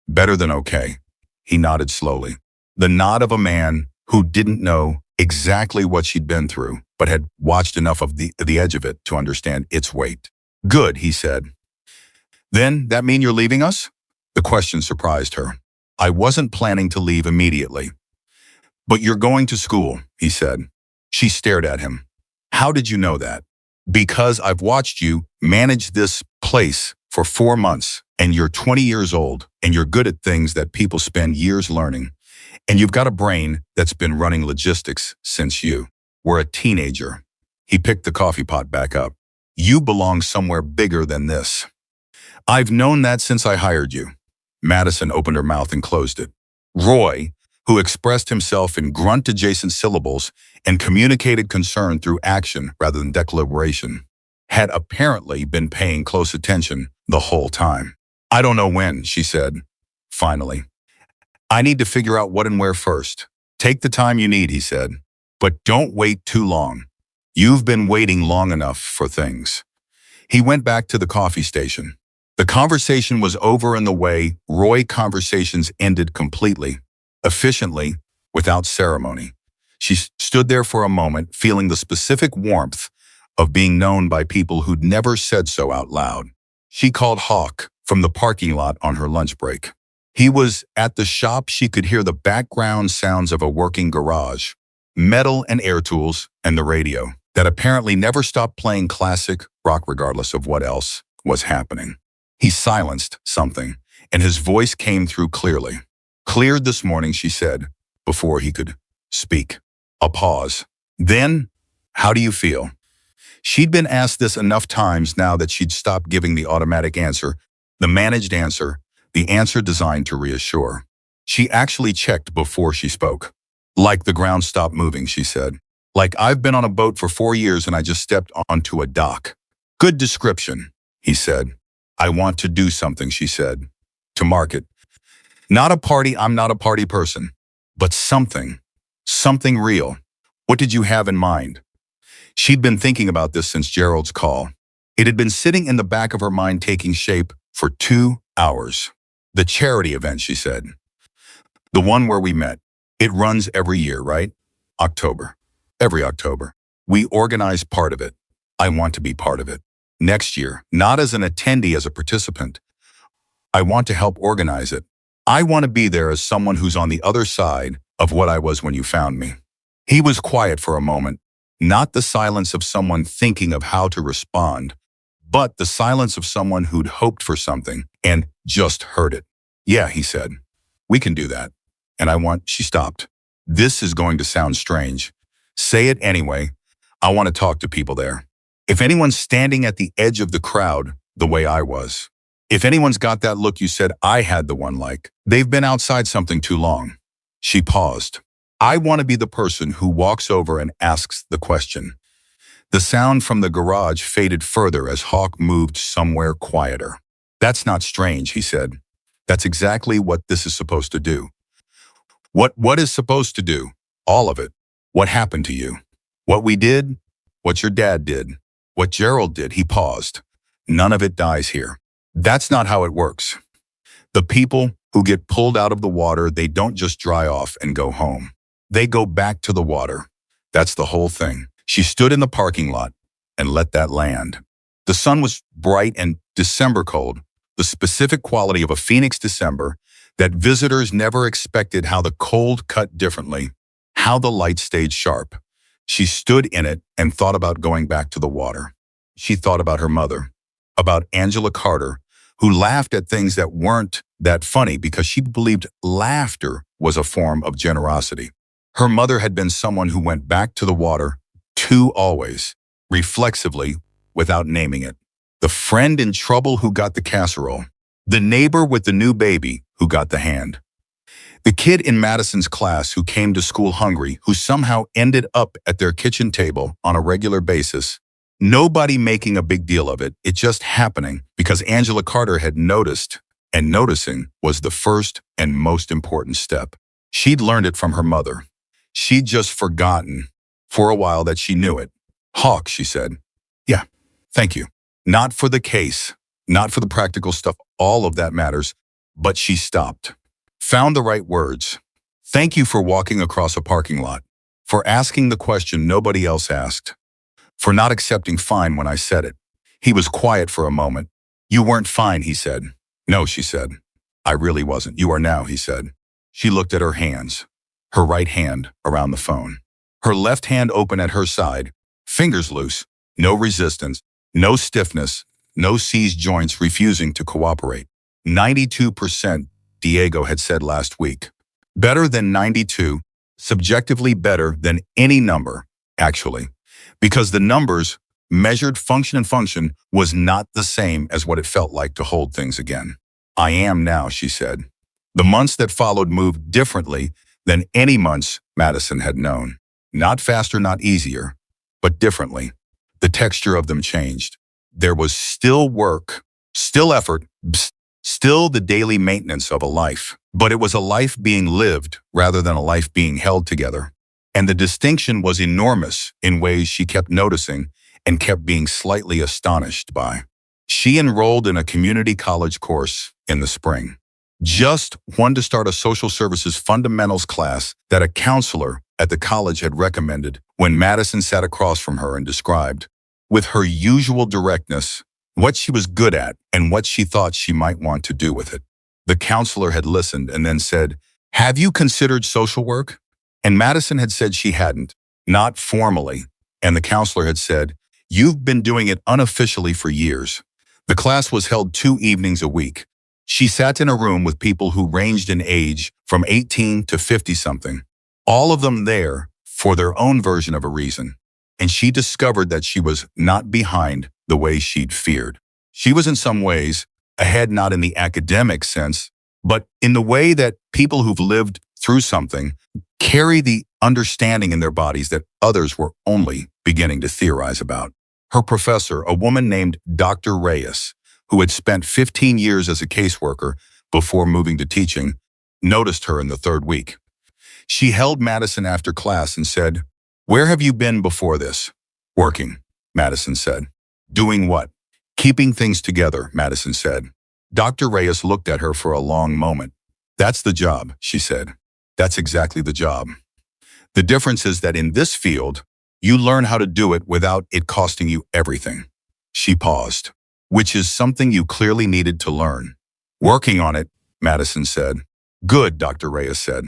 Better than okay. He nodded slowly. The nod of a man who didn't know exactly what she'd been through, but had watched enough of the edge of it to understand its weight. Good, he said. Then, that mean you're leaving us? The question surprised her. I wasn't planning to leave immediately. But you're going to school, he said. She stared at him. How did you know that? Because I've watched you manage this place for 4 months, and you're 20 years old, and you're good at things that people spend years learning. And you've got a brain that's been running logistics since you were a teenager. He picked the coffee pot back up. You belong somewhere bigger than this. I've known that since I hired you. Madison opened her mouth and closed it. Roy, who expressed himself in grunt-adjacent syllables and communicated concern through action rather than declaration, had apparently been paying close attention the whole time. I don't know when, she said, finally. I need to figure out what and where first. Take the time you need, he said, but don't wait too long. You've been waiting long enough for things. He went back to the coffee station. The conversation was over in the way Roy conversations ended completely, efficiently, without ceremony. She stood there for a moment, feeling the specific warmth of being known by people who'd never said so out loud. She called Hawk from the parking lot on her lunch break. He was at the shop. She could hear the background sounds of a working garage, metal and air tools, and the radio that apparently never stopped playing classic rock regardless of what else was happening. He silenced something, and his voice came through clearly. Cleared this morning, she said, before he could speak. A pause. Then, how do you feel? She'd been asked this enough times now that she'd stopped giving the automatic answer, the managed answer, the answer designed to reassure. She actually checked before she spoke. Like the ground stopped moving, she said. Like I've been on a boat for 4 years and I just stepped onto a dock. Good description, he said. I want to do something, she said. To market. Not a party, I'm not a party person. But something. Something real. What did you have in mind? She'd been thinking about this since Gerald's call. It had been sitting in the back of her mind taking shape for 2 hours. The charity event, she said. The one where we met. It runs every year, right? October. Every October. We organize part of it. I want to be part of it. Next year, not as an attendee, as a participant. I want to help organize it. I want to be there as someone who's on the other side of what I was when you found me. He was quiet for a moment, not the silence of someone thinking of how to respond, but the silence of someone who'd hoped for something and just heard it. Yeah, he said, we can do that. And she stopped. This is going to sound strange. Say it anyway. I want to talk to people there. If anyone's standing at the edge of the crowd the way I was, if anyone's got that look you said I had the one like, they've been outside something too long. She paused. I want to be the person who walks over and asks the question. The sound from the garage faded further as Hawk moved somewhere quieter. That's not strange, he said. That's exactly what this is supposed to do. What is supposed to do? All of it. What happened to you? What we did? What your dad did? What Gerald did? He paused. None of it dies here. That's not how it works. The people who get pulled out of the water, they don't just dry off and go home. They go back to the water. That's the whole thing. She stood in the parking lot and let that land. The sun was bright and December cold, the specific quality of a Phoenix December that visitors never expected. How the cold cut differently, how the light stayed sharp. She stood in it and thought about going back to the water. She thought about her mother, about Angela Carter, who laughed at things that weren't that funny because she believed laughter was a form of generosity. Her mother had been someone who went back to the water, too, always, reflexively, without naming it. The friend in trouble who got the casserole. The neighbor with the new baby who got the hand. The kid in Madison's class who came to school hungry, who somehow ended up at their kitchen table on a regular basis. Nobody making a big deal of it, it just happening because Angela Carter had noticed, and noticing was the first and most important step. She'd learned it from her mother. She'd just forgotten for a while that she knew it. Hawk, she said. Yeah, thank you. Not for the case, not for the practical stuff, all of that matters, but she stopped. Found the right words. Thank you for walking across a parking lot, for asking the question nobody else asked, for not accepting fine when I said it. He was quiet for a moment. You weren't fine, he said. No, she said. I really wasn't. You are now, he said. She looked at her hands, her right hand around the phone, her left hand open at her side, fingers loose, no resistance, no stiffness, no seized joints refusing to cooperate. 92%, Diego had said last week. Better than 92, subjectively better than any number, actually, because the numbers measured function and function was not the same as what it felt like to hold things again. I am now, she said. The months that followed moved differently than any months Madison had known. Not faster, not easier, but differently. The texture of them changed. There was still work, still effort, still the daily maintenance of a life. But it was a life being lived rather than a life being held together. And the distinction was enormous in ways she kept noticing and kept being slightly astonished by. She enrolled in a community college course in the spring. Just one to start a social services fundamentals class that a counselor at the college had recommended when Madison sat across from her and described, with her usual directness, what she was good at and what she thought she might want to do with it. The counselor had listened and then said, "Have you considered social work?" And Madison had said she hadn't, not formally. And the counselor had said, "You've been doing it unofficially for years." The class was held 2 evenings a week. She sat in a room with people who ranged in age from 18 to 50-something, all of them there for their own version of a reason. And she discovered that she was not behind the way she'd feared. She was in some ways ahead, not in the academic sense, but in the way that people who've lived through something carry the understanding in their bodies that others were only beginning to theorize about. Her professor, a woman named Dr. Reyes, who had spent 15 years as a caseworker before moving to teaching, noticed her in the third week. She held Madison after class and said, "Where have you been before this?" "Working," Madison said. "Doing what?" "Keeping things together," Madison said. Dr. Reyes looked at her for a long moment. "That's the job," she said. "That's exactly the job. The difference is that in this field, you learn how to do it without it costing you everything." She paused. "Which is something you clearly needed to learn." "Working on it," Madison said. "Good," Dr. Reyes said.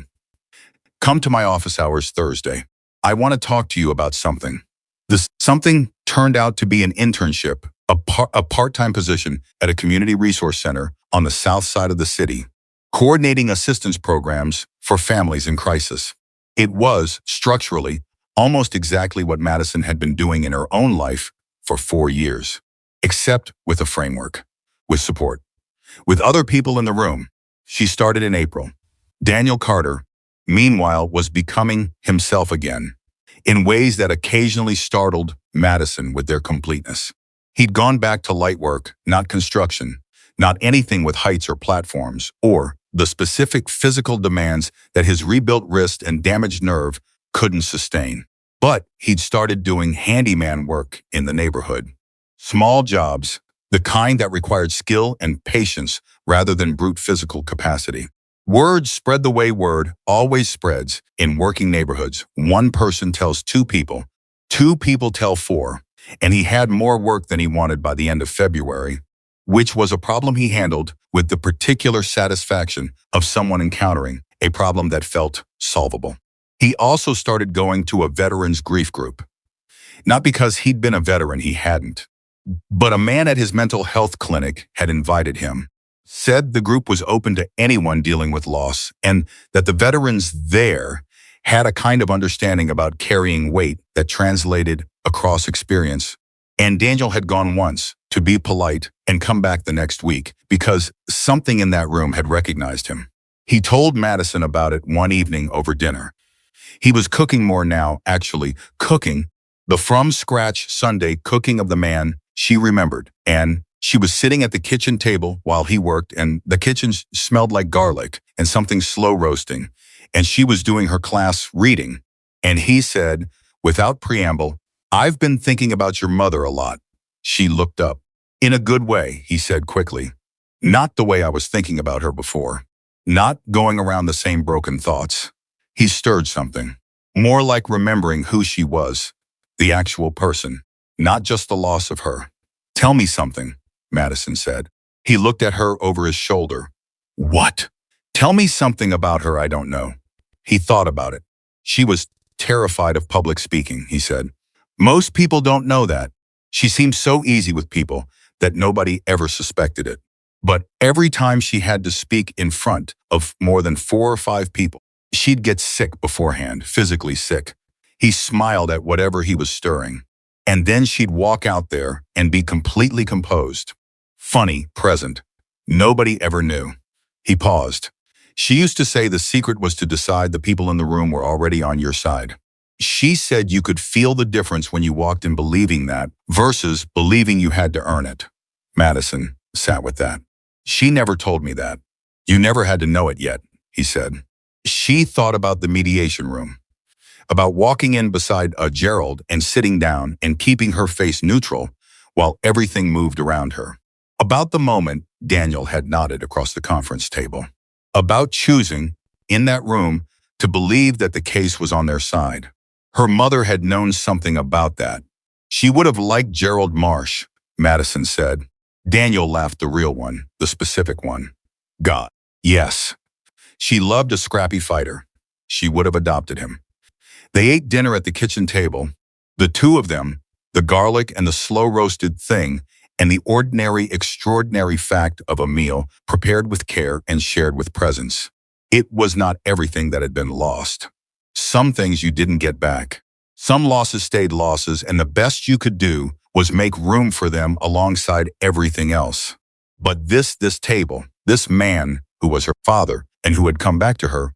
"Come to my office hours Thursday. I want to talk to you about something." This something turned out to be an internship, a part-time position at a community resource center on the south side of the city, coordinating assistance programs for families in crisis. It was, structurally, almost exactly what Madison had been doing in her own life for 4 years, except with a framework, with support, with other people in the room. She started in April. Daniel Carter, meanwhile, was becoming himself again, in ways that occasionally startled Madison with their completeness. He'd gone back to light work, not construction, not anything with heights or platforms, or the specific physical demands that his rebuilt wrist and damaged nerve couldn't sustain. But he'd started doing handyman work in the neighborhood. Small jobs, the kind that required skill and patience rather than brute physical capacity. Word spread the way word always spreads in working neighborhoods. One person tells two people tell four, and he had more work than he wanted by the end of February, which was a problem he handled with the particular satisfaction of someone encountering a problem that felt solvable. He also started going to a veterans grief group. Not because he'd been a veteran, he hadn't. But a man at his mental health clinic had invited him, said the group was open to anyone dealing with loss, and that the veterans there had a kind of understanding about carrying weight that translated across experience. And Daniel had gone once to be polite and come back the next week because something in that room had recognized him. He told Madison about it one evening over dinner. He was cooking more now, actually cooking the from-scratch Sunday cooking of the man she remembered. And she was sitting at the kitchen table while he worked, and the kitchen smelled like garlic and something slow roasting. And she was doing her class reading. And he said, without preamble, "I've been thinking about your mother a lot." She looked up. "In a good way," he said quickly. "Not the way I was thinking about her before. Not going around the same broken thoughts." He stirred something. More like remembering who she was, the actual person, not just the loss of her. "Tell me something," Madison said. He looked at her over his shoulder. "What?" "Tell me something about her I don't know." He thought about it. "She was terrified of public speaking," he said. "Most people don't know that. She seemed so easy with people that nobody ever suspected it. But every time she had to speak in front of more than 4 or 5 people, she'd get sick beforehand, physically sick." He smiled at whatever he was stirring. "And then she'd walk out there and be completely composed. Funny, present. Nobody ever knew." He paused. "She used to say the secret was to decide the people in the room were already on your side. She said you could feel the difference when you walked in believing that versus believing you had to earn it." Madison sat with that. "She never told me that. You never had to know it yet," he said. She thought about the mediation room, about walking in beside Gerald and sitting down and keeping her face neutral while everything moved around her. About the moment Daniel had nodded across the conference table. About choosing, in that room, to believe that the case was on their side. Her mother had known something about that. She would have liked Gerald Marsh, Madison said. Daniel laughed, the real one, the specific one. God, yes. She loved a scrappy fighter. She would have adopted him. They ate dinner at the kitchen table, the two of them, the garlic and the slow-roasted thing, and the ordinary, extraordinary fact of a meal prepared with care and shared with presence. It was not everything that had been lost. Some things you didn't get back. Some losses stayed losses, and the best you could do was make room for them alongside everything else. But this table, this man who was her father and who had come back to her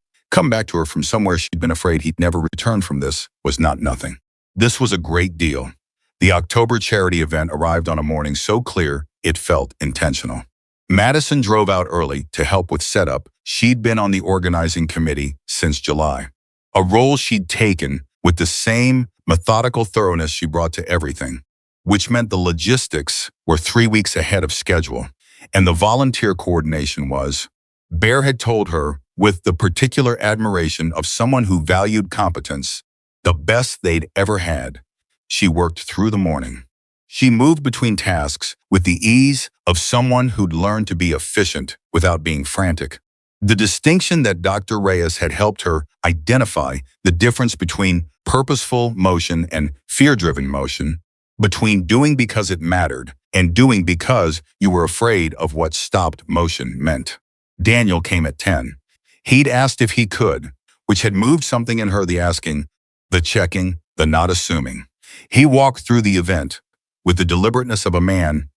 from somewhere she'd been afraid he'd never return from, this was not nothing. This was a great deal. The October charity event arrived on a morning so clear it felt intentional. Madison drove out early to help with setup. She'd been on the organizing committee since July, a role she'd taken with the same methodical thoroughness she brought to everything, which meant the logistics were 3 weeks ahead of schedule, and the volunteer coordination was. Bear had told her, with the particular admiration of someone who valued competence, the best they'd ever had. She worked through the morning. She moved between tasks with the ease of someone who'd learned to be efficient without being frantic. The distinction that Dr. Reyes had helped her identify, the difference between purposeful motion and fear-driven motion, between doing because it mattered and doing because you were afraid of what stopped motion meant. Daniel came at 10. He'd asked if he could, which had moved something in her, the asking, the checking, the not assuming. He walked through the event with the deliberateness of a man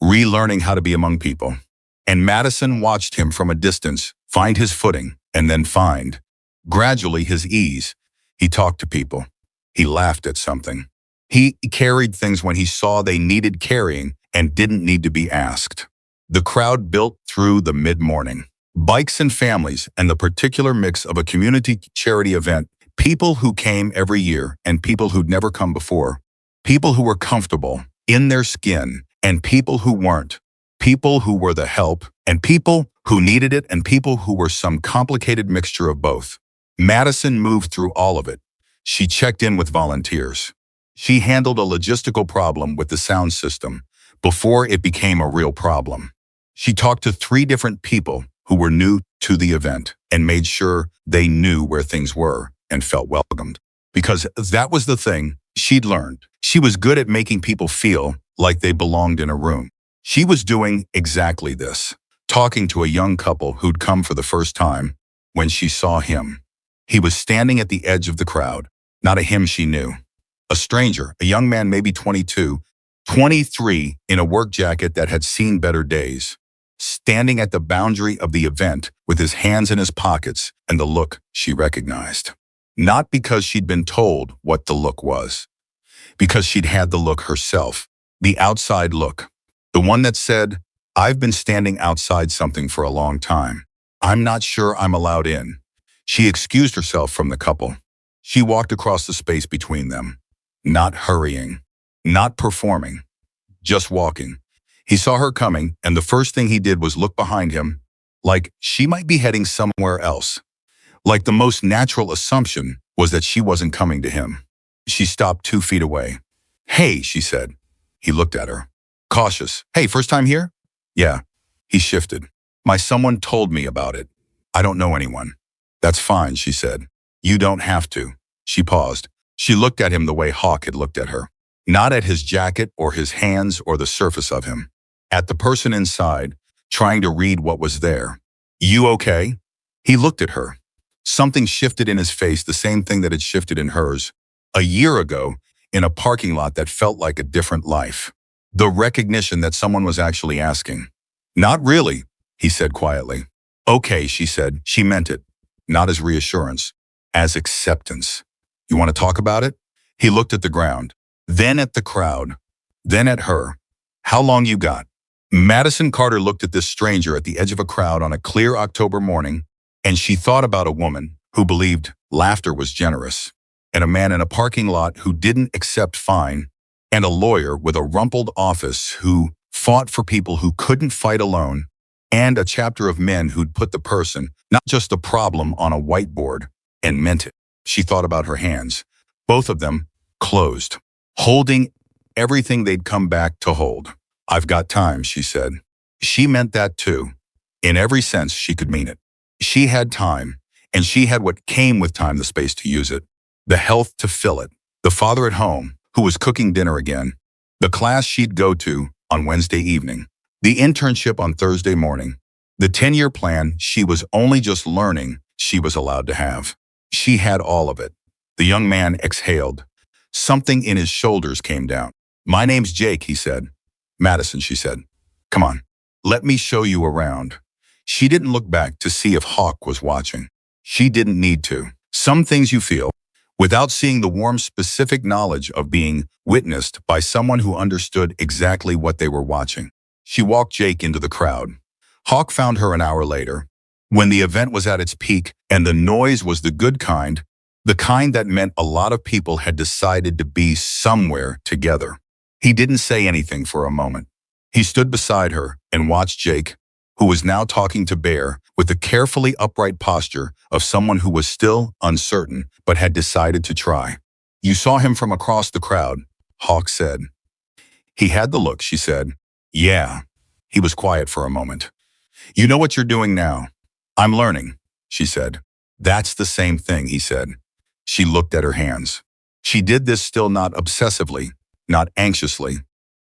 relearning how to be among people. And Madison watched him from a distance find his footing and then find, gradually, his ease. He talked to people. He laughed at something. He carried things when he saw they needed carrying and didn't need to be asked. The crowd built through the mid-morning. Bikes and families and the particular mix of a community charity event, people who came every year and people who'd never come before, people who were comfortable in their skin and people who weren't, people who were the help and people who needed it and people who were some complicated mixture of both. Madison moved through all of it. She checked in with volunteers. She handled a logistical problem with the sound system before it became a real problem. She talked to 3 different people who were new to the event and made sure they knew where things were and felt welcomed. Because that was the thing she'd learned. She was good at making people feel like they belonged in a room. She was doing exactly this, talking to a young couple who'd come for the first time when she saw him. He was standing at the edge of the crowd, not a him she knew. A stranger, a young man maybe 22, 23, in a work jacket that had seen better days, standing at the boundary of the event with his hands in his pockets and the look she recognized. Not because she'd been told what the look was, because she'd had the look herself, the outside look, the one that said, I've been standing outside something for a long time. I'm not sure I'm allowed in. She excused herself from the couple. She walked across the space between them, not hurrying, not performing, just walking. He saw her coming, and the first thing he did was look behind him, like she might be heading somewhere else. Like the most natural assumption was that she wasn't coming to him. She stopped 2 feet away. Hey, she said. He looked at her. Cautious. Hey, first time here? Yeah. He shifted. My someone told me about it. I don't know anyone. That's fine, she said. You don't have to. She paused. She looked at him the way Hawk had looked at her. Not at his jacket or his hands or the surface of him. At the person inside, trying to read what was there. You okay? He looked at her. Something shifted in his face, the same thing that had shifted in hers. A year ago, in a parking lot that felt like a different life. The recognition that someone was actually asking. Not really, he said quietly. Okay, she said. She meant it. Not as reassurance, as acceptance. You want to talk about it? He looked at the ground, then at the crowd, then at her. How long you got? Madison Carter looked at this stranger at the edge of a crowd on a clear October morning, and she thought about a woman who believed laughter was generous, and a man in a parking lot who didn't accept fine, and a lawyer with a rumpled office who fought for people who couldn't fight alone, and a chapter of men who'd put the person, not just a problem, on a whiteboard and meant it. She thought about her hands, both of them closed, holding everything they'd come back to hold. I've got time, she said. She meant that too. In every sense she could mean it. She had time, and she had what came with time, the space to use it, the health to fill it, the father at home who was cooking dinner again, the class she'd go to on Wednesday evening, the internship on Thursday morning, the 10-year plan she was only just learning she was allowed to have. She had all of it. The young man exhaled. Something in his shoulders came down. My name's Jake, he said. Madison, she said. Come on, let me show you around. She didn't look back to see if Hawk was watching. She didn't need to. Some things you feel, without seeing the warm, specific knowledge of being witnessed by someone who understood exactly what they were watching. She walked Jake into the crowd. Hawk found her an hour later, when the event was at its peak and the noise was the kind that meant a lot of people had decided to be somewhere together. He didn't say anything for a moment. He stood beside her and watched Jake, who was now talking to Bear with the carefully upright posture of someone who was still uncertain but had decided to try. "You saw him from across the crowd," Hawk said. "He had the look," she said. "Yeah." He was quiet for a moment. "You know what you're doing now?" "I'm learning," she said. "That's the same thing," he said. She looked at her hands. She did this still not obsessively, not anxiously,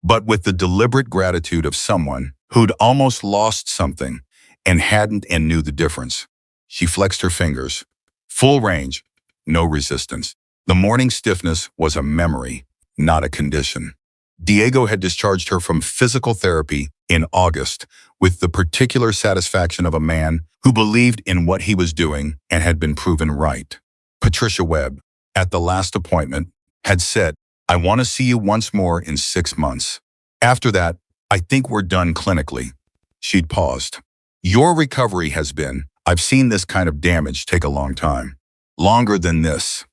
but with the deliberate gratitude of someone who'd almost lost something and hadn't and knew the difference. She flexed her fingers. Full range, no resistance. The morning stiffness was a memory, not a condition. Diego had discharged her from physical therapy in August with the particular satisfaction of a man who believed in what he was doing and had been proven right. Patricia Webb, at the last appointment, had said, "I want to see you once more in 6 months. After that, I think we're done clinically." She'd paused. "Your recovery has been, I've seen this kind of damage take a long time. Longer than this."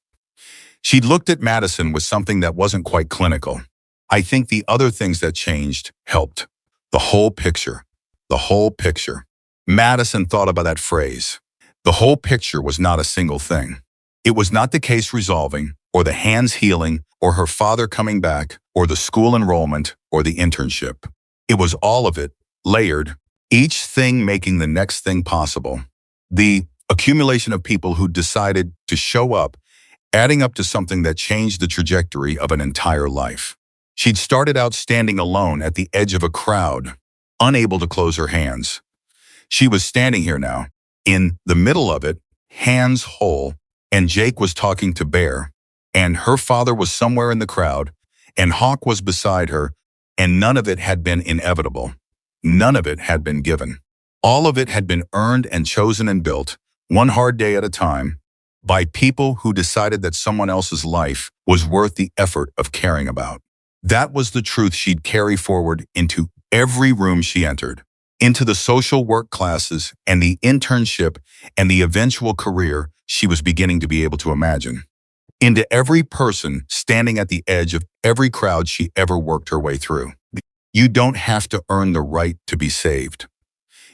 She'd looked at Madison with something that wasn't quite clinical. "I think the other things that changed helped. The whole picture. The whole picture." Madison thought about that phrase. The whole picture was not a single thing. It was not the case resolving, or the hands healing, or her father coming back, or the school enrollment, or the internship. It was all of it, layered, each thing making the next thing possible. The accumulation of people who decided to show up, adding up to something that changed the trajectory of an entire life. She'd started out standing alone at the edge of a crowd, unable to close her hands. She was standing here now, in the middle of it, hands whole, and Jake was talking to Bear, and her father was somewhere in the crowd, and Hawk was beside her, and none of it had been inevitable. None of it had been given. All of it had been earned and chosen and built, one hard day at a time, by people who decided that someone else's life was worth the effort of caring about. That was the truth she'd carry forward into every room she entered, into the social work classes and the internship and the eventual career she was beginning to be able to imagine, into every person standing at the edge of every crowd she ever worked her way through. You don't have to earn the right to be saved.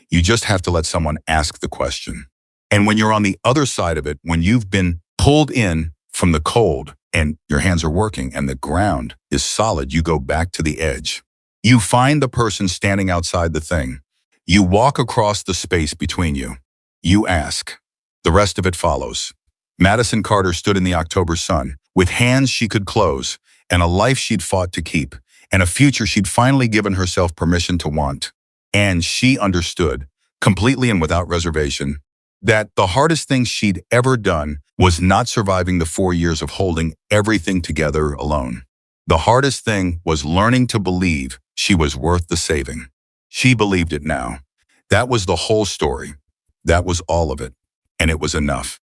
You just have to let someone ask the question. And when you're on the other side of it, when you've been pulled in from the cold and your hands are working and the ground is solid, you go back to the edge. You find the person standing outside the thing. You walk across the space between you. You ask. The rest of it follows. Madison Carter stood in the October sun, with hands she could close, and a life she'd fought to keep, and a future she'd finally given herself permission to want. And she understood, completely and without reservation, that the hardest thing she'd ever done was not surviving the 4 years of holding everything together alone. The hardest thing was learning to believe she was worth the saving. She believed it now. That was the whole story. That was all of it. And it was enough.